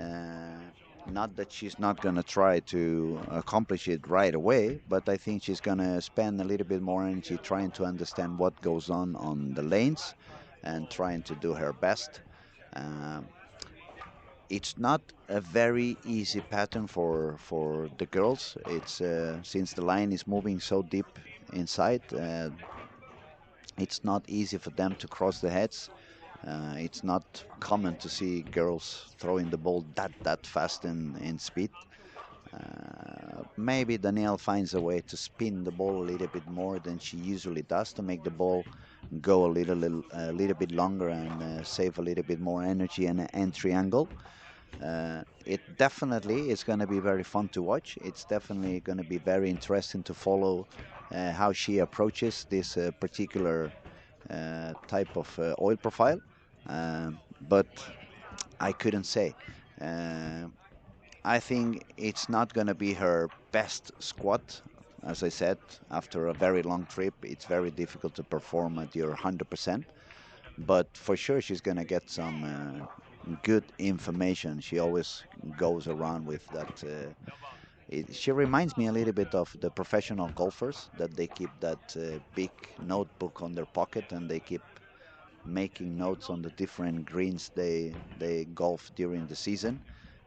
Uh, Not that she's not gonna try to accomplish it right away, but I think she's gonna spend a little bit more energy trying to understand what goes on the lanes and trying to do her best. Um, it's not a very easy pattern for the girls. It's since the line is moving so deep inside, it's not easy for them to cross the heads. It's not common to see girls throwing the ball that fast in speed. Maybe Danielle finds a way to spin the ball a little bit more than she usually does to make the ball go a little bit longer and save a little bit more energy and entry angle. It definitely is going to be very fun to watch. It's definitely going to be very interesting to follow how she approaches this particular type of oil profile. But I couldn't say. Uh, I think it's not going to be her best squat. As I said, after a very long trip, it's very difficult to perform at your 100%. But for sure, she's going to get some good information. She always goes around with that. She reminds me a little bit of the professional golfers that they keep that big notebook on their pocket and they keep making notes on the different greens they golf during the season.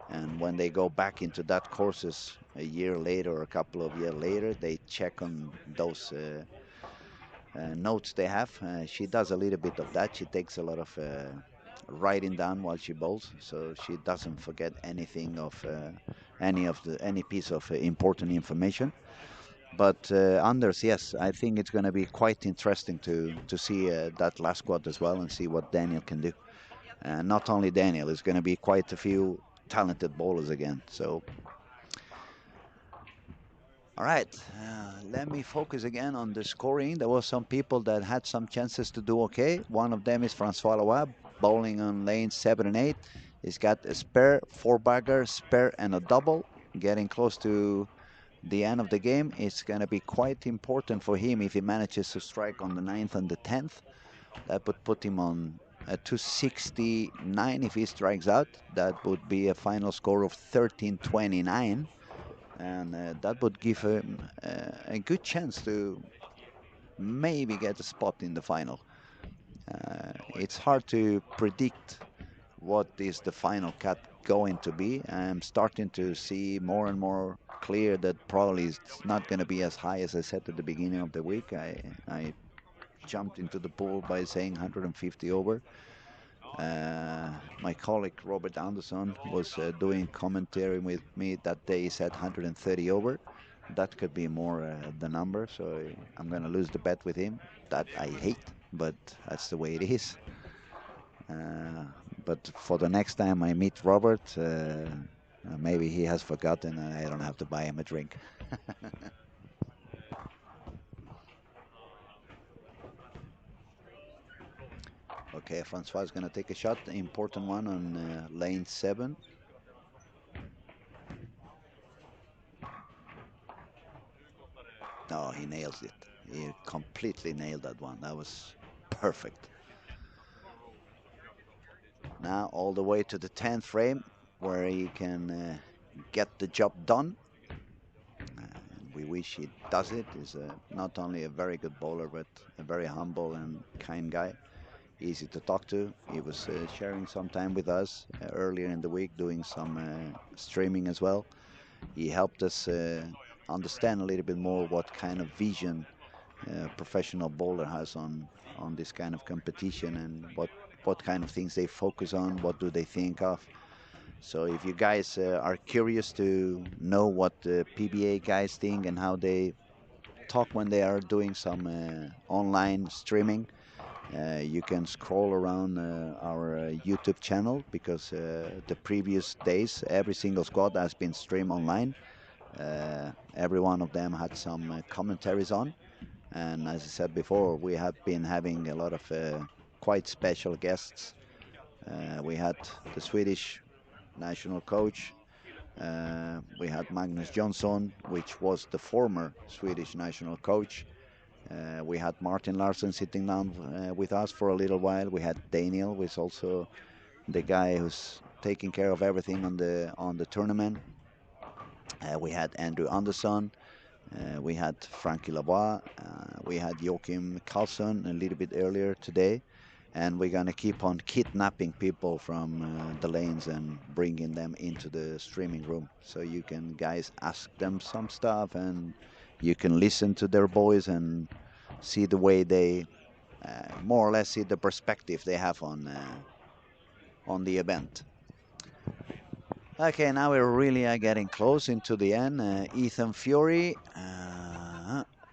And when they go back into that courses a year later or a couple of years later, they check on those notes they have. She does a little bit of that. She takes a lot of writing down while she bowls, so she doesn't forget anything of any piece of important information. But Anders, yes, I think it's going to be quite interesting to see that last squad as well and see what Daniel can do. Not only Daniel, it's going to be quite a few talented bowlers again. So, all right, let me focus again on the scoring. There were some people that had some chances to do okay. One of them is Francois Loab, bowling on lanes 7 and 8. He's got a spare, four bagger, spare, and a double, getting close to the end of the game. It's going to be quite important for him if he manages to strike on the 9th and the 10th. That would put him on a 269 if he strikes out. That would be a final score of 1329. And that would give him a good chance to maybe get a spot in the final. It's hard to predict what is the final cut going to be. I'm starting to see more and more clear that probably it's not going to be as high as I said at the beginning of the week. I jumped into the pool by saying 150 over. My colleague Robert Anderson was doing commentary with me that day. He said 130 over. That could be more the number, so I'm going to lose the bet with him. That I hate, but that's the way it is. Uh, but for the next time I meet Robert, maybe he has forgotten and I don't have to buy him a drink. Okay, Francois is going to take a shot, important one on lane 7. No, he nails it. He completely nailed that one. That was perfect. Now all the way to the 10th frame where he can get the job done. We wish he does it. He's not only a very good bowler, but a very humble and kind guy. Easy to talk to. He was sharing some time with us earlier in the week, doing some streaming as well. He helped us understand a little bit more what kind of vision a professional bowler has on this kind of competition and what kind of things they focus on, what do they think of. So if you guys are curious to know what the PBA guys think and how they talk when they are doing some online streaming, you can scroll around our YouTube channel because the previous days, every single squad has been streamed online. Every one of them had some commentaries on. And as I said before, we have been having a lot of quite special guests. We had the Swedish national coach. We had Magnus Johnson, which was the former Swedish national coach. We had Martin Larsen sitting down with us for a little while. We had Daniel, who is also the guy who's taking care of everything on the tournament. We had Andrew Anderson. We had Frankie Lavoie. We had Joachim Karlsson a little bit earlier today. And we're going to keep on kidnapping people from the lanes and bringing them into the streaming room. So you can, guys, ask them some stuff and you can listen to their voice and see the way they more or less see the perspective they have on the event. Okay, now we really are getting close into the end. Ethan Fury,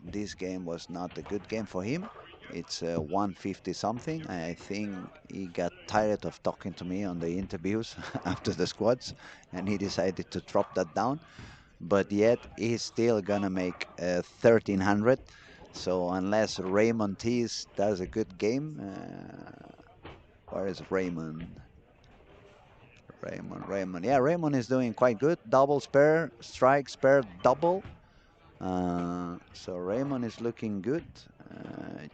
this game was not a good game for him. It's 150 something. I think he got tired of talking to me on the interviews after the squads, and he decided to drop that down. But yet he's still gonna make 1300. So unless Raymond Tees does a good game, where is Raymond? Raymond. Yeah, Raymond is doing quite good. Double spare, strike, spare, double. So Raymond is looking good.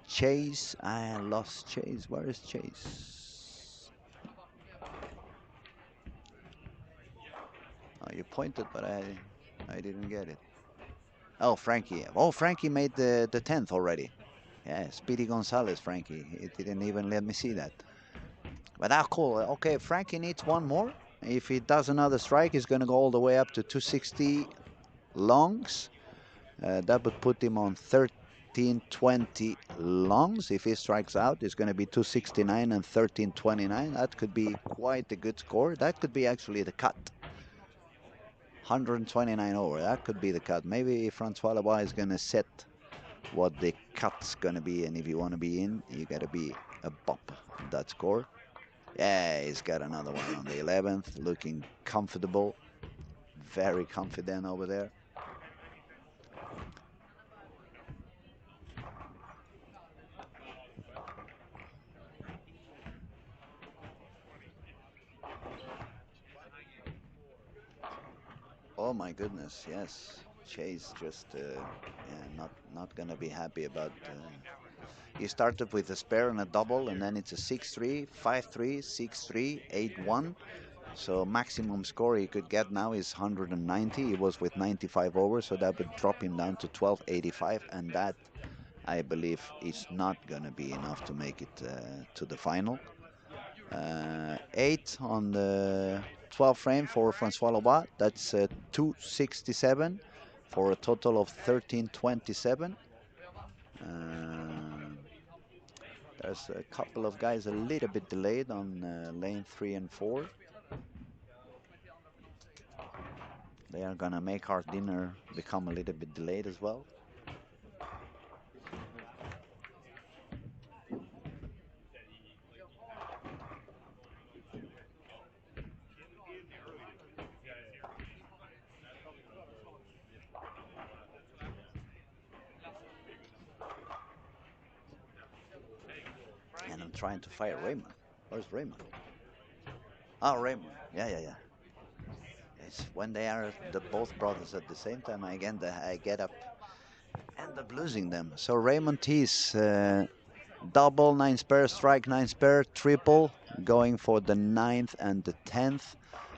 Chase, I lost Chase. Where is Chase? Oh, you pointed, but I didn't get it. Oh, Frankie. Oh, Frankie made the 10th already. Yeah, Speedy Gonzalez, Frankie. He didn't even let me see that. But cool. Okay, Frankie needs one more. If he does another strike, he's going to go all the way up to 260 longs. That would put him on 1320 longs. If he strikes out, it's going to be 269 and 1329. That could be quite a good score. That could be actually the cut. 129 over. That could be the cut. Maybe Francois Lebois is going to set what the cut's going to be, and if you want to be in, you got to be above that score. Yeah, he's got another one on the 11th, looking comfortable, very confident over there. Oh my goodness, yes. Chase just yeah, not gonna be happy about. He started with a spare and a double, and then it's a 6-3, 5-3, 6-3, 8-1. So maximum score he could get now is 190. He was with 95 over, so that would drop him down to 1285, and that I believe is not gonna be enough to make it to the final. 8 on the 12 frame for Francois Lobat. That's 267 for a total of 1327. There's a couple of guys a little bit delayed on lane 3 and 4. They are gonna make our dinner become a little bit delayed as well. And I'm trying to fire Raymond. Where's Raymond? Oh, Raymond. Yeah. It's when they are the both brothers at the same time, I get up, end up losing them. So Raymond Tees, double 9 spare, strike 9 spare, triple, going for the 9th and the 10th.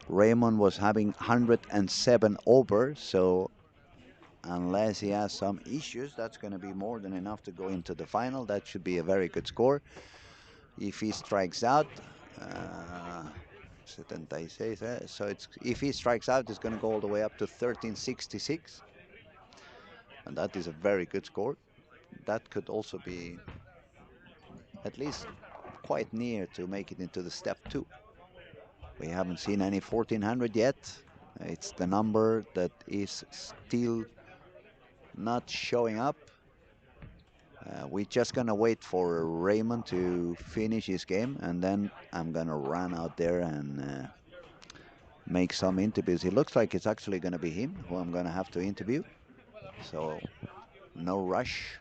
Raymond was having 107 over, so unless he has some issues, that's going to be more than enough to go into the final. That should be a very good score. If he strikes out, 76, so it's if he strikes out, it's going to go all the way up to 1366, and that is a very good score. That could also be at least quite near to make it into the step 2. We haven't seen any 1400 yet. It's the number that is still not showing up. We're just gonna wait for Raymond to finish his game, and then I'm gonna run out there and make some interviews. It looks like it's actually gonna be him who I'm gonna have to interview, so no rush.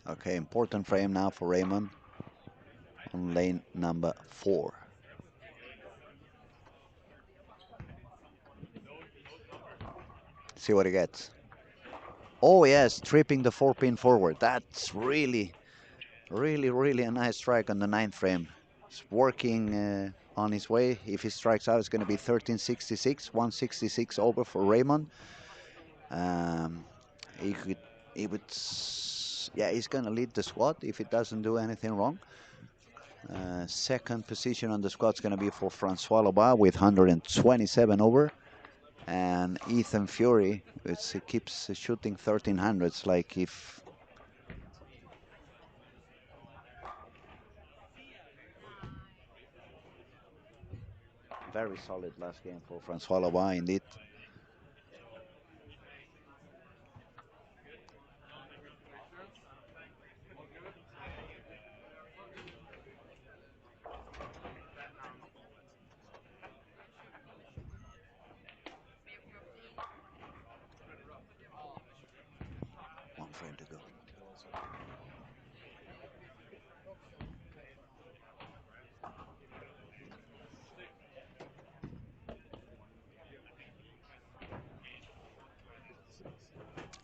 Okay, important frame now for Raymond on lane number 4. See what he gets. Oh yes, tripping the 4-pin forward. That's really a nice strike on the 9th frame. It's working on his way. If he strikes out, it's going to be 1366, 166 over for Raymond. Um, he could, he would, yeah, he's going to lead the squad if he doesn't do anything wrong. Second position on the squad is going to be for Francois Lobat with 127 over. And Ethan Fury, he keeps shooting 1300s, like if very solid last game for Francois Lobat indeed. One frame to go.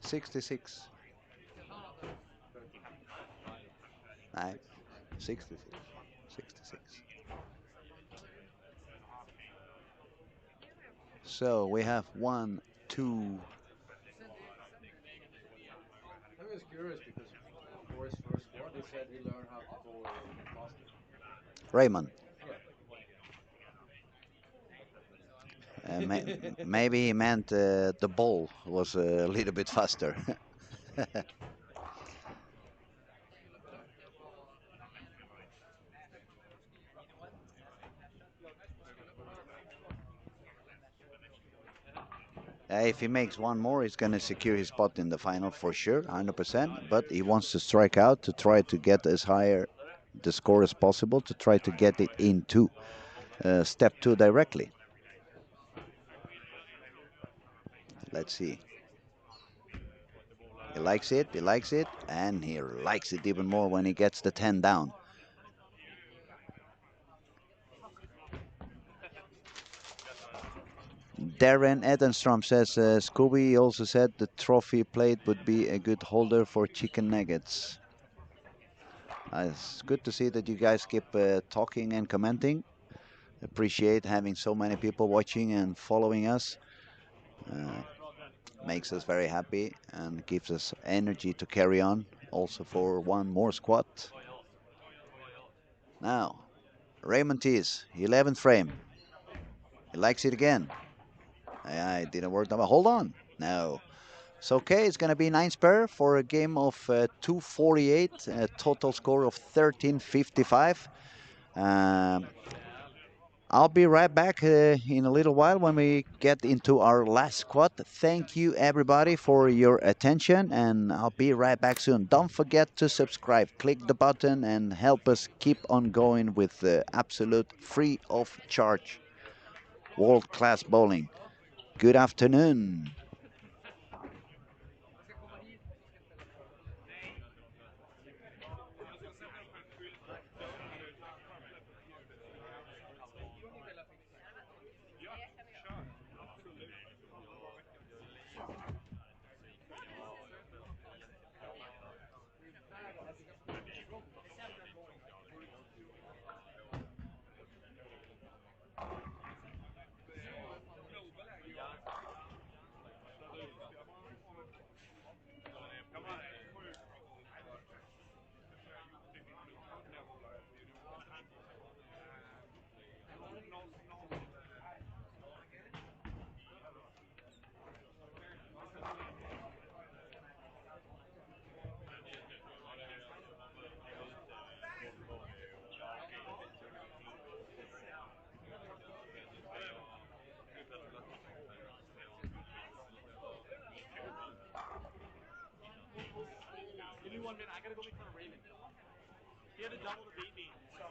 66. Nice. 66. 66. So we have 1, 2. Raymond. Maybe he meant the ball was a little bit faster. If he makes one more, he's going to secure his spot in the final for sure, 100%. But he wants to strike out to try to get as higher the score as possible to try to get it into step two directly. Let's see. He likes it, and he likes it even more when he gets the 10 down. Darren Edenstrom says Scooby also said the trophy plate would be a good holder for chicken nuggets. It's good to see that you guys keep talking and commenting. Appreciate having so many people watching and following us. Uh, Makes us very happy and gives us energy to carry on also for one more squat. Now, Raymond Tees, 11th frame. He likes it again. It didn't work. Hold on. No. It's okay. It's going to be 9 spare for a game of 248, a total score of 1355. I'll be right back in a little while when we get into our last squat. Thank you, everybody, for your attention, and I'll be right back soon. Don't forget to subscribe. Click the button and help us keep on going with the absolute free of charge world-class bowling. Good afternoon. Give me 1 minute. I gotta go make fun of Raven. He had a double to beat me. So.